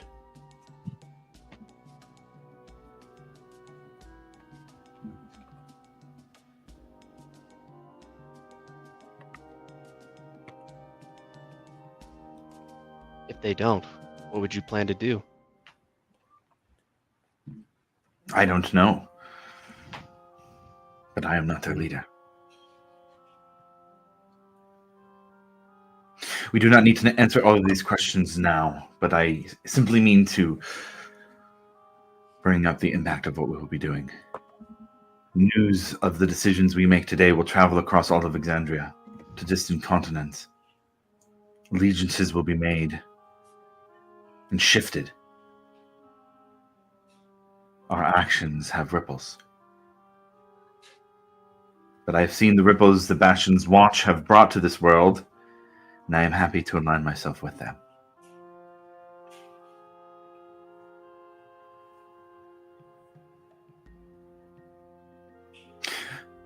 If they don't, what would you plan to do? I don't know. But I am not their leader. We do not need to answer all of these questions now, but I simply mean to bring up the impact of what we will be doing. News of the decisions we make today will travel across all of Exandria to distant continents. Allegiances will be made and shifted. Our actions have ripples. But I have seen the ripples the Bastion's watch have brought to this world, and I am happy to align myself with them.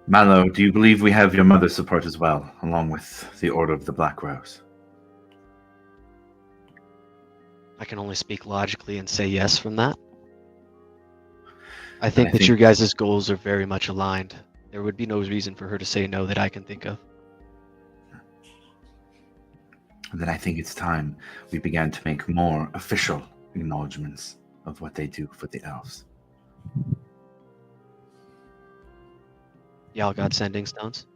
Mallow, do you believe we have your mother's support as well, along with the Order of the Black Rose? I can only speak logically and say yes from that. I think that your guys' goals are very much aligned. There would be no reason for her to say no that I can think of. And then I think it's time we began to make more official acknowledgments of what they do for the elves. Y'all got sending stones?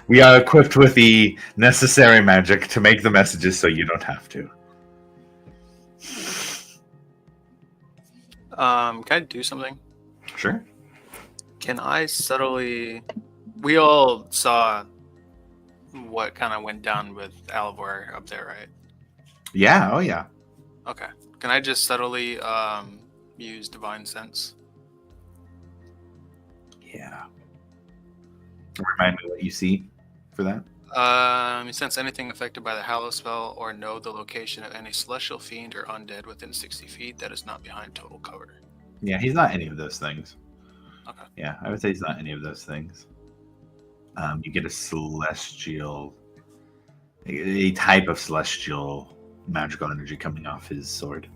We are equipped with the necessary magic to make the messages so you don't have to. Can I do something? Sure. Can I subtly... We all saw what kind of went down with Alavor up there, right? Yeah, oh yeah. Okay. Can I just subtly use Divine Sense? Yeah. Remind me what you see for that. You sense anything affected by the Hallow spell or know the location of any celestial fiend or undead within 60 feet that is not behind total cover. Yeah, he's not any of those things. Okay. Yeah, I would say he's not any of those things. You get a celestial, a type of celestial magical energy coming off his sword.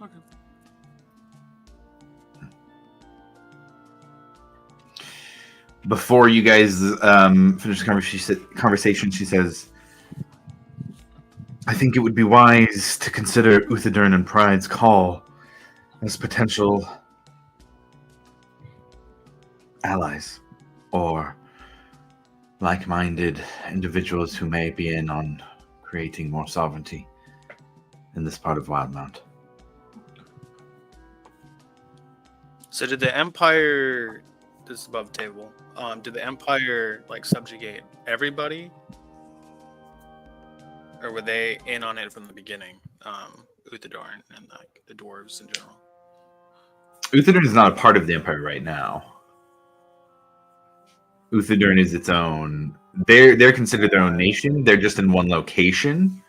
Okay. Before you guys finish the conversation, she says, I think it would be wise to consider Uthadern and Pride's call as potential allies or like-minded individuals who may be in on creating more sovereignty in this part of Wildmount. So did the Empire... This is above the table. Did the Empire subjugate everybody, or were they in on it from the beginning? Uthadorn and the dwarves in general. Uthadorn is not a part of the Empire right now. Uthadorn is its own. They're considered their own nation. They're just in one location.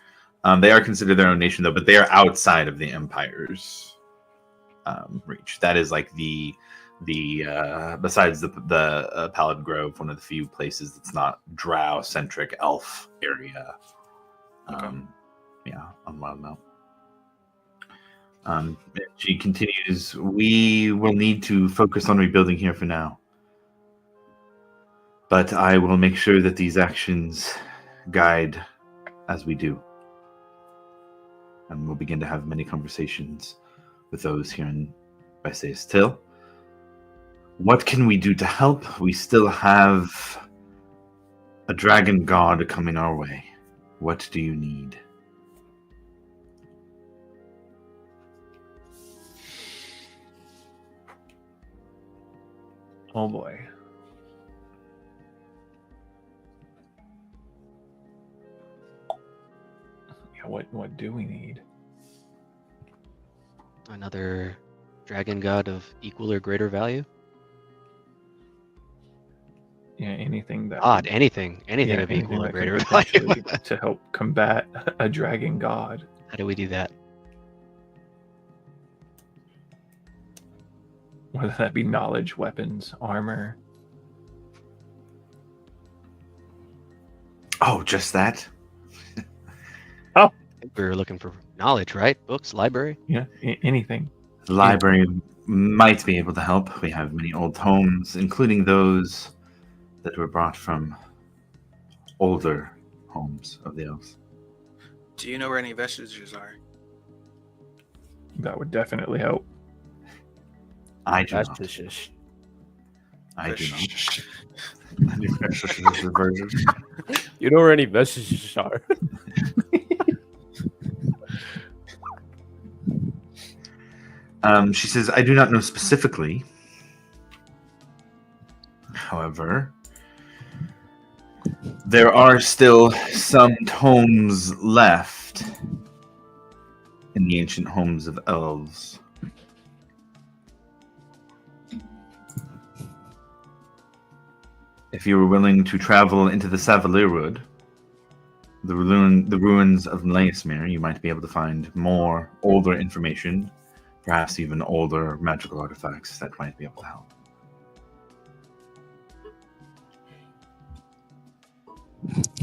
They are considered their own nation though, but they are outside of the Empire's reach. That is the besides the Pallid Grove, one of the few places that's not drow centric elf area. Yeah, on Wildmount. She continues, we will need to focus on rebuilding here for now. But I will make sure that these actions guide as we do. And we'll begin to have many conversations with those here in Bastion Till. What can we do to help? We still have a dragon god coming our way. What do you need? Oh boy. Yeah, what do we need? Another dragon god of equal or greater value? Yeah, anything that God, could- anything of anything equal or that could greater value. potentially to help combat a dragon god. How do we do that? Whether that be knowledge, weapons, armor. Oh, just that? I think we were looking for knowledge, right? Books, library. Yeah, anything. The library might be able to help. We have many old tomes, including those that were brought from older homes of the elves. Do you know where any vestiges are? That would definitely help. I do That's not. vicious. I do not. You know where any messages are? She says, I do not know specifically. However, there are still some tomes left in the ancient homes of elves. If you were willing to travel into the Savalirwood, the ruins of Laesmere, you might be able to find more older information, perhaps even older magical artifacts that might be able to help.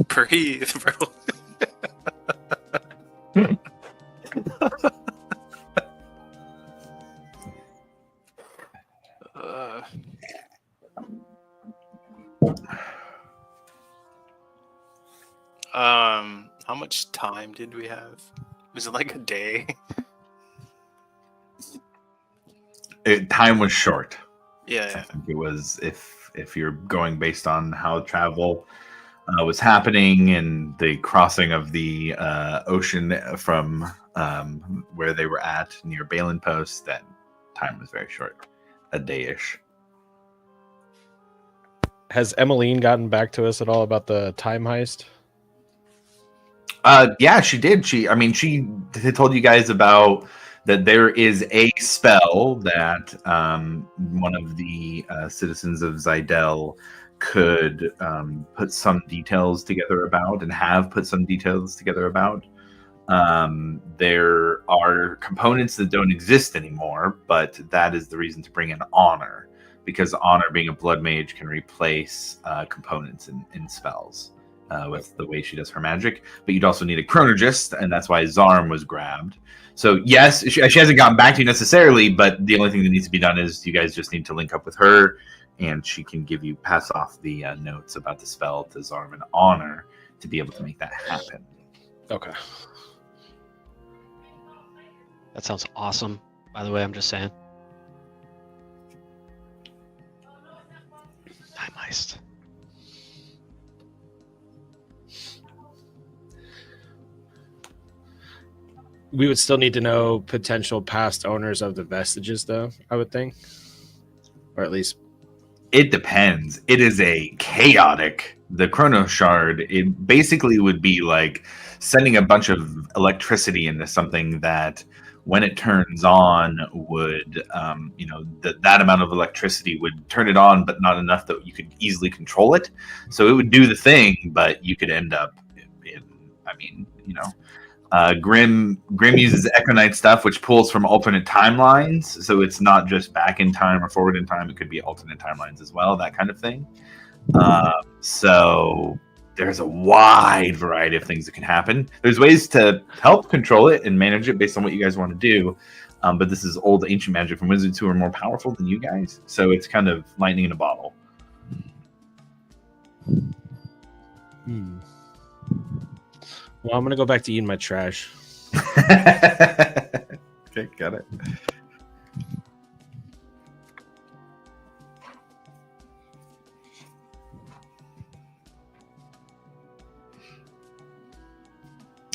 Breathe, bro. How much time did we have? Was it like a day? Time was short. Yeah. I think it was, if you're going based on how travel was happening and the crossing of the ocean from where they were at near Balin Post, then time was very short, a day-ish. Has Emmeline gotten back to us at all about the time heist? Yeah, she did. She had told you guys about that there is a spell that one of the citizens of Zidel could put some details together about, and have put some details together about. There are components that don't exist anymore, but that is the reason to bring in Honor, because Honor, being a blood mage, can replace components in spells with the way she does her magic. But you'd also need a chronologist, and that's why Zarm was grabbed. So yes, she hasn't gotten back to you necessarily, but the only thing that needs to be done is you guys just need to link up with her, and she can pass off the notes about the spell to Zarm and Honor to be able to make that happen. Okay. That sounds awesome. By the way, I'm just saying. Time heist. We would still need to know potential past owners of the vestiges, though, I would think. Or at least... It depends. It is a chaotic... The Chrono Shard, it basically would be like sending a bunch of electricity into something that, when it turns on, would, that amount of electricity would turn it on, but not enough that you could easily control it. So it would do the thing, but you could end up Grim uses Echo-Knight stuff, which pulls from alternate timelines. So it's not just back in time or forward in time. It could be alternate timelines as well, that kind of thing. So there's a wide variety of things that can happen. There's ways to help control it and manage it based on what you guys want to do. But this is old ancient magic from wizards who are more powerful than you guys. So it's kind of lightning in a bottle. Well, I'm going to go back to eating my trash. Okay, got it.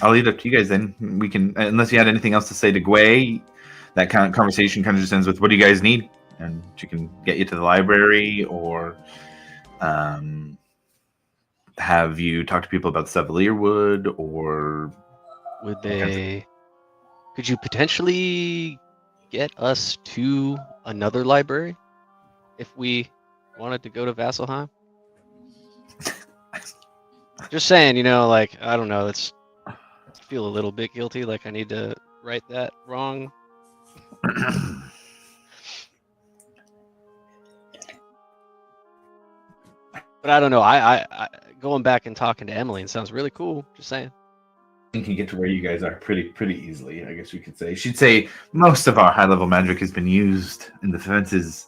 I'll leave it up to you guys then. We can, unless you had anything else to say to Gwei, that kind of conversation kind of just ends with, what do you guys need? and she can get you to the library, or have you talked to people about the Sevalier Wood, or Would they? Could you potentially get us to another library if we wanted to go to Vasselheim? Just saying, like, I don't know. It's I feel a little bit guilty, like I need to right that wrong. But I don't know. I going back and talking to Emily sounds really cool. Just saying. and can get to where you guys are pretty easily, I guess we could say. She'd say most of our high-level magic has been used in the defenses.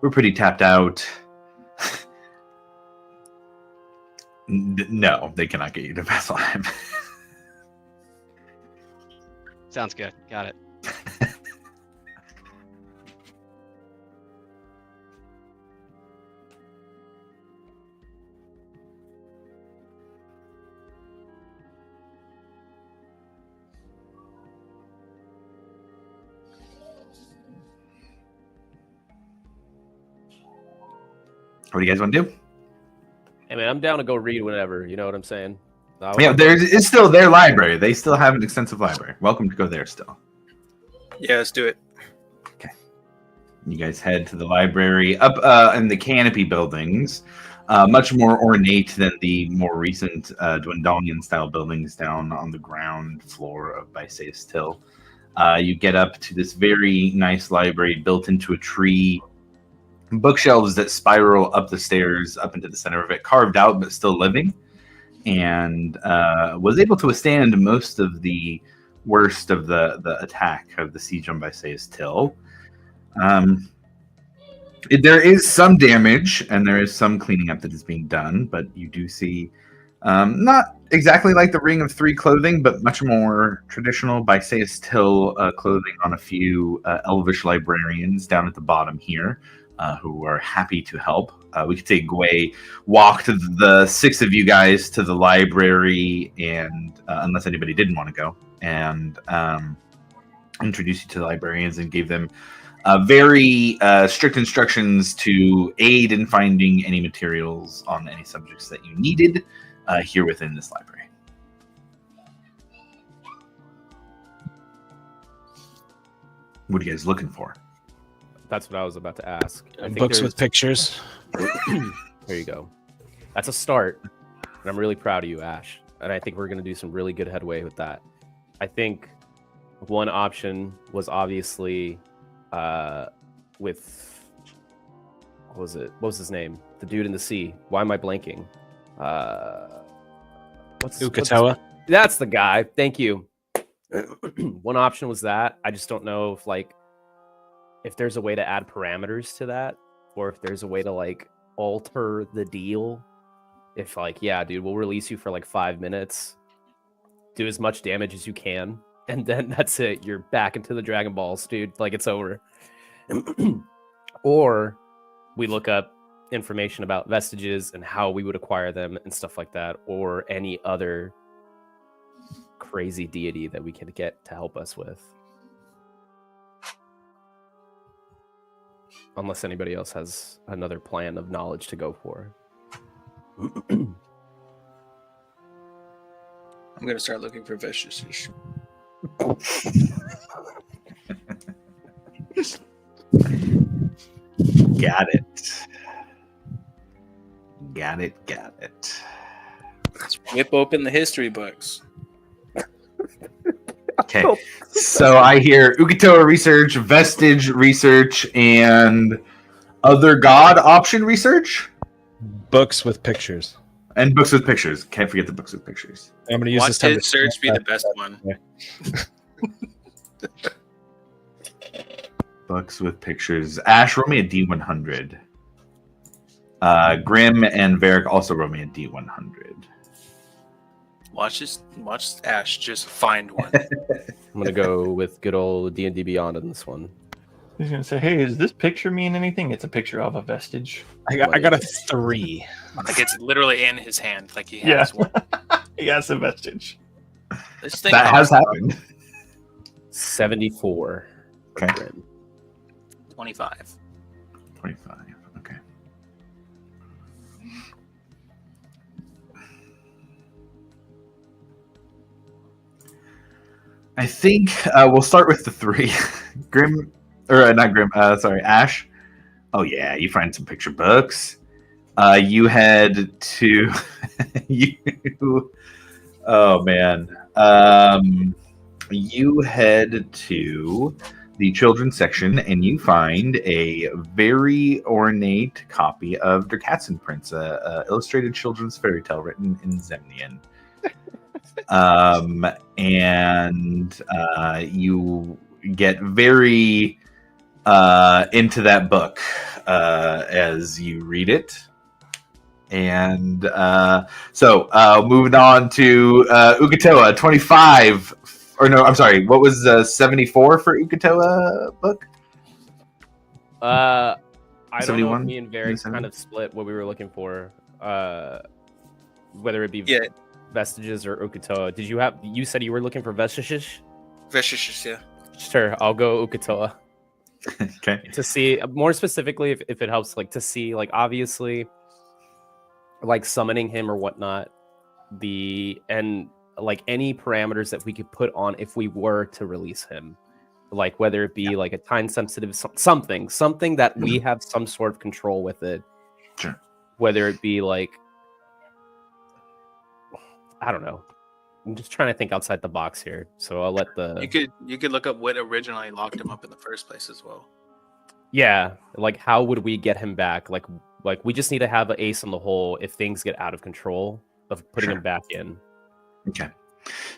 We're pretty tapped out. No, they cannot get you to Vasselheim. Sounds good. Got it. What do you guys want to do? Hey man, I'm down to go read whenever. You know what I'm saying? Yeah, it's still their library. They still have an extensive library. Welcome to go there still. Yeah, let's do it. Okay. You guys head to the library up in the canopy buildings, much more ornate than the more recent Dwendalian style buildings down on the ground floor of Bysaeus Till. You get up to this very nice library built into a tree. Bookshelves that spiral up the stairs up into the center of it, carved out but still living, and was able to withstand most of the worst of the attack of the siege on Bysaeus Till. There is some damage and there is some cleaning up that is being done, but you do see not exactly like the Ring of Three clothing, but much more traditional Bysaeus Till clothing on a few elvish librarians down at the bottom here. Who are happy to help. We could say Gwei walked the six of you guys to the library, and unless anybody didn't want to go, and introduced you to the librarians and gave them very strict instructions to aid in finding any materials on any subjects that you needed here within this library. What are you guys looking for? That's what I was about to ask. I think Books with pictures. There you go. That's a start. And I'm really proud of you, Ash. And I think we're going to do some really good headway with that. I think one option was obviously with... What was it? What was his name? The dude in the sea. Why am I blanking? Ukatoa? That's the guy. Thank you. One option was that. I just don't know if there's a way to add parameters to that, or if there's a way to alter the deal. If yeah, dude, we'll release you for 5 minutes, do as much damage as you can, and then that's it. You're back into the Dragon Balls, dude. It's over. Or we look up information about vestiges and how we would acquire them and stuff like that, or any other crazy deity that we can get to help us with. Unless anybody else has another plan of knowledge to go for. I'm going to start looking for vestiges. Got it. Let's whip open the history books. Okay, so I hear Ukatoa research, vestige research, and other god option research. Books with pictures. And books with pictures. Can't forget the books with pictures. I'm going to use Watch this time his search be the best one. Books with pictures. Ash, roll me a D100. Grim and Varric also roll me a D100. Watch Ash just find one. I'm gonna go with good old D&D Beyond on this one. He's gonna say, "Hey, does this picture mean anything?" It's a picture of a vestige. I got a 3. It's literally in his hand, he has one. He has a vestige. This thing That has happened. 74. Okay. Grim. 25. 25. Okay. I think we'll start with the 3. Grim, or not Grim, sorry, Ash. Oh, yeah, you find some picture books. You head to... oh, man. You head to the children's section, and you find a very ornate copy of Der Katzenprinz, a illustrated children's fairy tale written in Zemnian. And you get very into that book as you read it. And so moving on to Ukatoa, 25. Or no, I'm sorry. What was 74 for Ukatoa book? I don't know 71? if me and Varric kind of split what we were looking for. Whether it be Vestiges or Ukatoa. Did you have? You said you were looking for Vestiges? Vestiges, yeah. Sure, I'll go Ukatoa. Okay. To see more specifically, if it helps, like to see, like obviously, like summoning him or whatnot, and like any parameters that we could put on if we were to release him, like whether it be like a time sensitive something that we have some sort of control with it. Sure. Whether it be like, I don't know. I'm just trying to think outside the box here. So I'll let you could look up what originally locked him up in the first place as well. Yeah, like how would we get him back? Like we just need to have an ace on the hole if things get out of control of putting him back in. Okay.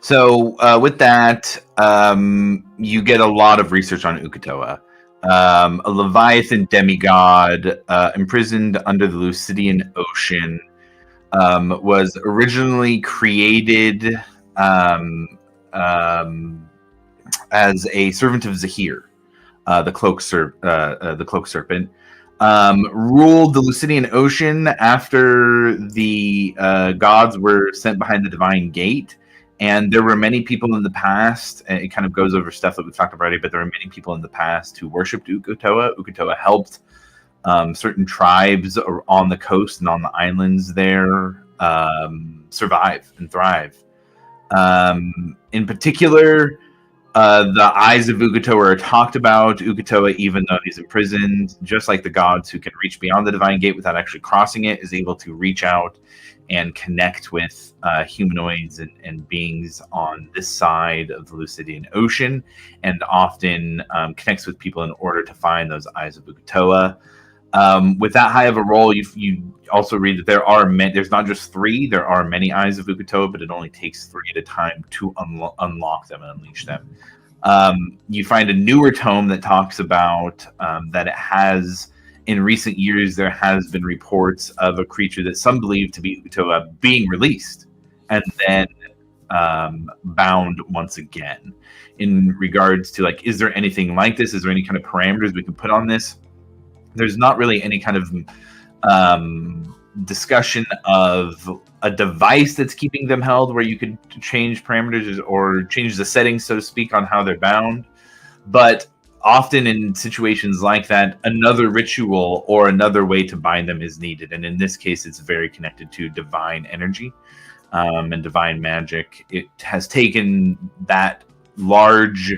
So with that, you get a lot of research on Ukatoa. A Leviathan demigod imprisoned under the Lucidian Ocean, was originally created as a servant of Zahir, the cloak serpent. Ruled the Lucidian Ocean after the gods were sent behind the divine gate. And there were many people in the past, and it kind of goes over stuff that we've talked about already, but there were many people in the past who worshipped Ukatoa. Ukatoa helped certain tribes on the coast and on the islands there survive and thrive. In particular, the eyes of Ukatoa are talked about. Ukatoa, even though he's imprisoned, just like the gods who can reach beyond the divine gate without actually crossing it, is able to reach out and connect with humanoids and beings on this side of the Lucidian Ocean, and often connects with people in order to find those eyes of Ukatoa. With that high of a role, you also read that there's not just 3, there are many eyes of Ukatoa, but it only takes 3 at a time to unlock them and unleash them. You find a newer tome that talks about that it has, in recent years, there has been reports of a creature that some believe to be Ukatoa being released and then bound once again. In regards to, like, is there anything like this? Is there any kind of parameters we can put on this? There's not really any kind of discussion of a device that's keeping them held where you could change parameters or change the settings, so to speak, on how they're bound. But often in situations like that, another ritual or another way to bind them is needed. And in this case, it's very connected to divine energy and divine magic. It has taken that large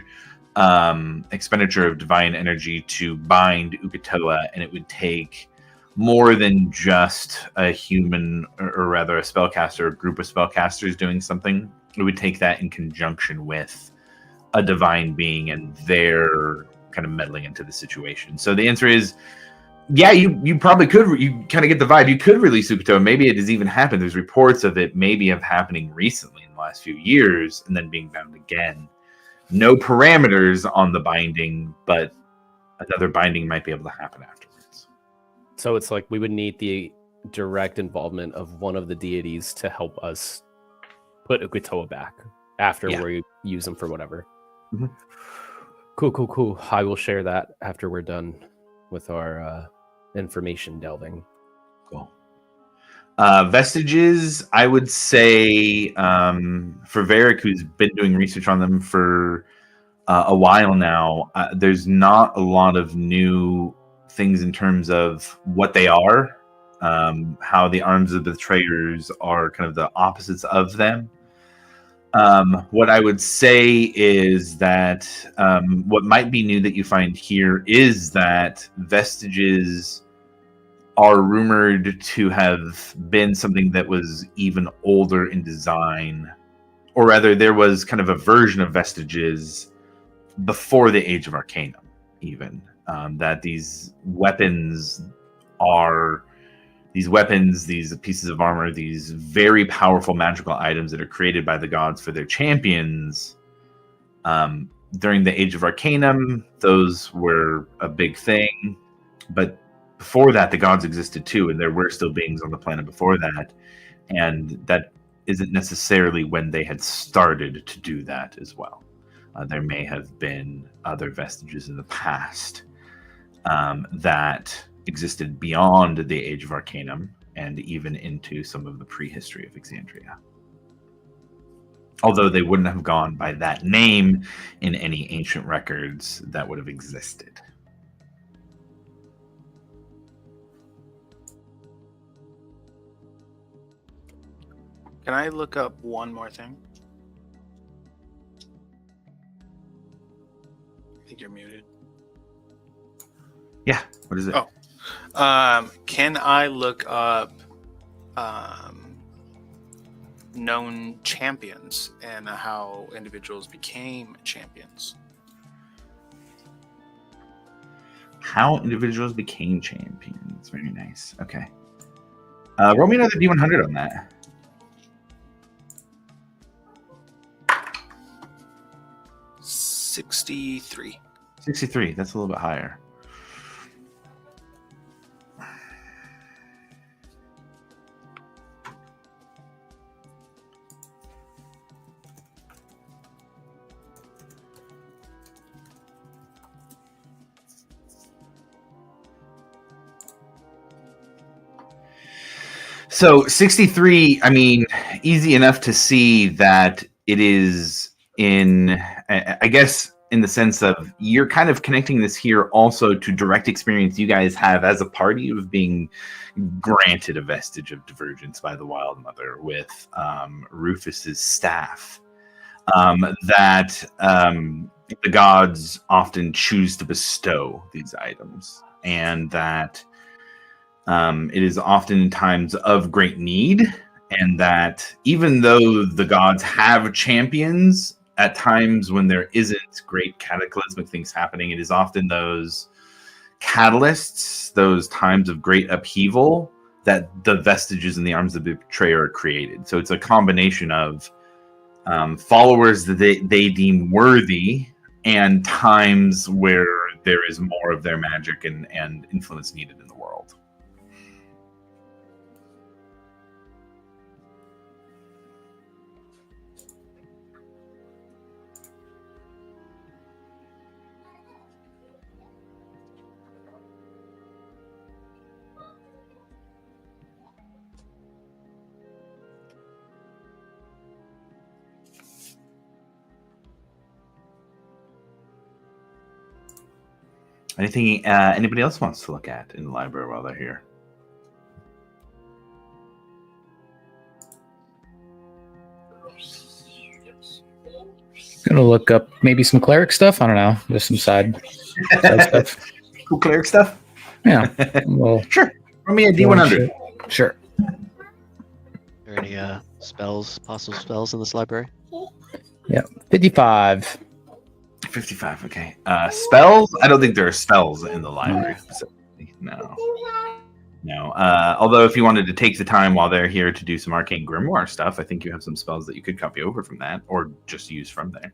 expenditure of divine energy to bind Ukatoa, and it would take more than just a human, or rather a spellcaster, a group of spellcasters doing something. It would take that in conjunction with a divine being and their kind of meddling into the situation. So the answer is, yeah, you probably could. You kind of get the vibe. You could release Ukatoa. Maybe it has even happened. There's reports of it maybe of happening recently in the last few years and then being bound again. No parameters on the binding, but another binding might be able to happen afterwards. So it's like we would need the direct involvement of one of the deities to help us put Ukatoa back after we use them for whatever. Mm-hmm. Cool. I will share that after we're done with our information delving. Cool. Vestiges, I would say, for Varric, who's been doing research on them for a while now, there's not a lot of new things in terms of what they are, how the arms of the traitors are kind of the opposites of them. What I would say is that what might be new that you find here is that vestiges are rumored to have been something that was even older in design, or rather, there was kind of a version of vestiges before the Age of Arcanum, even. That these weapons, these pieces of armor, these very powerful magical items that are created by the gods for their champions. During the Age of Arcanum, those were a big thing, but before that, the gods existed too, and there were still beings on the planet before that, and that isn't necessarily when they had started to do that as well. There may have been other vestiges in the past that existed beyond the Age of Arcanum and even into some of the prehistory of Exandria. Although they wouldn't have gone by that name in any ancient records that would have existed. Can I look up one more thing? I think you're muted. Yeah, what is it? Oh. Can I look up known champions and how individuals became champions? How individuals became champions. Very nice. Okay. Roll me another D100 on that. 63. 63. That's a little bit higher. So 63, I mean, easy enough to see that it is in, I guess, in the sense of you're kind of connecting this here also to direct experience you guys have as a party of being granted a vestige of divergence by the Wild Mother with Rufus's staff. That the gods often choose to bestow these items, and that it is often in times of great need, and that even though the gods have champions, at times when there isn't great cataclysmic things happening, it is often those catalysts, those times of great upheaval, that the vestiges in the arms of the betrayer are created. So it's a combination of followers that they deem worthy, and times where there is more of their magic and influence needed in the world. Anything anybody else wants to look at in the library while they're here? Gonna look up maybe some cleric stuff. I don't know, just some side stuff. Cool cleric stuff. Yeah. Well, sure. Roll me a D100. Sure. Are there any possible spells in this library? Yeah. 55. 55. Okay. Spells? I don't think there are spells in the library specifically. No. Although if you wanted to take the time while they're here to do some arcane grimoire stuff, I think you have some spells that you could copy over from that, or just use from there.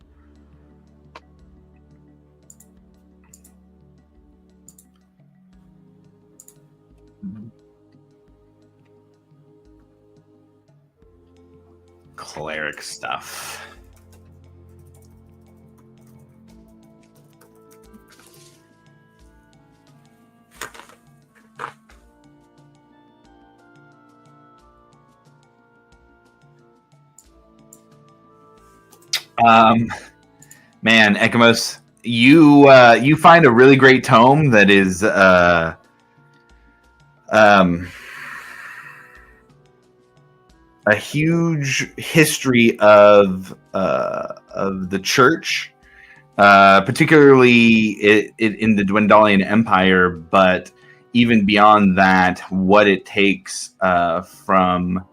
Cleric stuff. Man, Ekamos, you find a really great tome that is a huge history of the church, particularly in the Dwendalian Empire, but even beyond that, what it takes from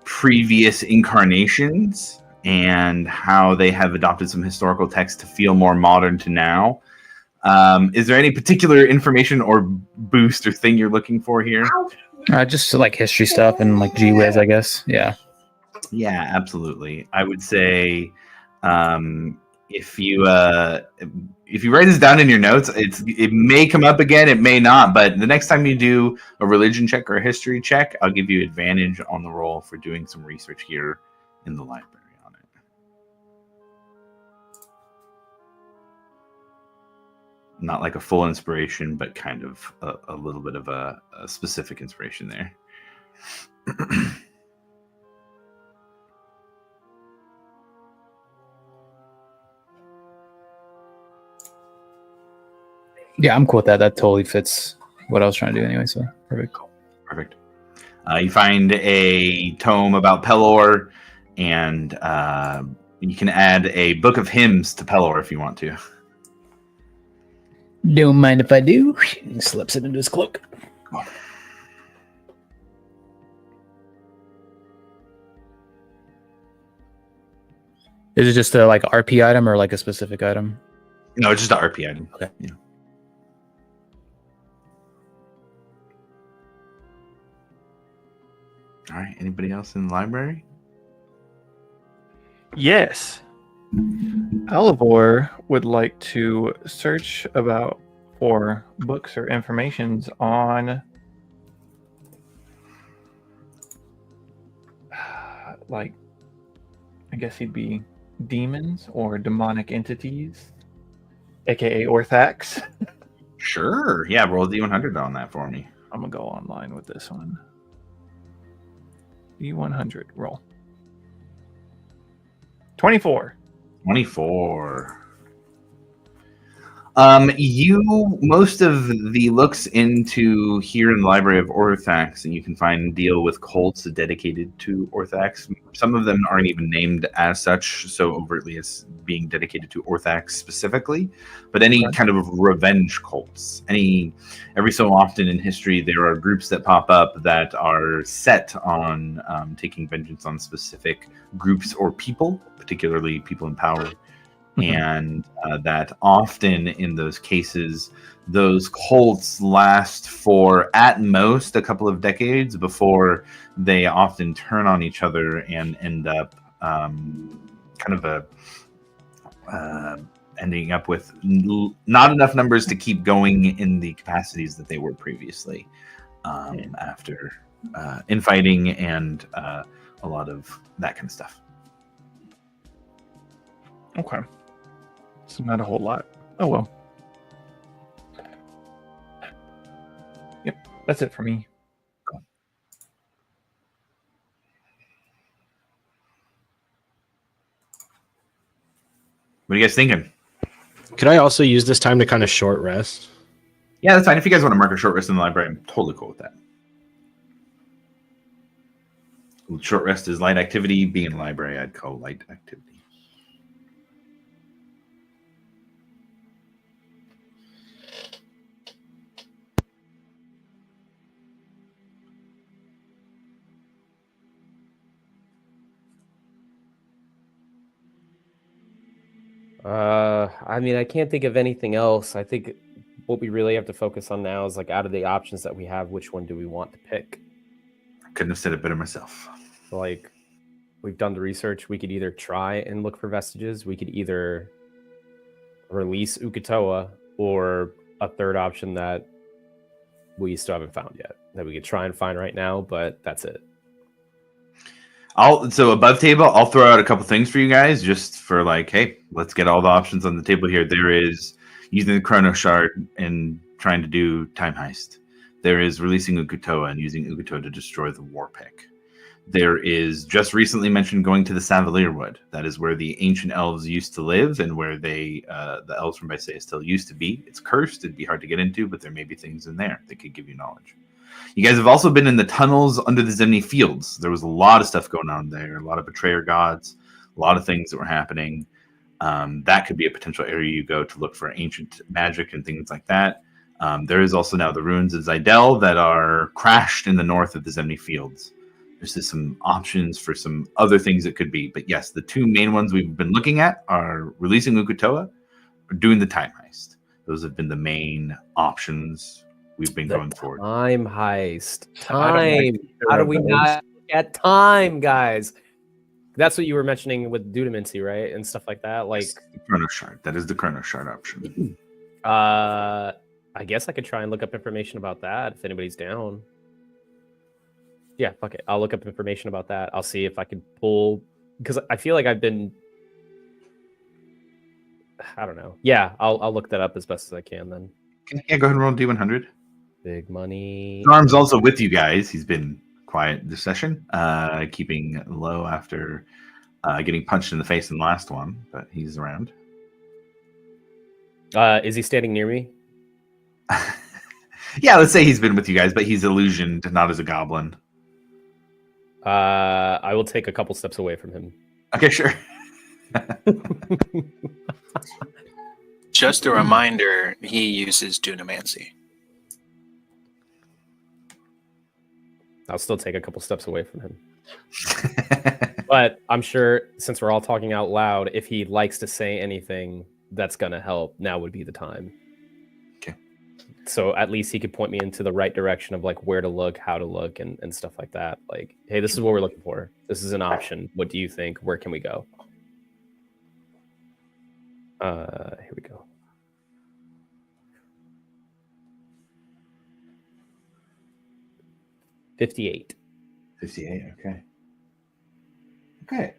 previous incarnations and how they have adopted some historical text to feel more modern to now. Is there any particular information or boost or thing you're looking for here? Just like history stuff and like Gee Whiz, I guess. Yeah. Yeah, absolutely. I would say if you write this down in your notes, it may come up again, it may not. But the next time you do a religion check or a history check, I'll give you advantage on the roll for doing some research here in the library on it. Not like a full inspiration, but kind of a little bit of a specific inspiration there. Yeah, I'm cool with that. That totally fits what I was trying to do anyway. So perfect. Perfect. You find a tome about Pelor, and you can add a book of hymns to Pelor if you want to. Don't mind if I do. He slips it into his cloak. Cool. Is it just a like RP item or like a specific item? No, it's just an RP item. Okay. Yeah. All right. Anybody else in the library? Yes. Alavor would like to search for books or informations on like, I guess he'd be demons or demonic entities, aka Orthax. Sure. Yeah, roll D100 on that for me. I'm gonna go online with this one. D100 roll. 24. 24. Most of the looks into here in the Library of Orthax, and you can find deal with cults dedicated to Orthax. Some of them aren't even named as such, so overtly as being dedicated to Orthax specifically. But any kind of revenge cults, every so often in history, there are groups that pop up that are set on taking vengeance on specific groups or people, particularly people in power. And that often in those cases, those cults last for at most a couple of decades before they often turn on each other and end up ending up with not enough numbers to keep going in the capacities that they were previously after infighting and a lot of that kind of stuff. Okay. So not a whole lot. Oh well. Yep, that's it for me. What are you guys thinking? Could I also use this time to kind of short rest? Yeah, that's fine. If you guys want to mark a short rest in the library, I'm totally cool with that. Short rest is light activity. Being in the library, I'd call light activity. I mean, I can't think of anything else. I think what we really have to focus on now is like out of the options that we have, which one do we want to pick? Couldn't have said it better myself. So, like, we've done the research. We could either try and look for vestiges. We could either release Uk'otoa, or a third option that we still haven't found yet that we could try and find right now, but that's it. So above table, I'll throw out a couple things for you guys, just for like, hey, let's get all the options on the table here. There is using the Chrono Shard and trying to do Time Heist. There is releasing Uk'otoa and using Uk'otoa to destroy the War Pick. There is just recently mentioned going to the Savalier Wood. That is where the ancient elves used to live and where the elves from Bysae still used to be. It's cursed. It'd be hard to get into, but there may be things in there that could give you knowledge. You guys have also been in the tunnels under the Zimni Fields. There was a lot of stuff going on there, a lot of betrayer gods, a lot of things that were happening. That could be a potential area you go to look for ancient magic and things like that. There is also now the ruins of Zidel that are crashed in the north of the Zimni Fields. There's just some options for some other things it could be. But yes, the two main ones we've been looking at are releasing Ukutoa or doing the time heist. Those have been the main options we've been going forward. Time heist. Time. How do we not look at time, guys? That's what you were mentioning with Dunamancy, right? And stuff like that. Like the Chrono Shard. That is the Chrono Shard option. I guess I could try and look up information about that if anybody's down. Yeah, fuck it. I'll look up information about that. I'll see if I can pull, because I feel like I've been, I don't know. Yeah, I'll look that up as best as I can then. Yeah, go ahead and roll D100. Big money. Zarm's also with you guys. He's been quiet this session, keeping low after getting punched in the face in the last one, but he's around. Is he standing near me? Yeah, let's say he's been with you guys, but he's illusioned, not as a goblin. I will take a couple steps away from him. Okay, sure. Just a reminder, he uses Dunamancy. I'll still take a couple steps away from him. But I'm sure, since we're all talking out loud, if he likes to say anything that's going to help, now would be the time. Okay. So at least he could point me into the right direction of like where to look, how to look, and stuff like that. Like, hey, this is what we're looking for. This is an option. What do you think? Where can we go? Here we go. $58. 58, okay. Okay.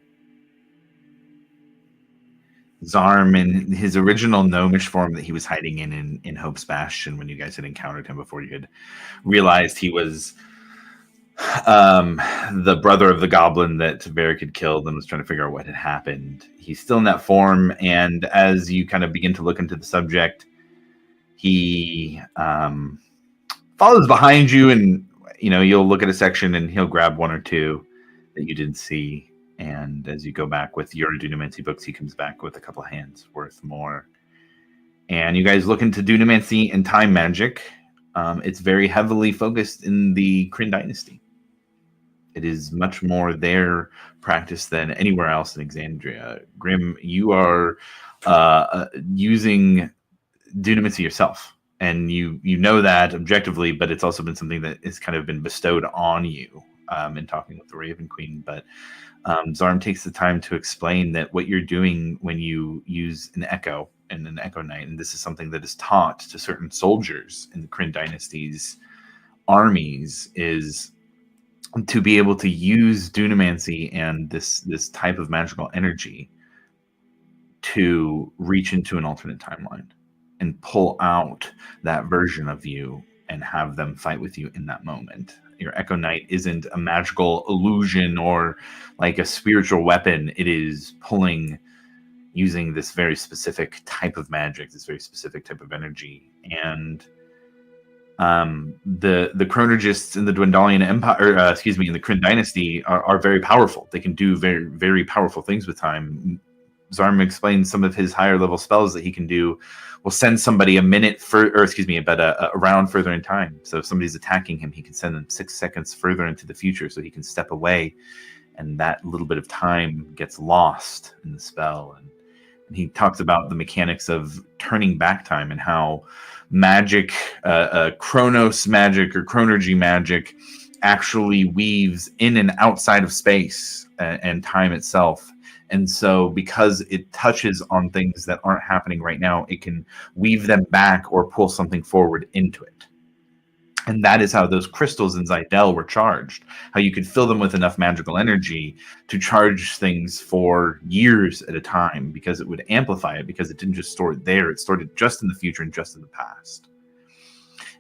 Zarm, in his original gnomish form that he was hiding in Hope's Bastion when you guys had encountered him before you had realized he was the brother of the goblin that Varric had killed and was trying to figure out what had happened. He's still in that form, and as you kind of begin to look into the subject, he follows behind you, and you'll look at a section and he'll grab one or two that you didn't see. And as you go back with your Dunamancy books, he comes back with a couple of hands worth more. And you guys look into Dunamancy and time magic. It's very heavily focused in the Kryn dynasty. It is much more their practice than anywhere else in Exandria. Grim, you are using Dunamancy yourself. And you know that objectively, but it's also been something that has kind of been bestowed on you in talking with the Raven Queen. But Zarm takes the time to explain that what you're doing when you use an echo and an echo knight, and this is something that is taught to certain soldiers in the Kryn dynasty's armies, is to be able to use Dunamancy and this type of magical energy to reach into an alternate timeline and pull out that version of you and have them fight with you in that moment. Your Echo Knight isn't a magical illusion or like a spiritual weapon. It is using this very specific type of magic, this very specific type of energy. And the Chronologists in the Dwendalian Empire, in the Kryn Dynasty are very powerful. They can do very, very powerful things with time. Zarm explains some of his higher level spells that he can do will send somebody a round further in time. So if somebody's attacking him, he can send them 6 seconds further into the future so he can step away, and that little bit of time gets lost in the spell. And he talks about the mechanics of turning back time and how magic, Chronos magic or Chronergy magic, actually weaves in and outside of space and time itself. And so because it touches on things that aren't happening right now, it can weave them back or pull something forward into it. And that is how those crystals in Zidel were charged, how you could fill them with enough magical energy to charge things for years at a time, because it would amplify it, because it didn't just store it there, it stored it just in the future and just in the past.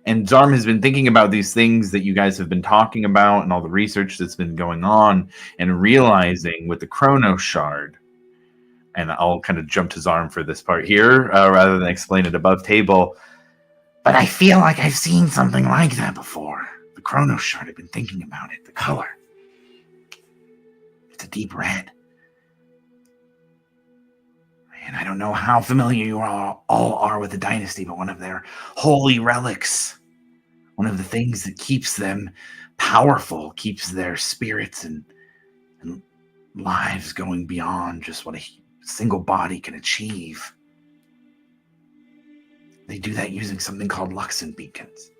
And Zarm has been thinking about these things that you guys have been talking about and all the research that's been going on, and realizing with the Chrono Shard, and I'll kind of jump to Zarm for this part here rather than explain it above table, but I feel like I've seen something like that before. The Chrono Shard, I've been thinking about it. The color. It's a deep red. And I don't know how familiar you all are with the Dynasty, but one of their holy relics, one of the things that keeps them powerful, keeps their spirits and lives going beyond just what a single body can achieve. They do that using something called Luxon beacons.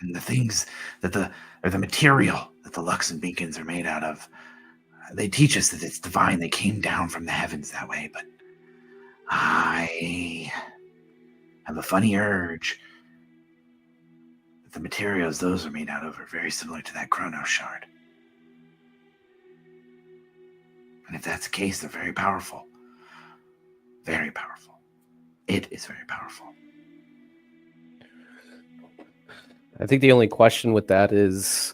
And the things that the material that the Luxon beacons are made out of, they teach us that it's divine. They came down from the heavens that way, but I have a funny urge that the materials those are made out of are very similar to that Chrono Shard. And if that's the case, they're very powerful. Very powerful. It is very powerful. I think the only question with that is,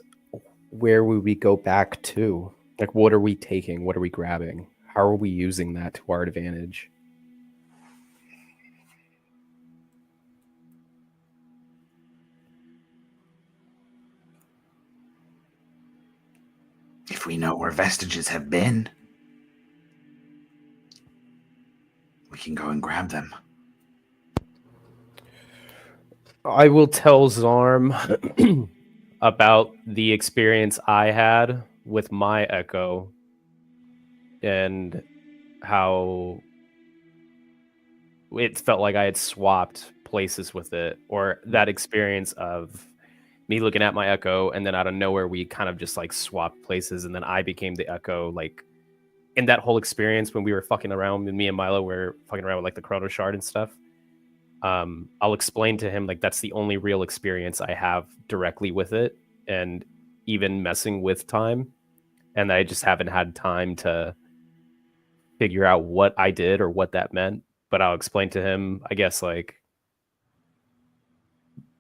where would we go back to? Like, what are we taking? What are we grabbing? How are we using that to our advantage? If we know where vestiges have been, we can go and grab them. I will tell Zarm about the experience I had with my Echo and how it felt like I had swapped places with it, or that experience of me looking at my Echo and then out of nowhere we kind of just like swapped places and then I became the Echo. Like in that whole experience when we were fucking around, and me and Milo were fucking around with like the Chrono Shard and stuff. I'll explain to him like that's the only real experience I have directly with it, and even messing with time, and I just haven't had time to figure out what I did or what that meant. But I'll explain to him, I guess, like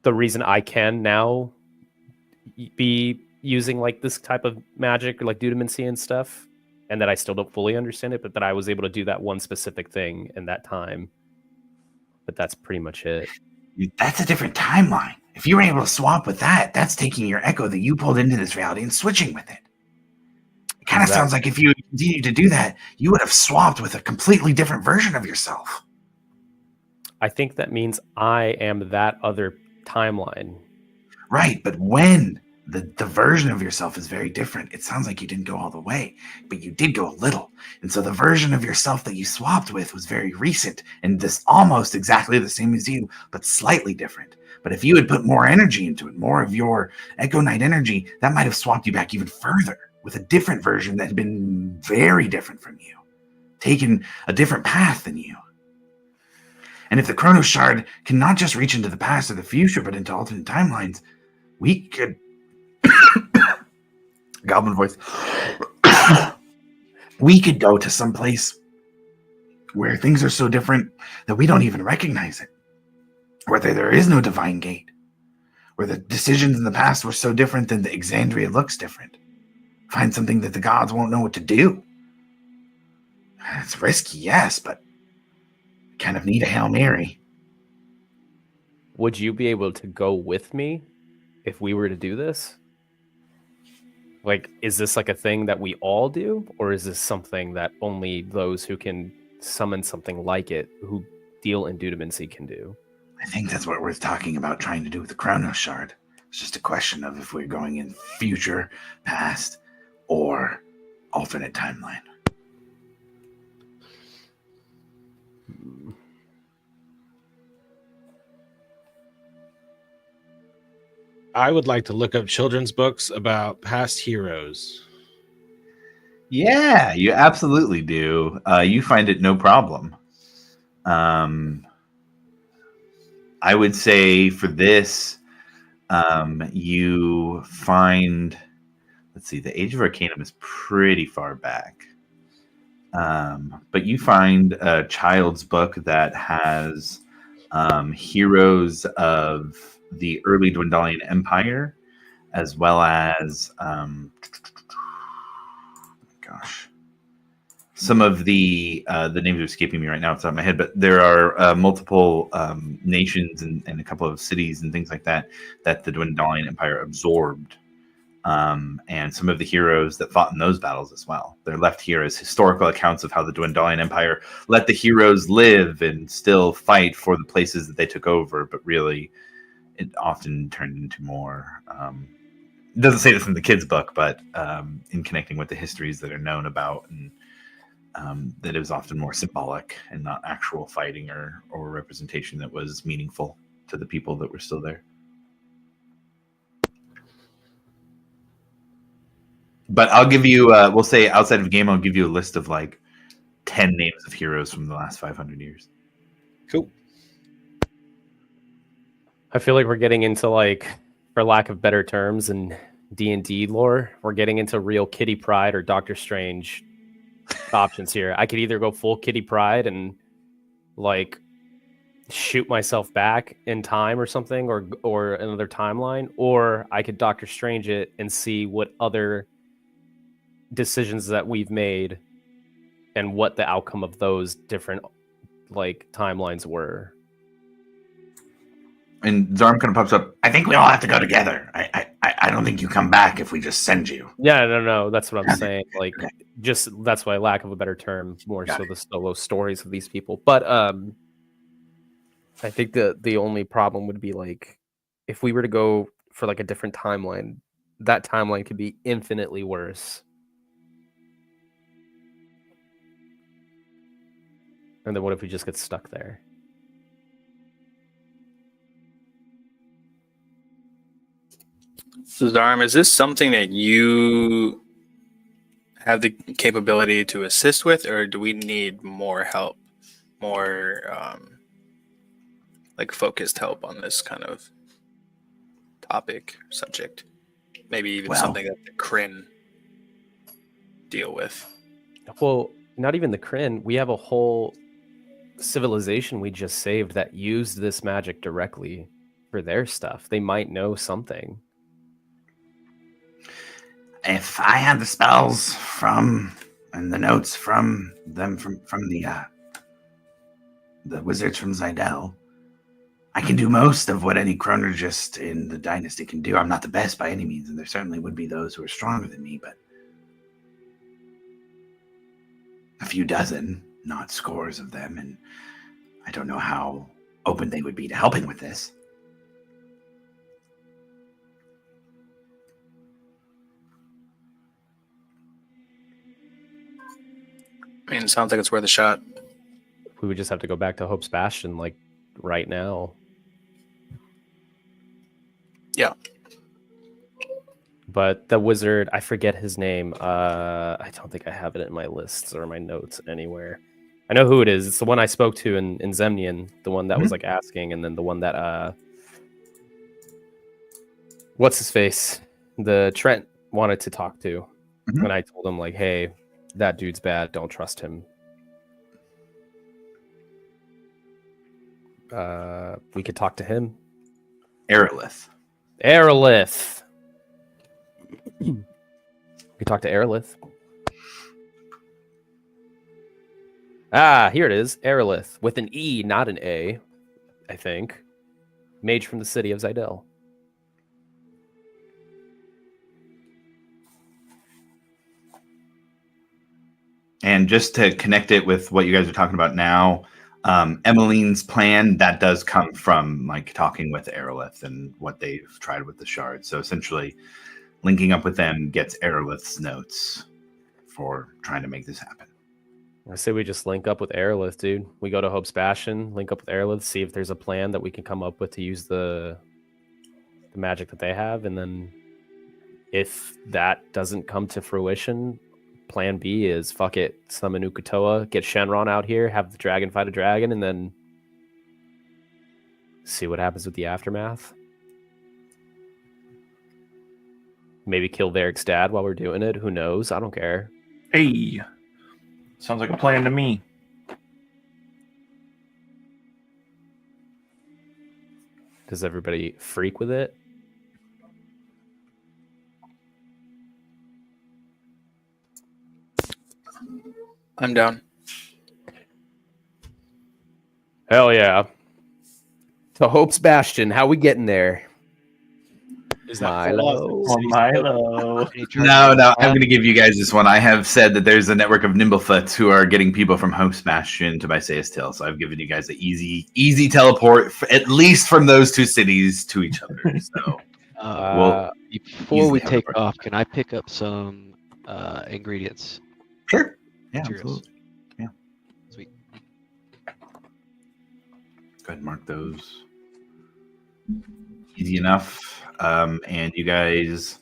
the reason I can now be using like this type of magic or like dudamancy and stuff, and that I still don't fully understand it, but that I was able to do that one specific thing in that time. But that's pretty much it. That's a different timeline. If you were able to swap with that, that's taking your Echo that you pulled into this reality and switching with it. It kind of sounds like if you continued to do that, you would have swapped with a completely different version of yourself. I think that means I am that other timeline. Right, but when the version of yourself is very different, it sounds like you didn't go all the way, but you did go a little. And so the version of yourself that you swapped with was very recent and this almost exactly the same as you, but slightly different. But if you had put more energy into it, more of your Echo Knight energy, that might have swapped you back even further with a different version that had been very different from you, taken a different path than you. And if the Chrono Shard can not just reach into the past or the future, but into alternate timelines, we could... Goblin voice. We could go to some place where things are so different that we don't even recognize it. Where there is no divine gate. Where the decisions in the past were so different that the Exandria looks different. Find something that the gods won't know what to do. It's risky, yes, but kind of need a Hail Mary. Would you be able to go with me if we were to do this? Like, is this like a thing that we all do? Or is this something that only those who can summon something like it, who deal in dudamancy, can do? I think that's what we're talking about trying to do with the Chrono Shard. It's just a question of if we're going in future, past, or alternate timeline. I would like to look up children's books about past heroes. Yeah, you absolutely do. You find it no problem. I would say for this, you find, let's see, the Age of Arcanum is pretty far back. But you find a child's book that has heroes of the early Dwendalian Empire, as well as some of the names are escaping me right now off the top of my head, but there are multiple nations and a couple of cities and things like that the Dwendalian Empire absorbed. And some of the heroes that fought in those battles as well. They're left here as historical accounts of how the Dwendalian Empire let the heroes live and still fight for the places that they took over, but really it often turned into more... it doesn't say this in the kids' book, but in connecting with the histories that are known about, and that it was often more symbolic and not actual fighting or representation that was meaningful to the people that were still there. But I'll give you, we'll say outside of game, I'll give you a list of like 10 names of heroes from the last 500 years. Cool. I feel like we're getting into, like, for lack of better terms, in D&D lore, we're getting into real Kitty Pryde or Doctor Strange options here. I could either go full Kitty Pryde and, like, shoot myself back in time or something, or another timeline, or I could Doctor Strange it and see what other decisions that we've made and what the outcome of those different like timelines were. And Zarm kind of pops up. I think we all have to go together. I don't think you come back if we just send you. Yeah, no, that's what I'm saying. Like, just that's why, lack of a better term, more so the solo stories of these people. But I think the only problem would be, like, if we were to go for like a different timeline, that timeline could be infinitely worse. And then what if we just get stuck there? So Zarm, is this something that you have the capability to assist with, or do we need more help, more like focused help on this kind of topic, subject? Maybe even something that the Kryn deal with. Well, not even the Kryn. We have a whole civilization we just saved that used this magic directly for their stuff. They might know something. If I had the spells from and the notes from them from the wizards from Zidel, I can do most of what any chronologist in the dynasty can do. I'm not the best by any means, and there certainly would be those who are stronger than me, but a few dozen, not scores of them, and I don't know how open they would be to helping with this. I mean, it sounds like it's worth a shot. We would just have to go back to Hope's Bastion, like, right now. Yeah. But the wizard, I forget his name. I don't think I have it in my lists or my notes anywhere. I know who it is. It's the one I spoke to in Zemnian, the one that was like asking, and then the one that what's his face? The Trent wanted to talk to. And I told him, like, hey, that dude's bad, don't trust him. We could talk to him. Aerolith. We could talk to Aerolith. Ah, here it is. Aerolith. With an E, not an A, I think. Mage from the city of Zidel. And just to connect it with what you guys are talking about now, Emmeline's plan, that does come from like talking with Aerolith and what they've tried with the shard. So essentially, linking up with them gets Aerolith's notes for trying to make this happen. I say we just link up with Aerolith, dude. We go to Hope's Bastion, link up with Aerolith, see if there's a plan that we can come up with to use the magic that they have, and then if that doesn't come to fruition, plan B is fuck it, summon Ukutoa, get Shenron out here, have the dragon fight a dragon, and then see what happens with the aftermath. Maybe kill Varric's dad while we're doing it. Who knows? I don't care. Hey. Sounds like a plan to me. Does everybody freak with it? I'm down. Hell yeah. To Hope's Bastion. How we getting there? Is that Milo? Oh, Milo. No, I'm going to give you guys this one. I have said that there's a network of Nimblefoots who are getting people from Hope's Bastion to Bysaeus Till, so I've given you guys an easy teleport, at least from those two cities to each other. So, Before we easily take have a off, can I pick up some ingredients? sure, yeah, Materials. absolutely. Yeah, Sweet. Go ahead and mark those. Easy enough. And you guys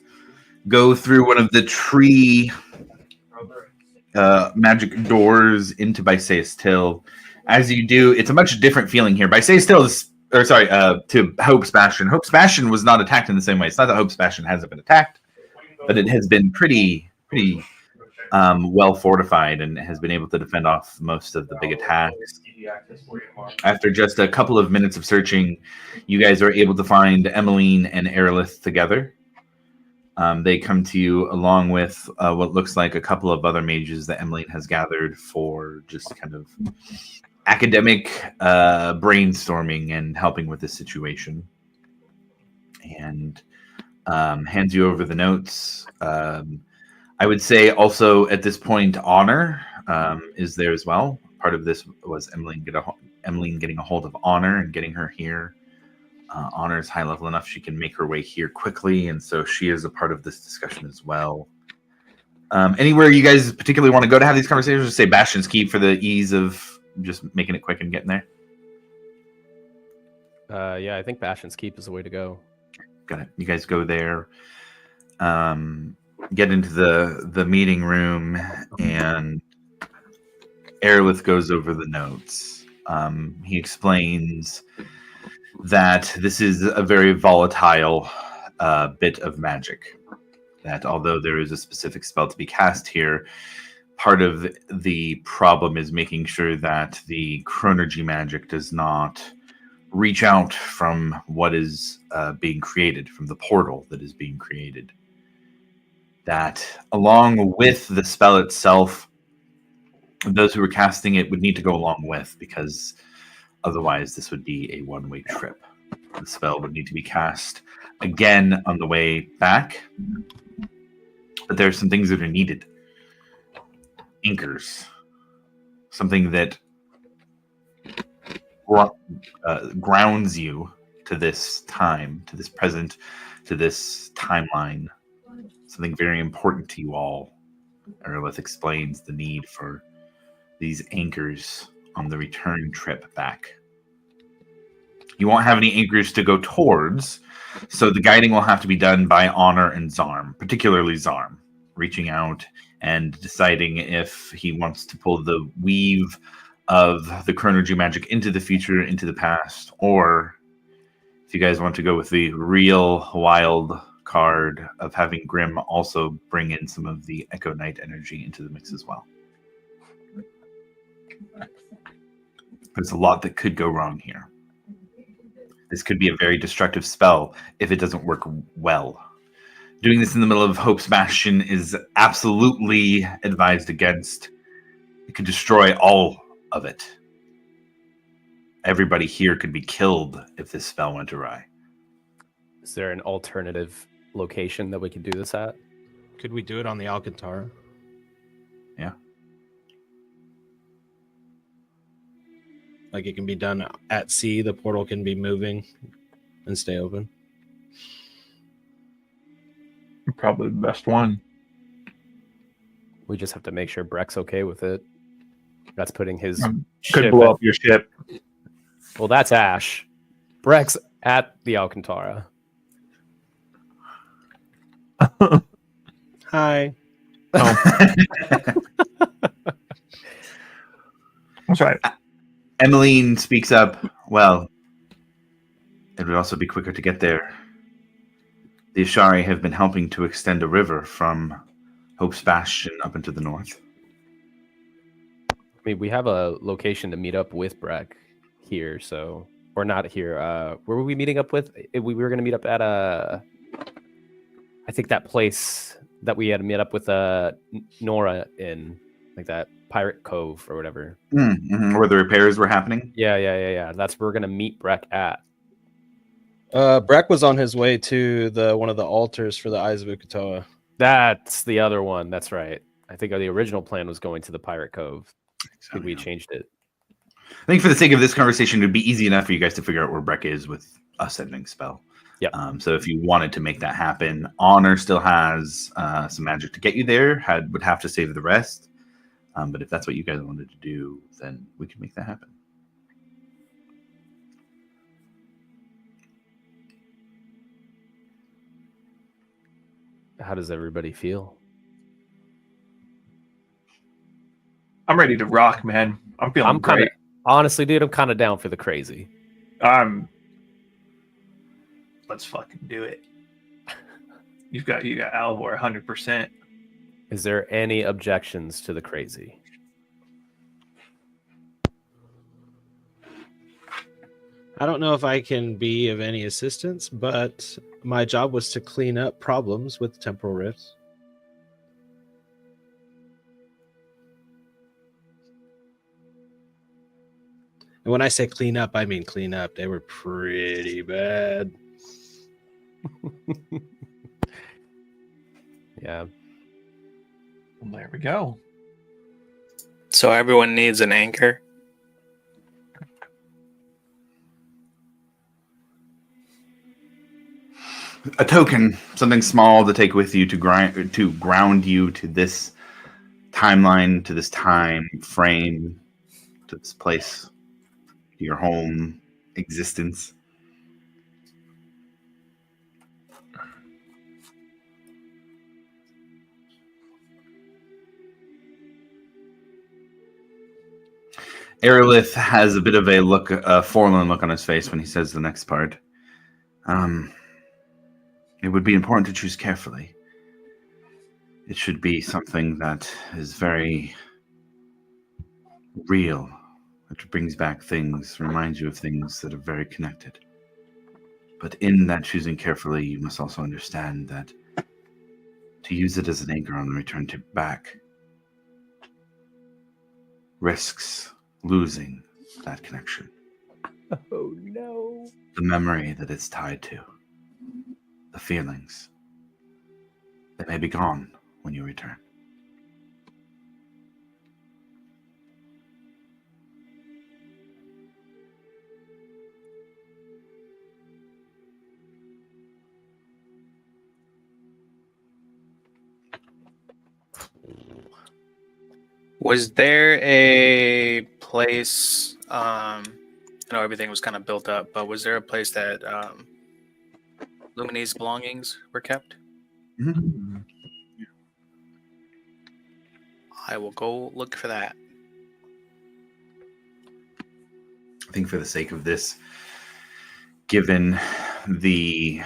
go through one of the tree magic doors into Bysaeus Till. As you do, it's a much different feeling here. Bysaeus Till is, to Hope's Bastion. Hope's Bastion was not attacked in the same way. It's not that Hope's Bastion hasn't been attacked, but it has been pretty well fortified and has been able to defend off most of the big attacks. After just a couple of minutes of searching, you guys are able to find Emmeline and Aerolith together. They come to you along with what looks like a couple of other mages that Emmeline has gathered for just kind of academic brainstorming and helping with this situation. And hands you over the notes. I would say also at this point, Honor is there as well. Part of this was Emmeline getting a hold of Honor and getting her here. Honor is high level enough she can make her way here quickly, and so she is a part of this discussion as well. Anywhere you guys particularly want to go to have these conversations, just say Bastion's Keep for the ease of just making it quick and getting there. Yeah, I think Bastion's Keep is the way to go. Got it. You guys go there. Get into the meeting room, and Aerolith goes over the notes. He explains that this is a very volatile bit of magic. That although there is a specific spell to be cast here, part of the problem is making sure that the chronergy magic does not reach out from what is being created, from the portal that is being created. That along with the spell itself, those who are casting it would need to go along with, because otherwise this would be a one-way trip. The spell would need to be cast again on the way back, but there are some things that are needed. Anchors. Something that grounds you to this time, to this present, to this timeline. Something very important to you all. Aerolith explains the need for these anchors on the return trip back. You won't have any anchors to go towards, so the guiding will have to be done by Honor and Zarm, particularly Zarm, reaching out and deciding if he wants to pull the weave of the chronergy magic into the future, into the past, or if you guys want to go with the real wild card of having Grim also bring in some of the Echo Knight energy into the mix as well. There's a lot that could go wrong here. This could be a very destructive spell if it doesn't work well. Doing this in the middle of Hope's Bastion is absolutely advised against. It could destroy all of it. Everybody here could be killed if this spell went awry. Is there an alternative location that we could do this at? Could we do it on the Alcantara? Yeah. Like it can be done at sea, the portal can be moving and stay open. Probably the best one. We just have to make sure Breck's okay with it. That's putting his Could ship blow at- up your ship. Well, that's Ash. Breck's at the Alcantara. Hi. Oh. That's right. Emmeline speaks up. Well, it would also be quicker to get there. The Ashari have been helping to extend a river from Hope's Bastion up into the north. mean, we have a location to meet up with Breck here, so or not here. Where were we meeting up with? We were going to meet up at I think that place that we had to meet up with Nora in, like that Pirate Cove or whatever. Mm-hmm. Where the repairs were happening. Yeah. That's where we're going to meet Breck at. Breck was on his way to one of the altars for the Eyes of Ukatoa. That's the other one. That's right. I think the original plan was going to the Pirate Cove. I think we changed it. I think for the sake of this conversation, it'd be easy enough for you guys to figure out where Breck is with us ending spell. Yeah. So if you wanted to make that happen, Honor still has some magic to get you there. Would have to save the rest. But if that's what you guys wanted to do, then we could make that happen. How does everybody feel? I'm ready to rock, man. I'm feeling great. Honestly, dude, I'm kind of down for the crazy. Let's fucking do it. You got Alavor 100%. Is there any objections to the crazy? I don't know if I can be of any assistance, but my job was to clean up problems with temporal rifts. And when I say clean up, I mean clean up. They were pretty bad. Yeah. Well, there we go. So everyone needs an anchor. A token, something small to take with you to ground you to this timeline, to this time frame, to this place, to your home existence. Aerolith has a bit of a forlorn look on his face when he says the next part. It would be important to choose carefully. It should be something that is very real. It brings back things, reminds you of things that are very connected. But in that choosing carefully, you must also understand that to use it as an anchor on the return to back risks losing that connection. Oh no. The memory that it's tied to. The feelings. They may be gone when you return. Was there a place? I know everything was kind of built up, but was there a place that Lumini's belongings were kept? Mm-hmm. I will go look for that. I think for the sake of this, given the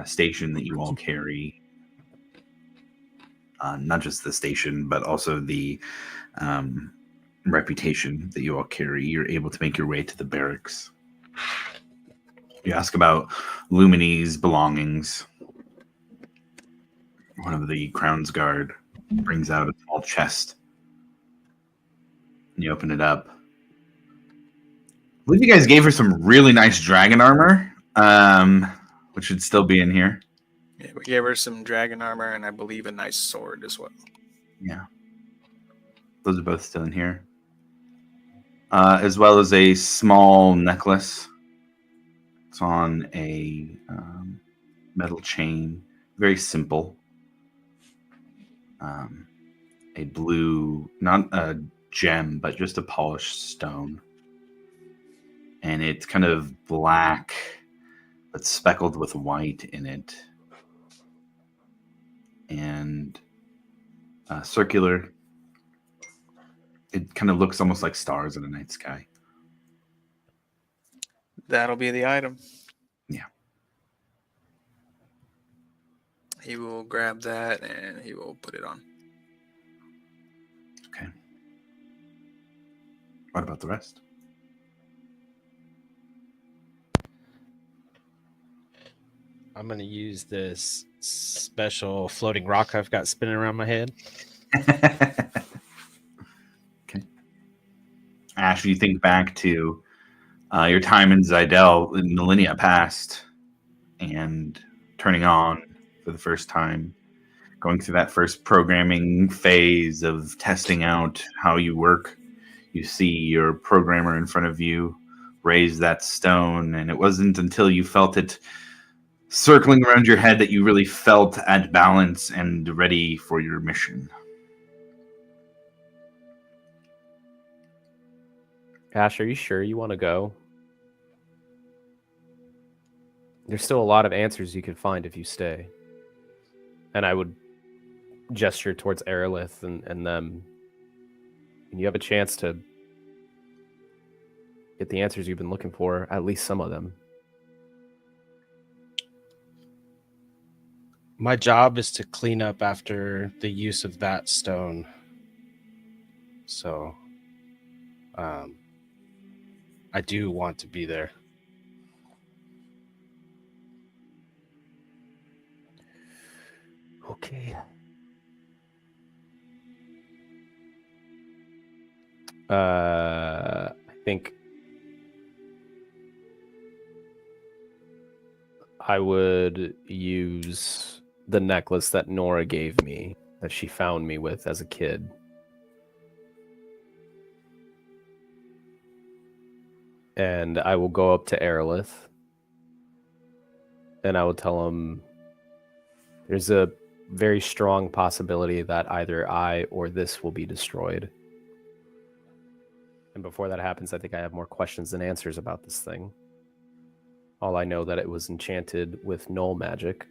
station that you all carry, not just the station, but also the reputation that you all carry, you're able to make your way to the barracks. You ask about Lumini's belongings. One of the Crown's Guard brings out a small chest. And you open it up. I believe you guys gave her some really nice dragon armor, which should still be in here. Yeah, we gave her some dragon armor and I believe a nice sword as well. Yeah. Those are both still in here. As well as a small necklace. It's on a metal chain. Very simple. A blue, not a gem, but just a polished stone. And it's kind of black, but speckled with white in it. And circular. It kind of looks almost like stars in the night sky. That'll be the item. Yeah. He will grab that and he will put it on. Okay. What about the rest? I'm gonna use this special floating rock I've got spinning around my head. Okay. Ash, you think back to your time in Zidel in millennia past and turning on for the first time, going through that first programming phase of testing out how you work. You see your programmer in front of you raise that stone, and it wasn't until you felt it circling around your head that you really felt at balance and ready for your mission. Ash, are you sure you want to go? There's still a lot of answers you could find if you stay. And I would gesture towards Aerolith and them. And you have a chance to get the answers you've been looking for, at least some of them. My job is to clean up after the use of that stone. So, I do want to be there. Okay. I think I would use the necklace that Nora gave me, that she found me with as a kid. And I will go up to Aerolith, and I will tell him there's a very strong possibility that either I or this will be destroyed. And before that happens, I think I have more questions than answers about this thing. All I know that it was enchanted with null magic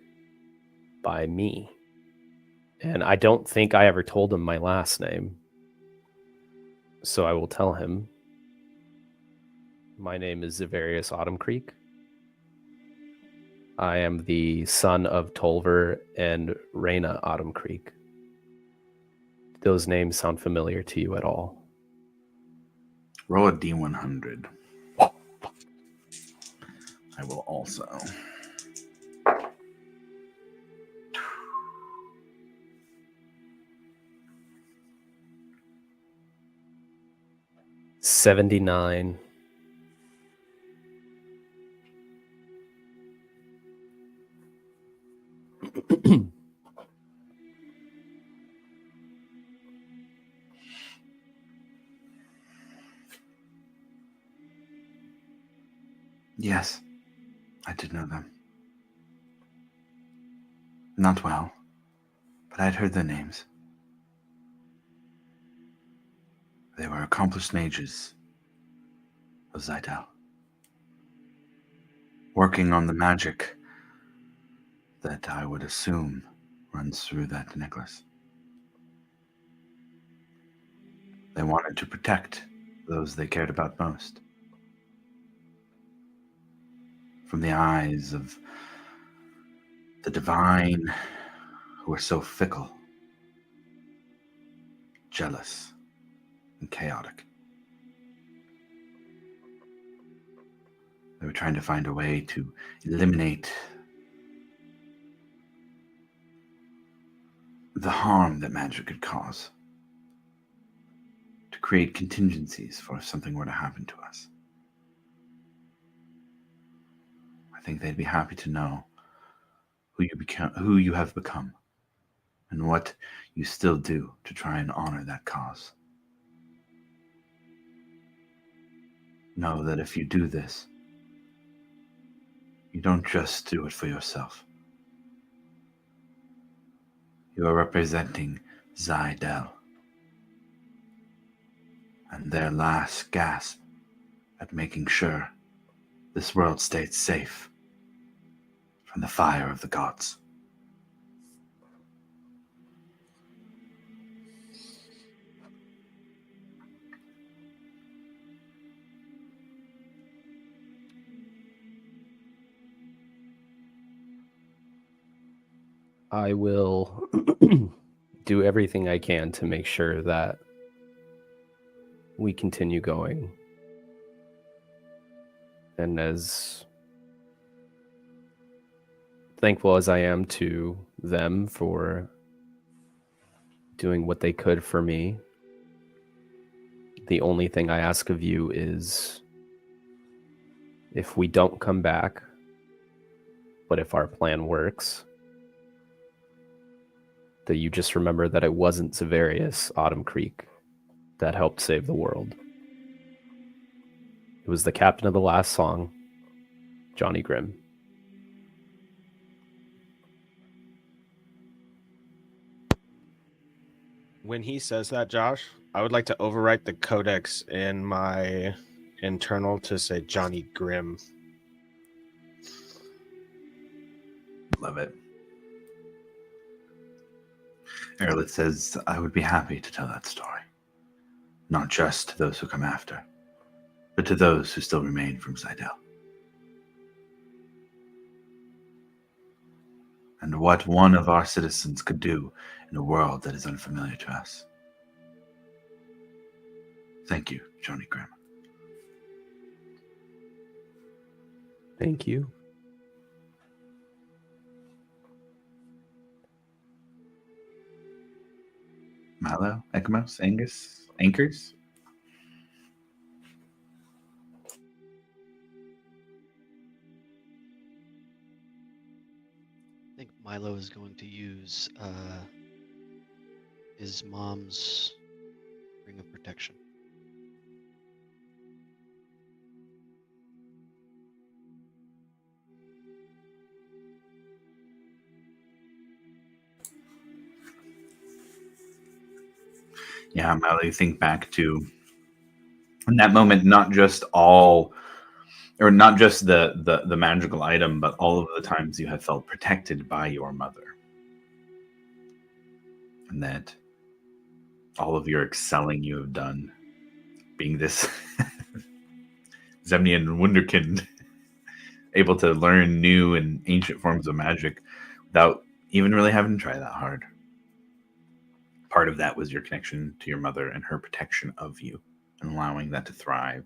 by me. And I don't think I ever told him my last name. So I will tell him. My name is Zavarius Autumn Creek. I am the son of Tolver and Reyna Autumn Creek. Do those names sound familiar to you at all? Roll a D100. I will also. $79. Yes, I did know them. Not well, but I'd heard their names. They were accomplished mages of Zidel, working on the magic that I would assume runs through that necklace. They wanted to protect those they cared about most from the eyes of the divine who are so fickle, jealous, and chaotic. They were trying to find a way to eliminate the harm that magic could cause, to create contingencies for if something were to happen to us. I think they'd be happy to know who you have become, and what you still do to try and honor that cause. Know that if you do this, you don't just do it for yourself. You are representing Zidel and their last gasp at making sure this world stayed safe from the fire of the gods. I will do everything I can to make sure that we continue going. And as thankful as I am to them for doing what they could for me, the only thing I ask of you is, if we don't come back, but if our plan works, that you just remember that it wasn't Severius Autumn Creek that helped save the world. It was the captain of the last song, Johnny Grimm. When he says that, Josh, I would like to overwrite the codex in my internal to say Johnny Grimm. Love it. Erlit says, I would be happy to tell that story. Not just to those who come after, but to those who still remain from Seidel. And what one of our citizens could do in a world that is unfamiliar to us. Thank you, Johnny Grimm. Thank you. Mallow, Ekamos, Angus, Anchors. I think Milo is going to use his mom's ring of protection. Yeah, Mallow, you think back to in that moment, not just all, or not just the magical item, but all of the times you have felt protected by your mother. And that all of your excelling you have done, being this Zemnian wunderkind, able to learn new and ancient forms of magic without even really having to try that hard. Part of that was your connection to your mother and her protection of you and allowing that to thrive.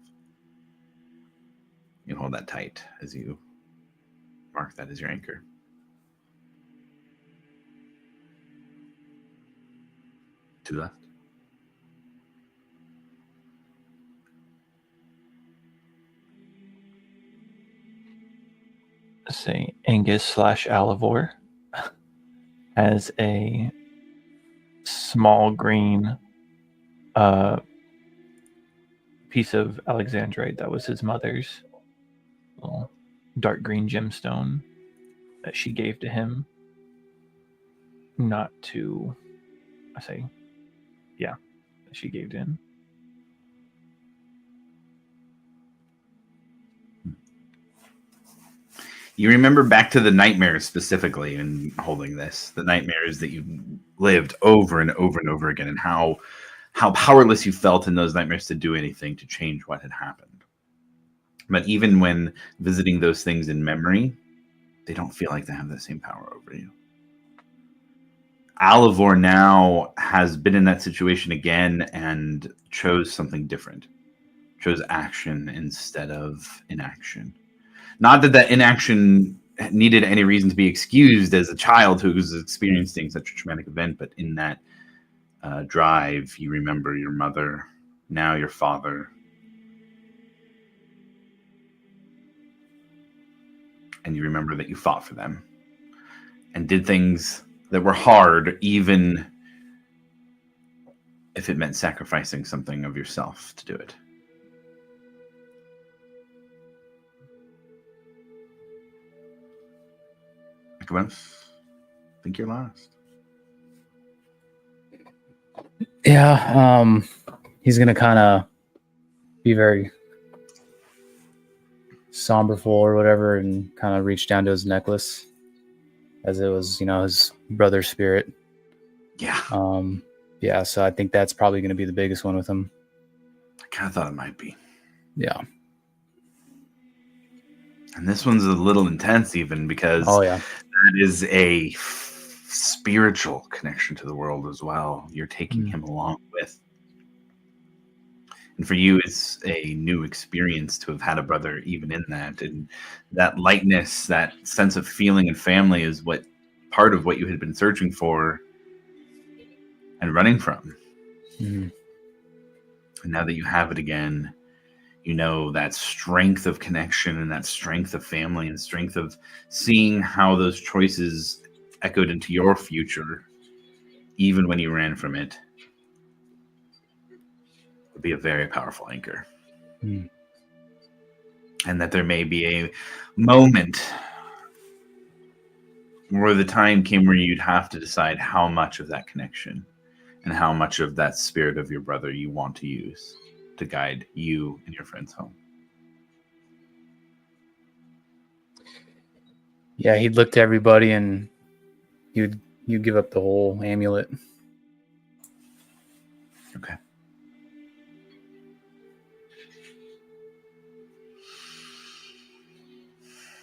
You hold that tight as you mark that as your anchor. Two left. Say Angus / Alavor as a small green piece of Alexandrite that was his mother's, little dark green gemstone that she gave to him. Not to, that she gave to him. You remember back to the nightmares specifically in holding this, the nightmares that you lived over and over and over again, and how powerless you felt in those nightmares to do anything to change what had happened. But even when visiting those things in memory, they don't feel like they have the same power over you. Alavor now has been in that situation again and chose something different. Chose action instead of inaction. Not that inaction needed any reason to be excused as a child who was experiencing such a traumatic event, but in that drive, you remember your mother, now your father, and you remember that you fought for them and did things that were hard, even if it meant sacrificing something of yourself to do it. I think you're last. Yeah, he's gonna kind of be very somberful or whatever, and kind of reach down to his necklace, as it was, his brother's spirit. Yeah. Yeah. So I think that's probably gonna be the biggest one with him. I kind of thought it might be. Yeah. And this one's a little intense, even because that is a spiritual connection to the world as well. You're taking him along with. And for you, it's a new experience to have had a brother even in that. And that lightness, that sense of feeling and family is what part of what you had been searching for and running from. Mhm. And now that you have it again, you know that strength of connection and that strength of family and strength of seeing how those choices echoed into your future, even when you ran from it, would be a very powerful anchor. Mm. And that there may be a moment where the time came where you'd have to decide how much of that connection and how much of that spirit of your brother you want to use to guide you and your friends home. Yeah, he'd look to everybody and you'd give up the whole amulet. Okay.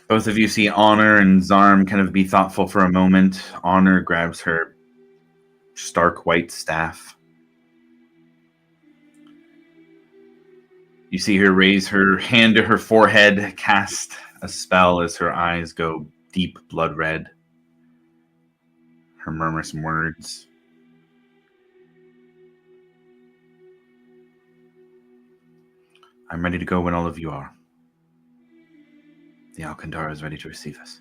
Both of you see Honor and Zarm kind of be thoughtful for a moment. Honor grabs her stark white staff. You see her raise her hand to her forehead, cast a spell as her eyes go deep blood red. Her murmur some words. I'm ready to go when all of you are. The Alcantara is ready to receive us.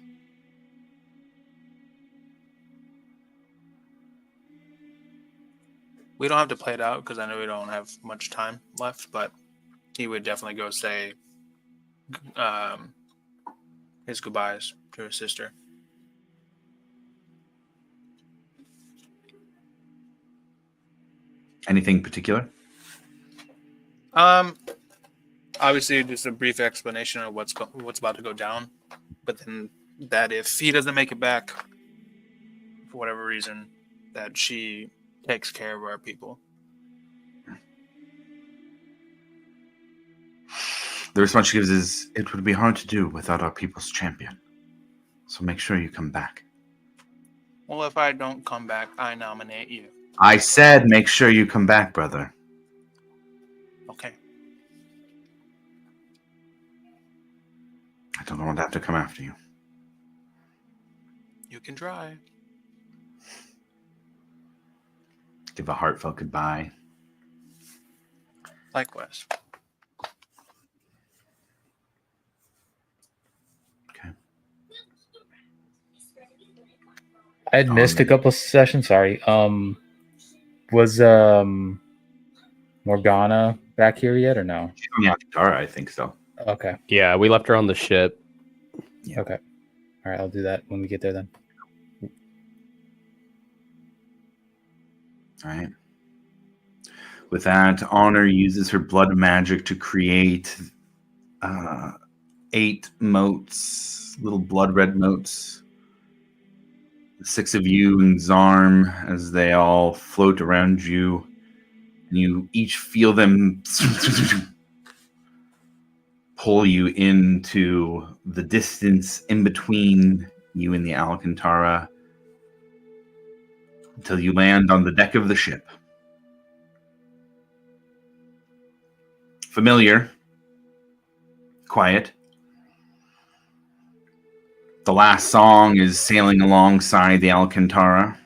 We don't have to play it out because I know we don't have much time left, but he would definitely go say his goodbyes to his sister. Anything particular? Obviously, just a brief explanation of what's about to go down, but then that if he doesn't make it back for whatever reason, that she takes care of our people. The response she gives is, it would be hard to do without our people's champion. So make sure you come back. Well, if I don't come back, I nominate you. I said make sure you come back, brother. Okay. I don't want to have to come after you. You can try. Give a heartfelt goodbye. Likewise. Okay. I had missed a couple of sessions. Sorry. Was Morgana back here yet or no? She's on the Alcantara, I think so. Okay. Yeah, we left her on the ship. Yeah. Okay. All right, I'll do that when we get there then. All right. With that, Honor uses her blood magic to create 8 motes, little blood red motes. The 6 of you and Zarm as they all float around you. And you each feel them pull you into the distance in between you and the Alcantara until you land on the deck of the ship. Familiar. Quiet. The last song is sailing alongside the Alcantara.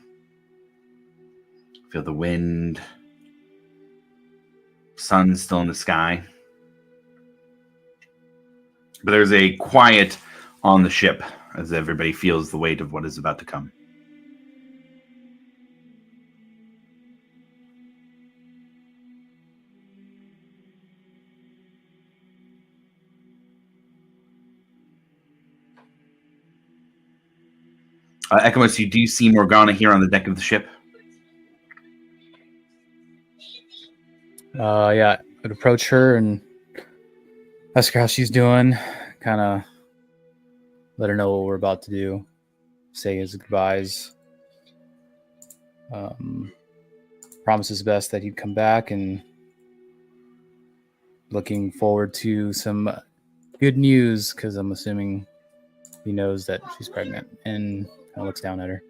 Feel the wind. Sun still in the sky. But there's a quiet on the ship as everybody feels the weight of what is about to come. Ekamos, you do see Morgana here on the deck of the ship. Yeah, I'd approach her and ask her how she's doing. Kind of let her know what we're about to do. Say his goodbyes. Promise his best that he'd come back, and looking forward to some good news because I'm assuming he knows that she's pregnant, and kind of looks down at her.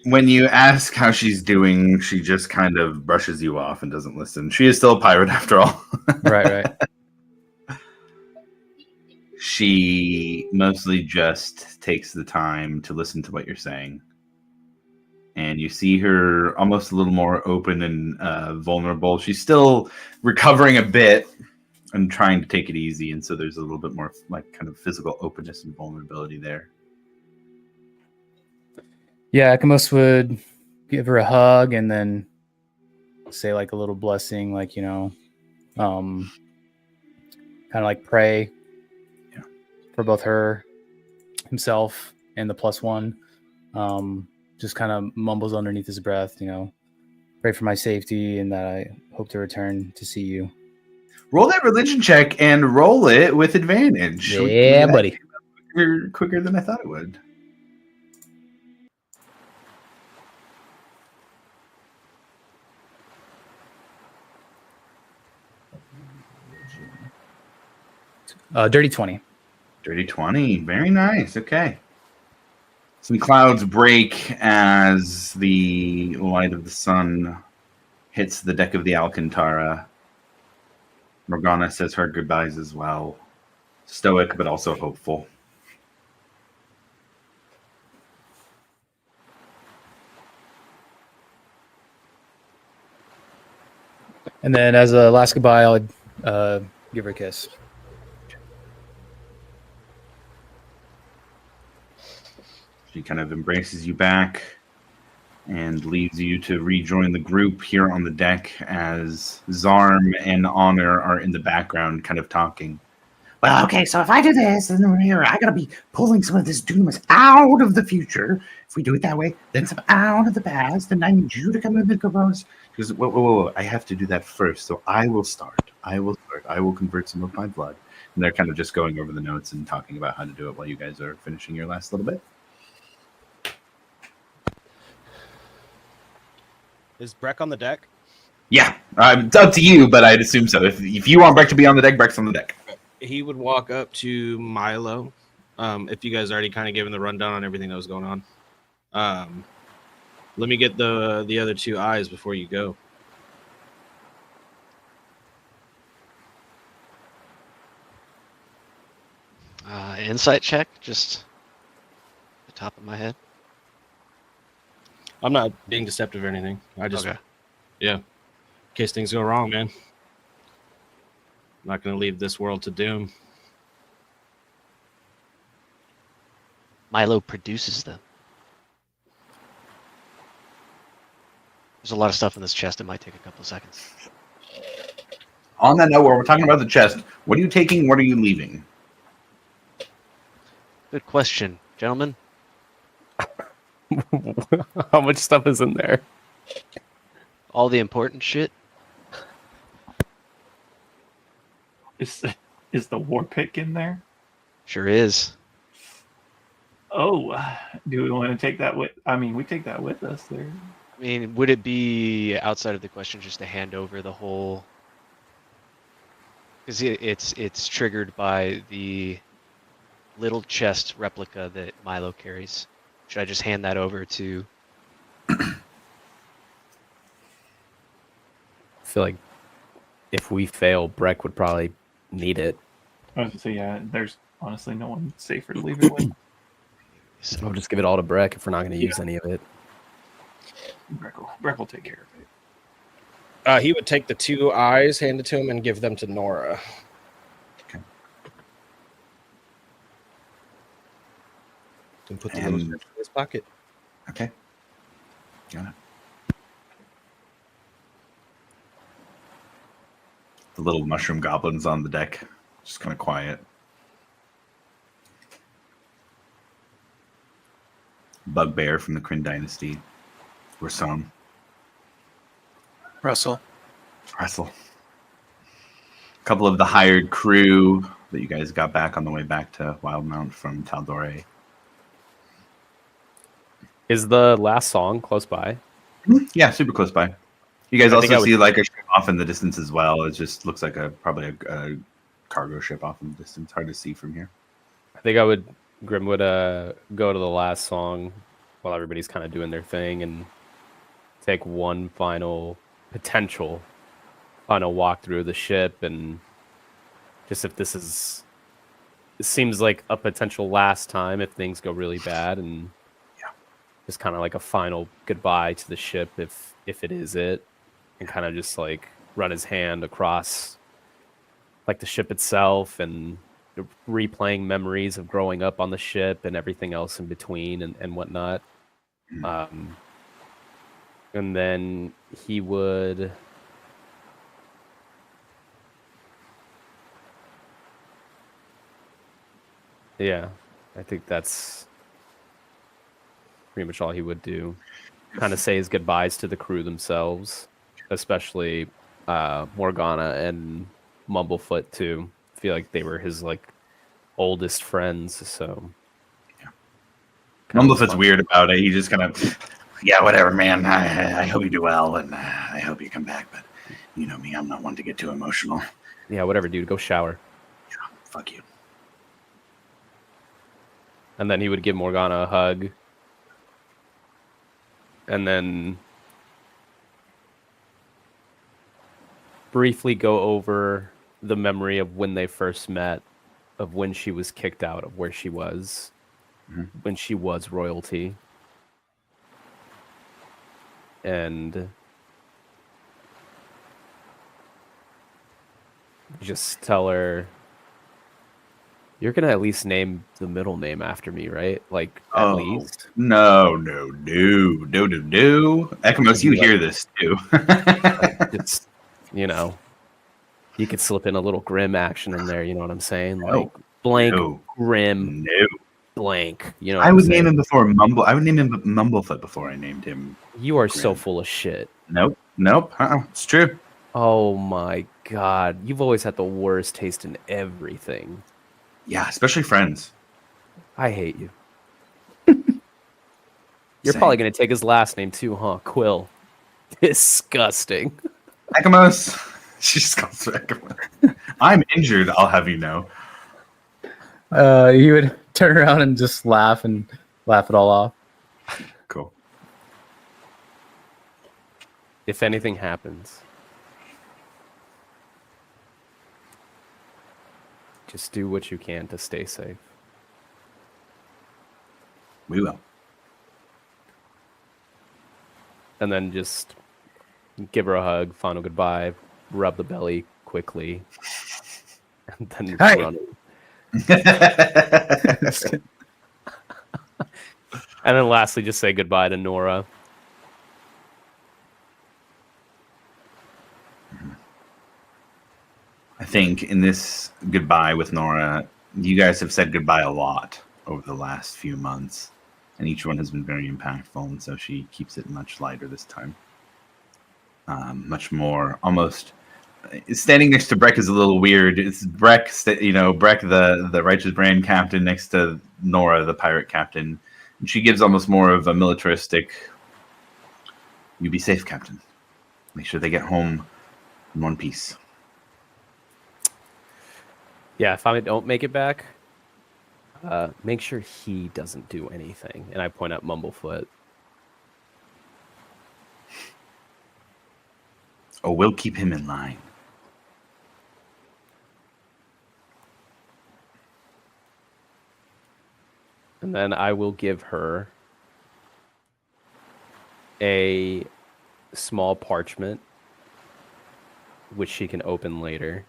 When you ask how she's doing, she just kind of brushes you off and doesn't listen. She is still a pirate after all. Right. She mostly just takes the time to listen to what you're saying. And you see her almost a little more open and vulnerable. She's still recovering a bit and trying to take it easy. And so there's a little bit more like kind of physical openness and vulnerability there. Yeah, Akamos would give her a hug and then say like a little blessing, like, kind of like pray for both himself, and the +1. Just kind of mumbles underneath his breath, pray for my safety and that I hope to return to see you. Roll that religion check and roll it with advantage. Yeah, buddy. Quicker than I thought it would. Dirty 20. Dirty 20. Very nice. Okay. Some clouds break as the light of the sun hits the deck of the Alcantara. Morgana says her goodbyes as well. Stoic, but also hopeful. And then as a last goodbye, I'll give her a kiss. She kind of embraces you back and leaves you to rejoin the group here on the deck as Zarm and Honor are in the background kind of talking. Well, okay, so if I do this, then here, I gotta be pulling some of this doomness out of the future. If we do it that way, then some out of the past, and I need you to come in and compose. Because, whoa, I have to do that first, so I will start. I will convert some of my blood. And they're kind of just going over the notes and talking about how to do it while you guys are finishing your last little bit. Is Breck on the deck? Yeah, it's up to you, but I'd assume so. If you want Breck to be on the deck, Breck's on the deck. He would walk up to Milo. If you guys already kind of given the rundown on everything that was going on. Let me get the other two eyes before you go. Insight check, just the top of my head. I'm not being deceptive or anything. I just, yeah. In case things go wrong, man. I'm not going to leave this world to doom. Milo produces them. There's a lot of stuff in this chest. It might take a couple of seconds. On that note, where we're talking about the chest, what are you taking? What are you leaving? Good question, gentlemen. How much stuff is in there? All the important shit. Is the war pick in there? Sure is. Oh, do we want to take that with? I mean, we take that with us there. I mean, would it be outside of the question just to hand over the whole? Because it's triggered by the little chest replica that Milo carries. Should I just hand that over to? I feel like if we fail, Breck would probably need it. I was gonna say, yeah. There's honestly no one safer to leave it with. I'll just give it all to Breck if we're not going to use any of it. Breck will take care of it. He would take the two eyes, hand it to him, and give them to Nora. Okay. And put the little in his pocket. Okay. Got it. The little mushroom goblins on the deck, just kind of quiet. Bugbear from the Kryn Dynasty. Rasom. Russell. A couple of the hired crew that you guys got back on the way back to Wildmount from Taldore. Is the last song close by? Yeah, super close by. You guys I think also see like a ship off in the distance as well. It just looks like probably a cargo ship off in the distance. Hard to see from here. I think Grim would go to the last song while everybody's kind of doing their thing, and take one final walk through the ship, and just if this is, it seems like a potential last time if things go really bad, and just kind of like a final goodbye to the ship if it is it, and kind of just like run his hand across like the ship itself and replaying memories of growing up on the ship and everything else in between and whatnot. And then he would I think that's pretty much all he would do. Kind of say his goodbyes to the crew themselves, especially Morgana and Mumblefoot too. I feel like they were his like oldest friends, so Mumblefoot's weird about it. He just kind of, yeah, whatever, man. I hope you do well, and I hope you come back. But you know me, I'm not one to get too emotional. Yeah, whatever, dude. Go shower. Yeah, fuck you. And then he would give Morgana a hug, and then briefly go over the memory of when they first met, of when she was kicked out of where she was, when she was royalty. And just tell her, you're going to at least name the middle name after me, right? Like, at least. No. Ekamos, you hear this too. It's, you know, you could slip in a little Grim action in there, you know what I'm saying? Like, blank, Grim, blank. You know, I would name him before I would name him Mumblefoot before I named him. You are Grim. so full of shit. Nope. It's true. Oh my god, you've always had the worst taste in everything. Yeah, especially friends. I hate you. You're Same. probably gonna take his last name too, huh? Quill. Disgusting. Ekamos. She just calls her Ekamos. I'm injured, I'll have you know. He would turn around and just laugh it all off. Cool. If anything happens, just do what you can to stay safe. We will. And then just give her a hug, final goodbye, rub the belly quickly, and then run. And then lastly, just say goodbye to Nora. I think in this goodbye with Nora, you guys have said goodbye a lot over the last few months, and each one has been very impactful, and so she keeps it much lighter this time. Much more, almost. Standing next to Breck is a little weird. It's Breck, Breck, the Righteous Brand captain, next to Nora, the pirate captain. And she gives almost more of a militaristic, you be safe, Captain. Make sure they get home in one piece. Yeah, if I don't make it back, make sure he doesn't do anything. And I point at Mumblefoot. Oh, we'll keep him in line. And then I will give her a small parchment, which she can open later.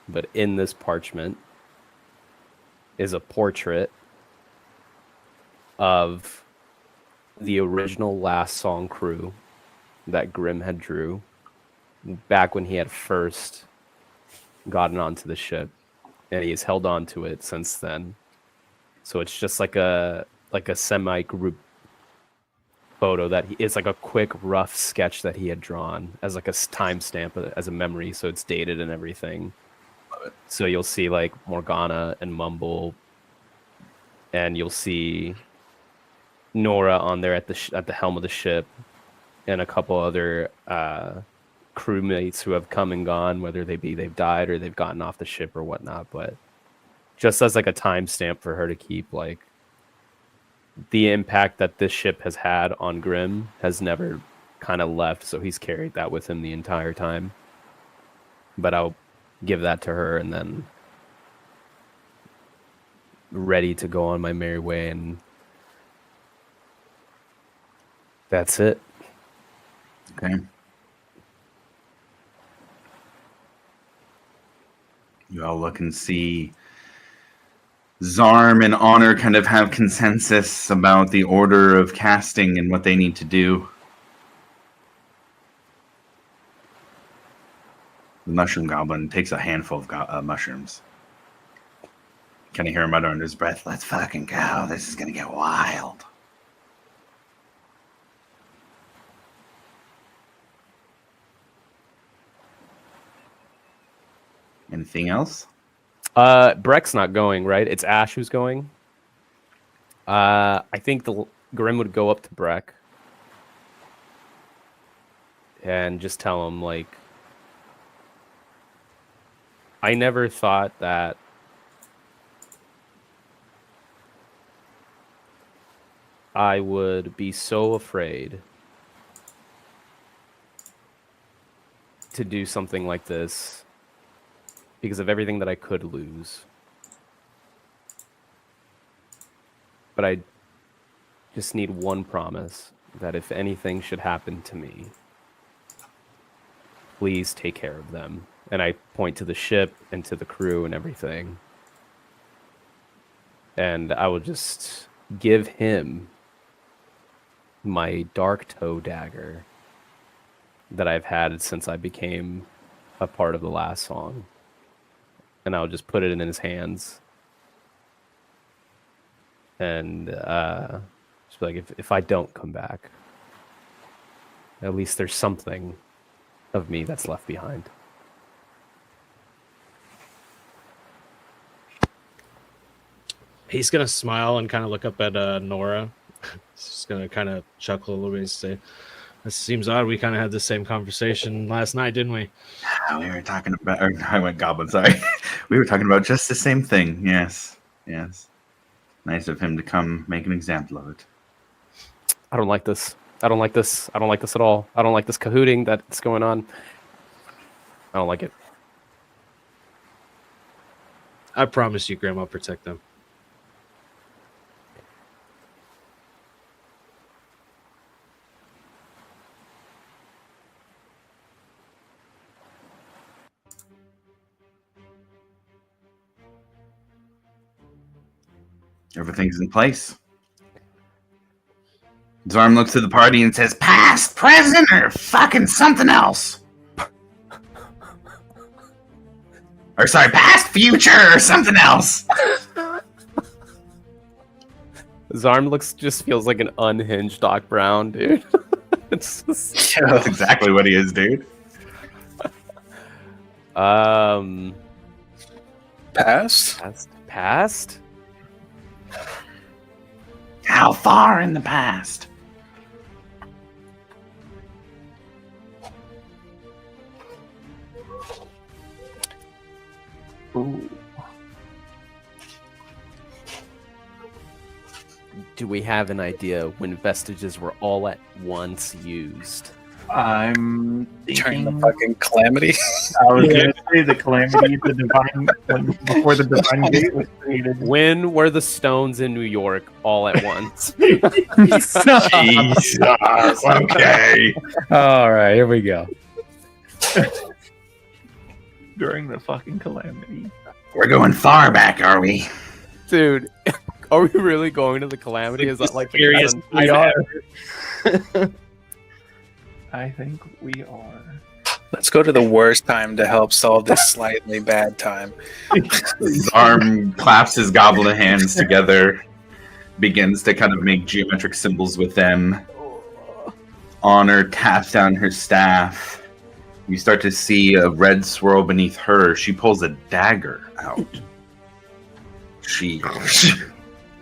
But in this parchment is a portrait of the original Last Song crew that Grimm had drew back when he had first gotten onto the ship, and he has held on to it since then. So it's just like a semi-group photo it's like a quick rough sketch that he had drawn as like a timestamp as a memory, so it's dated and everything. So you'll see like Morgana and Mumble, and you'll see Nora on there at the helm of the ship, and a couple other crewmates who have come and gone, whether they've died or they've gotten off the ship or whatnot. But just as like a timestamp for her to keep like the impact that this ship has had on Grimm has never kind of left, so he's carried that with him the entire time. But I'll give that to her, and then ready to go on my merry way, and that's it. Okay. You all look and see Zarm and Honor kind of have consensus about the order of casting and what they need to do. The mushroom goblin takes a handful of mushrooms. Can you hear him mutter under his breath? Let's fucking go. This is going to get wild. Anything else? Breck's not going, right? It's Ash who's going. I think the Grimm would go up to Breck and just tell him, like, I never thought that I would be so afraid to do something like this because of everything that I could lose. But I just need one promise that if anything should happen to me, please take care of them. And I point to the ship and to the crew and everything. And I will just give him my dark toe dagger that I've had since I became a part of the last song. And I'll just put it in his hands. And just be like, if I don't come back, at least there's something of me that's left behind. He's gonna smile and kind of look up at Nora. He's just gonna kind of chuckle a little bit and say, "This seems odd. We kind of had the same conversation last night, didn't we?" We were talking about. Or, I went goblin. Sorry, we were talking about just the same thing. Yes, yes. Nice of him to come make an example of it. I don't like this. I don't like this. I don't like this at all. I don't like this cahooting that's going on. I don't like it. I promise you, Graham, I'll protect them. Everything's in place. Zarm looks to the party and says, "Past, present, or fucking something else." Or sorry, past, future, or something else. Zarm just feels like an unhinged Doc Brown, dude. It's just... Yeah, that's exactly what he is, dude. Past? How far in the past? Ooh. Do we have an idea when vestiges were all at once used? I'm During the thinking. fucking calamity. I was gonna say the calamity, the divine, before the divine gate was created. When were the stones in New York all at once? Jesus. Okay. All right, here we go. During the fucking calamity. We're going far back, are we? Dude, are we really going to the calamity? Is that like the Scariest present- We I've are. I think we are. Let's go to the worst time to help solve this slightly bad time. Zarm claps his goblin hands together, begins to kind of make geometric symbols with them. Honor taps down her staff. You start to see a red swirl beneath her. She pulls a dagger out. She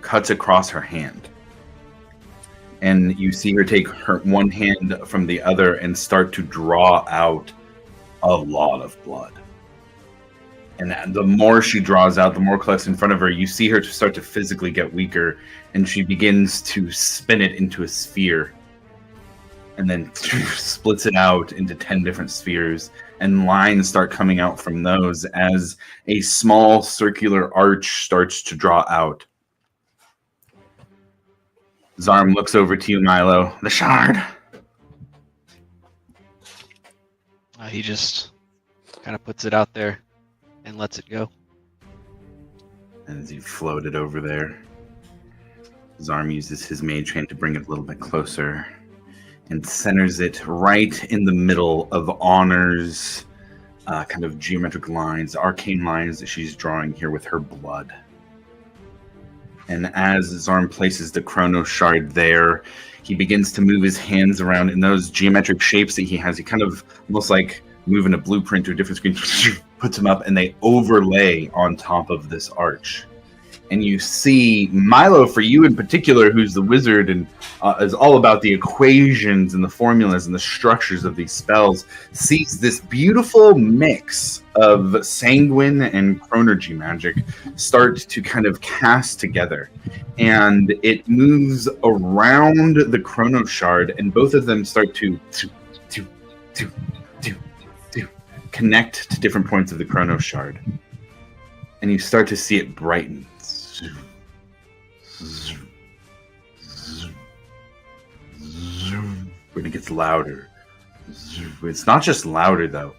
cuts across her hand. And you see her take her one hand from the other and start to draw out a lot of blood. And the more she draws out, the more collects in front of her. You see her start to physically get weaker, and she begins to spin it into a sphere. And then splits it out into 10 different spheres. And lines start coming out from those as a small circular arch starts to draw out. Zarm looks over to you, Milo. The shard. He just kind of puts it out there and lets it go. And as you float it over there, Zarm uses his mage hand to bring it a little bit closer and centers it right in the middle of Honor's kind of geometric lines, arcane lines that she's drawing here with her blood. And as Zarm places the Chrono Shard there, he begins to move his hands around in those geometric shapes that he has. He kind of almost like moving a blueprint to a different screen, puts them up, and they overlay on top of this arch. And you see Milo, for you in particular, who's the wizard and is all about the equations and the formulas and the structures of these spells, sees this beautiful mix of sanguine and chronergy magic start to kind of cast together. And it moves around the Chrono Shard, and both of them start to connect to different points of the Chrono Shard. And you start to see it brighten. When it gets louder. It's not just louder, though.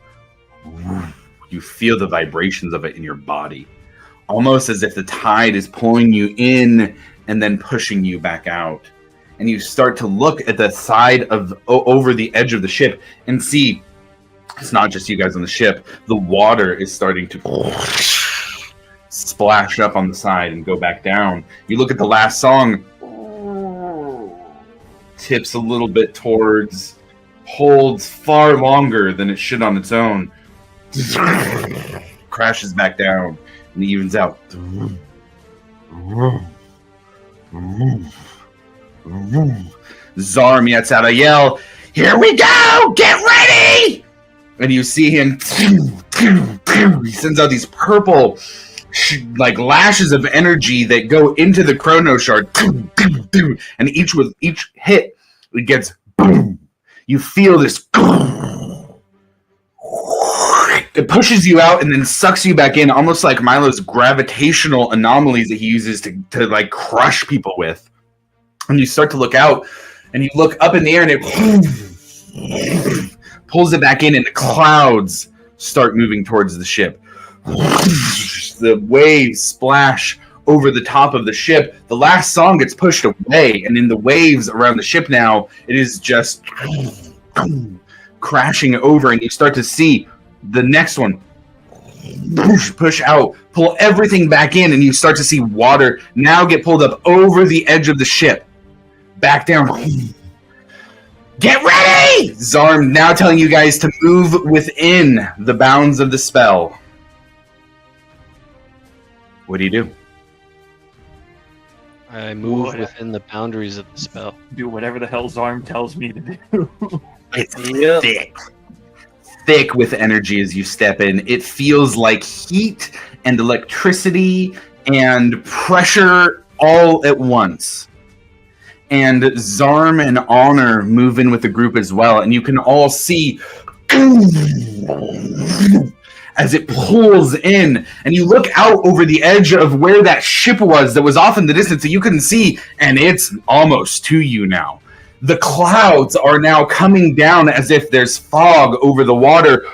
You feel the vibrations of it in your body. Almost as if the tide is pulling you in and then pushing you back out. And you start to look at the side of over the edge of the ship and see it's not just you guys on the ship. The water is starting to splash up on the side and go back down. You look at the last song, tips a little bit towards, holds far longer than it should on its own, crashes back down, and evens out. Zarm lets out a yell, "Here we go! Get ready!" And you see him, he sends out these purple like lashes of energy that go into the Chrono Shard, and each hit, it gets boom. You feel this. It pushes you out and then sucks you back in, almost like Milo's gravitational anomalies that he uses to like crush people with. And you start to look out, and you look up in the air, and it pulls it back in, and the clouds start moving towards the ship. The waves splash over the top of the ship. The last song gets pushed away, and in the waves around the ship now, it is just crashing over, and you start to see the next one push out, pull everything back in, and you start to see water now get pulled up over the edge of the ship, back down. Get ready! Zarm now telling you guys to move within the bounds of the spell. What do you do? I move within the boundaries of the spell. Do whatever the hell Zarm tells me to do. It's thick with energy as you step in. It feels like heat and electricity and pressure all at once. And Zarm and Honor move in with the group as well, and you can all see as it pulls in, and you look out over the edge of where that ship was that was off in the distance that you couldn't see, and it's almost to you now. The clouds are now coming down as if there's fog over the water,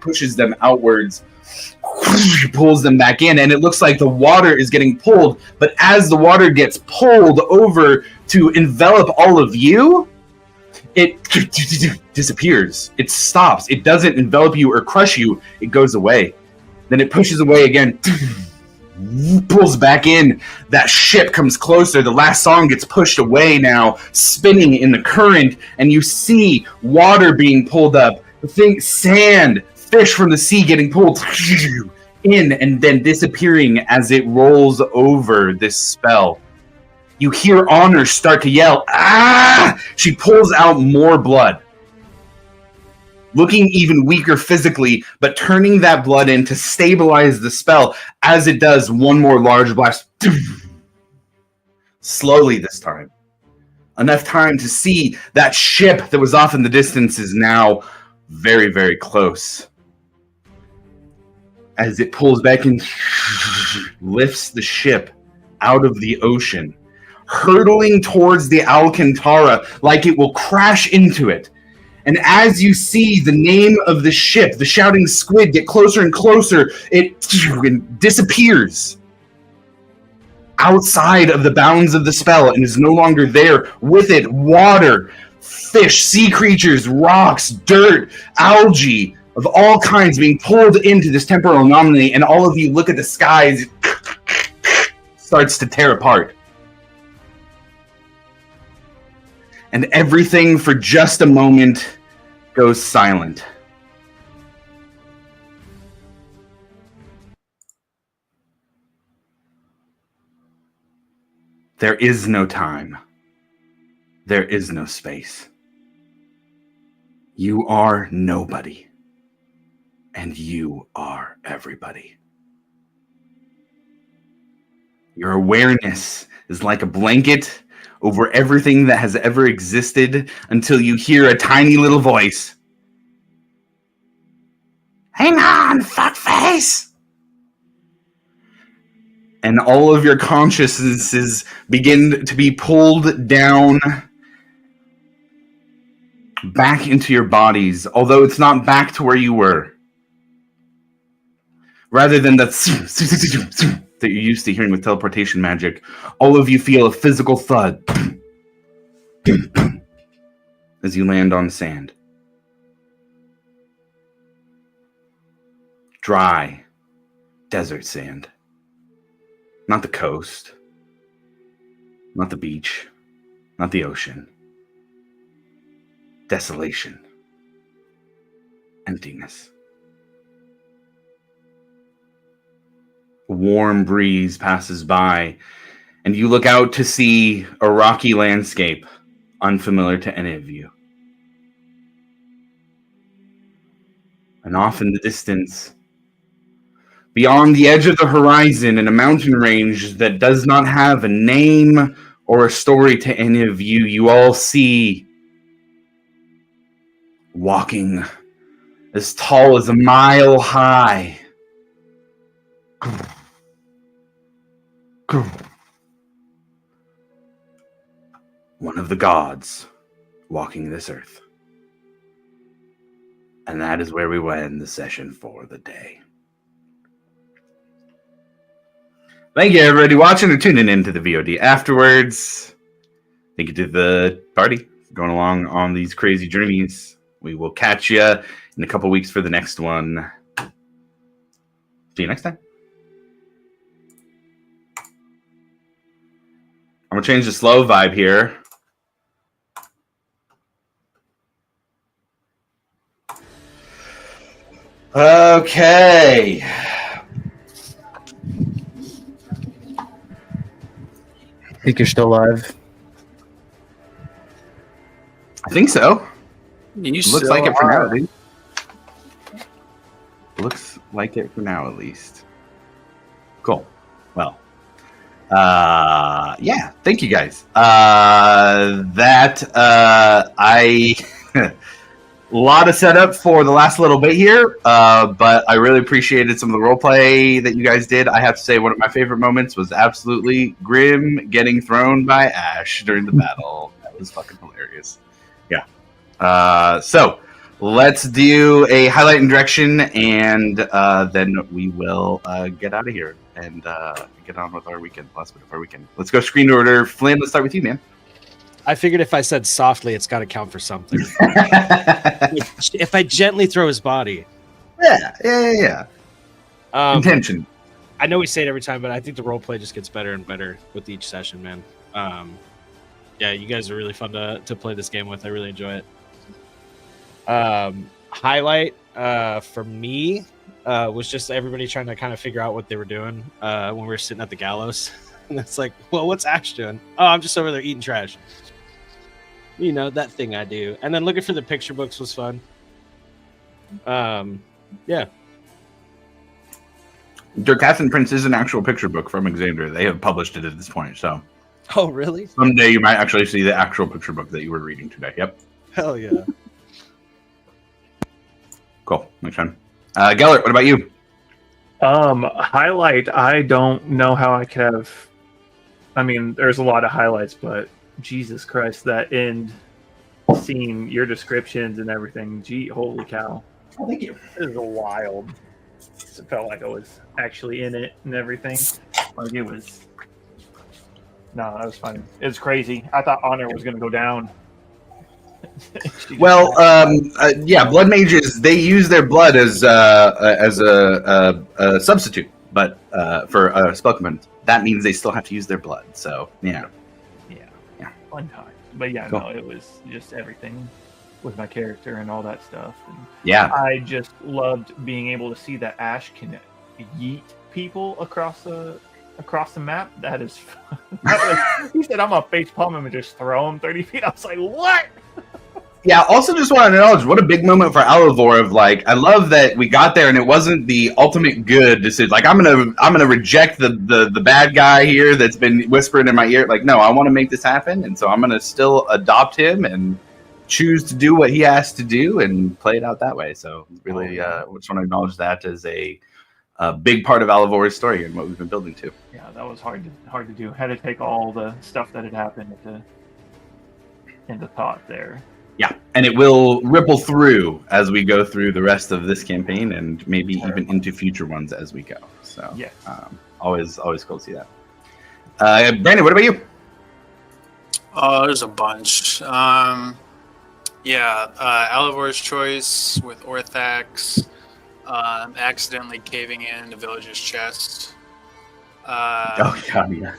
pushes them outwards, pulls them back in, and it looks like the water is getting pulled, but as the water gets pulled over to envelop all of you, it disappears. It stops. It doesn't envelop you or crush you. It goes away. Then it pushes away again, pulls back in. That ship comes closer. The last song gets pushed away now, spinning in the current, and you see water being pulled up. Think sand, fish from the sea getting pulled in and then disappearing as it rolls over this spell. You hear Honor start to yell, "Ah!" She pulls out more blood. looking even weaker physically, but turning that blood in to stabilize the spell. As it does, one more large blast. Slowly this time. Enough time to see that ship that was off in the distance is now very, very close. As it pulls back and lifts the ship out of the ocean, hurtling towards the Alcantara like it will crash into it. And as you see the name of the ship, the Shouting Squid, get closer and closer, it disappears outside of the bounds of the spell and is no longer there. With it, water, fish, sea creatures, rocks, dirt, algae of all kinds being pulled into this temporal anomaly, and all of you look at the skies, starts to tear apart. And everything for just a moment goes silent. There is no time. There is no space. You are nobody. And you are everybody. Your awareness is like a blanket over everything that has ever existed until you hear a tiny little voice. Hang on, fuckface! And all of your consciousnesses begin to be pulled down back into your bodies, although it's not back to where you were. Rather than that that you're used to hearing with teleportation magic, all of you feel a physical thud as you land on sand. Dry desert sand. Not the coast, not the beach, not the ocean. Desolation. Emptiness. A warm breeze passes by, and you look out to see a rocky landscape unfamiliar to any of you. And off in the distance, beyond the edge of the horizon in a mountain range that does not have a name or a story to any of you, you all see walking as tall as a mile high. One of the gods walking this earth. And that is where we will end the session for the day. Thank you, everybody watching or tuning into the VOD afterwards. Thank you to the party for going along on these crazy journeys. We will catch you in a couple weeks for the next one. See you next time. I'm going to change the slow vibe here. Okay. Think you're still alive? I think so. You Looks like it for now, at least. Looks like it for now, at least. Cool. Well, yeah. Thank you, guys. A lot of setup for the last little bit here, but I really appreciated some of the roleplay that you guys did. I have to say, one of my favorite moments was absolutely Grim getting thrown by Ash during the battle. That was fucking hilarious. Yeah. So let's do a highlight and direction, and then we will get out of here and get on with our weekend. Last bit of our weekend. Let's go screen order. Flynn, let's start with you, man. I figured if I said softly, it's got to count for something. If I gently throw his body. Yeah. Intention. I know we say it every time, but I think the roleplay just gets better and better with each session, man. Yeah, you guys are really fun to play this game with. I really enjoy it. Highlight for me was just everybody trying to kind of figure out what they were doing when we were sitting at the gallows. And it's like, well, what's Ash doing? Oh, I'm just over there eating trash. You know, that thing I do. And then looking for the picture books was fun. Yeah. Dirkathan Prince is an actual picture book from Xander. They have published it at this point, so Oh, really? someday you might actually see the actual picture book that you were reading today. Yep. Hell yeah. Cool. Makes sense. Gellert, what about you? Highlight. I don't know how I could have. I mean, there's a lot of highlights, but Jesus Christ, that end scene, your descriptions and everything. Gee, holy cow! Oh, thank you. This is wild. It felt like I was actually in it and everything. Like it was. No, that was fun. It was crazy. I thought Honor was going to go down. Well, yeah, blood mages, they use their blood as a substitute, but for spell components. That means they still have to use their blood. So yeah, fun time. But yeah, cool. no, it was just everything with my character and all that stuff. And yeah. I just loved being able to see that Ash can yeet people across the map. That is fun. He said, "I'm gonna face palm him and just throw him 30 feet." I was like, "What?" Yeah, also just want to acknowledge what a big moment for Alavor of like, I love that we got there and it wasn't the ultimate good to say like I'm gonna reject the bad guy here that's been whispering in my ear. Like, no, I want to make this happen, and so I'm gonna still adopt him and choose to do what he has to do and play it out that way. So really just want to acknowledge that as a big part of Alavor's story and what we've been building to. Yeah, that was hard to do. Had to take all the stuff that had happened into thought there. Yeah, and it will ripple through as we go through the rest of this campaign and maybe even into future ones as we go. So yes. Always cool to see that. Brandon, what about you? There's a bunch. Alavor's choice with Orthax, accidentally caving in the village's chest. Oh god, yeah.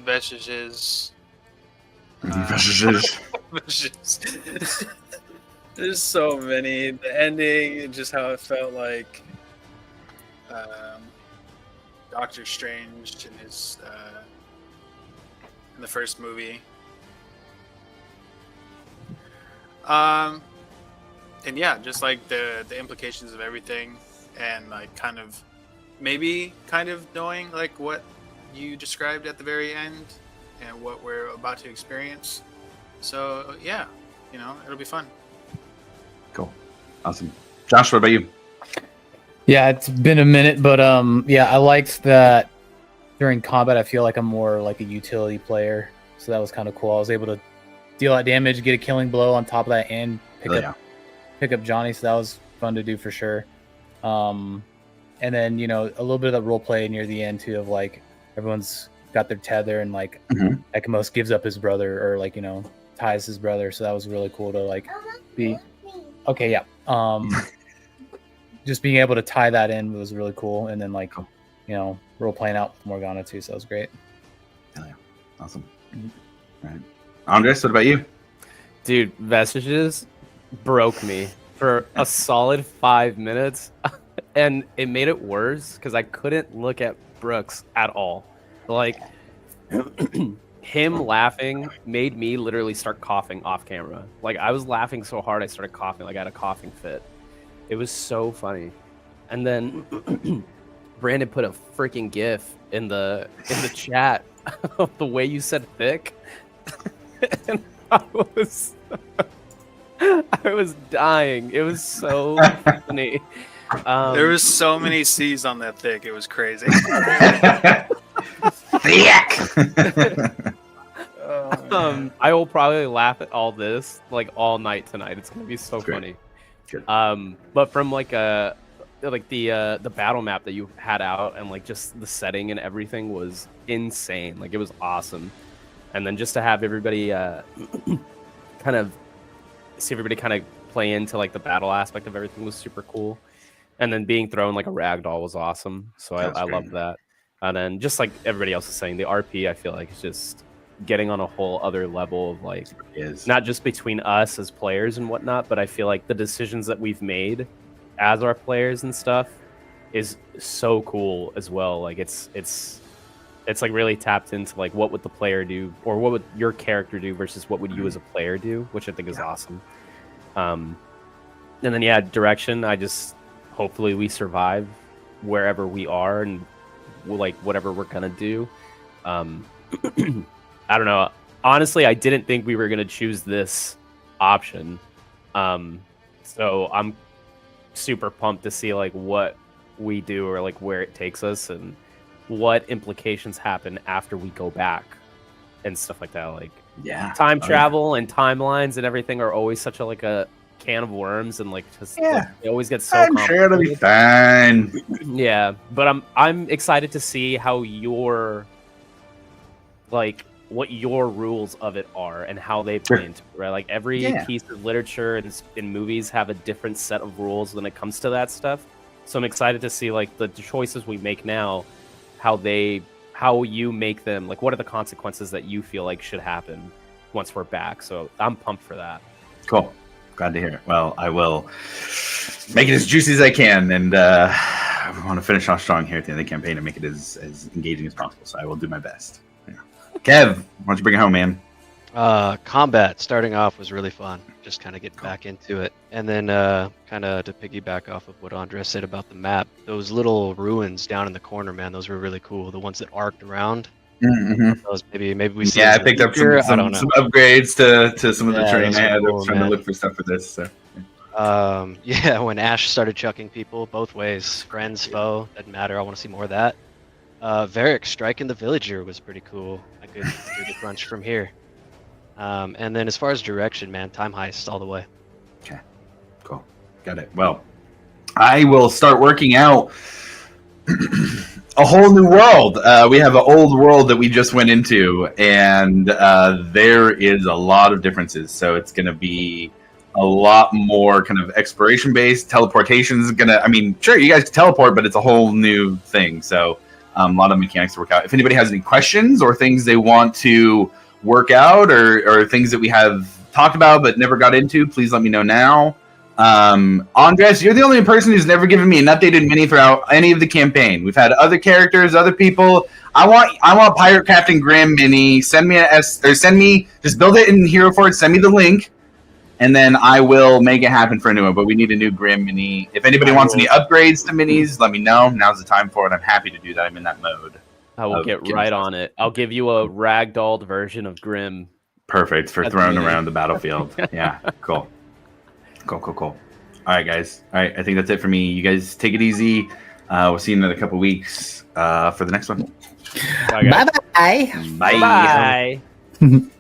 Vestiges. There's so many. The ending, just how it felt like Doctor Strange in his in the first movie. And yeah, just like the implications of everything, and like kind of knowing like what you described at the very end and what we're about to experience. So yeah, it'll be fun. Cool. Awesome. Josh, what about you? Yeah, it's been a minute, but I liked that during combat I feel like I'm more like a utility player. So that was kind of cool. I was able to deal that damage, get a killing blow on top of that, and pick up Johnny, so that was fun to do for sure. And then, a little bit of the role play near the end too, of like everyone's got their tether and like Ekamos gives up his brother, or like, ties his brother. So that was really cool to like be okay. Yeah. Just being able to tie that in was really cool. And then like, role playing out with Morgana too. So that was great. Hell yeah. Awesome. All right. Andres, what about you? Dude, Vestiges broke me for a solid 5 minutes. And it made it worse because I couldn't look at Brooks at all. Like, him laughing made me literally start coughing off camera. Like, I was laughing so hard I started coughing, like I had a coughing fit. It was so funny. And then Brandon put a freaking gif in the chat of the way you said thick. And I was dying. It was so funny. There was so many C's on that thick. It was crazy. I will probably laugh at all this like all night tonight. It's gonna be so funny. Good. But from like the battle map that you had out and like just the setting and everything was insane. Like it was awesome. And then just to have everybody kind of play into like the battle aspect of everything was super cool. And then being thrown like a ragdoll was awesome. So I loved that. And then just like everybody else is saying, the RP I feel like is just getting on a whole other level of like, not just between us as players and whatnot, but I feel like the decisions that we've made as our players and stuff is so cool as well. Like it's It's like really tapped into like what would the player do, or what would your character do versus what would you as a player do, which I think is awesome. And then direction. I just hopefully we survive wherever we are and like whatever we're gonna do. I don't know. Honestly, I didn't think we were gonna choose this option. So I'm super pumped to see like what we do or like where it takes us and what implications happen after we go back and stuff like that. Like time travel and timelines and everything are always such a can of worms, and like just like, it always gets so I'm sure it'll be fine. Yeah, but I'm excited to see how your like what your rules of it are and how they play into it, right? Like every piece of literature and in movies have a different set of rules when it comes to that stuff. So I'm excited to see like the choices we make now, how you make them, like what are the consequences that you feel like should happen once we're back. So I'm pumped for that. Cool. Glad to hear it. Well, I will make it as juicy as I can, and I want to finish off strong here at the end of the campaign and make it as engaging as possible. So I will do my best. Yeah. Kev, why don't you bring it home, man? Combat starting off was really fun. Just kind of getting back into it, and then kind of to piggyback off of what Andres said about the map, those little ruins down in the corner, man, those were really cool. The ones that arced around. Mm-hmm. Those maybe we see. Yeah, I picked up some upgrades to some of the terrain I had. I was trying to look for stuff for this. So. When Ash started chucking people both ways, friends, foe, doesn't matter. I want to see more of that. Varric striking the villager was pretty cool. I could do the crunch from here. And then as far as direction, man, time heist all the way. Okay, cool, got it. Well, I will start working out a whole new world. We have an old world that we just went into, and there is a lot of differences. So it's going to be a lot more kind of exploration based. Teleportation is gonna. I mean, sure, you guys can teleport, but it's a whole new thing. So a lot of mechanics to work out. If anybody has any questions or things they want to work out, or things that we have talked about but never got into, please let me know now. Andres, you're the only person who's never given me an updated mini throughout any of the campaign. We've had other characters, other people. I want Pirate Captain Grim mini. Send me just build it in Hero Forge, send me the link, and then I will make it happen for a new one. But we need a new Grim mini. If anybody wants any upgrades to minis, let me know. Now's the time for it. I'm happy to do that. I'm in that mode. I will get right on it. I'll give you a ragdolled version of Grim. Perfect for throwing around the battlefield. Yeah, cool. All right, guys. All right, I think that's it for me. You guys take it easy. We'll see you in another couple weeks for the next one. Bye, guys. Bye-bye. Bye. Bye.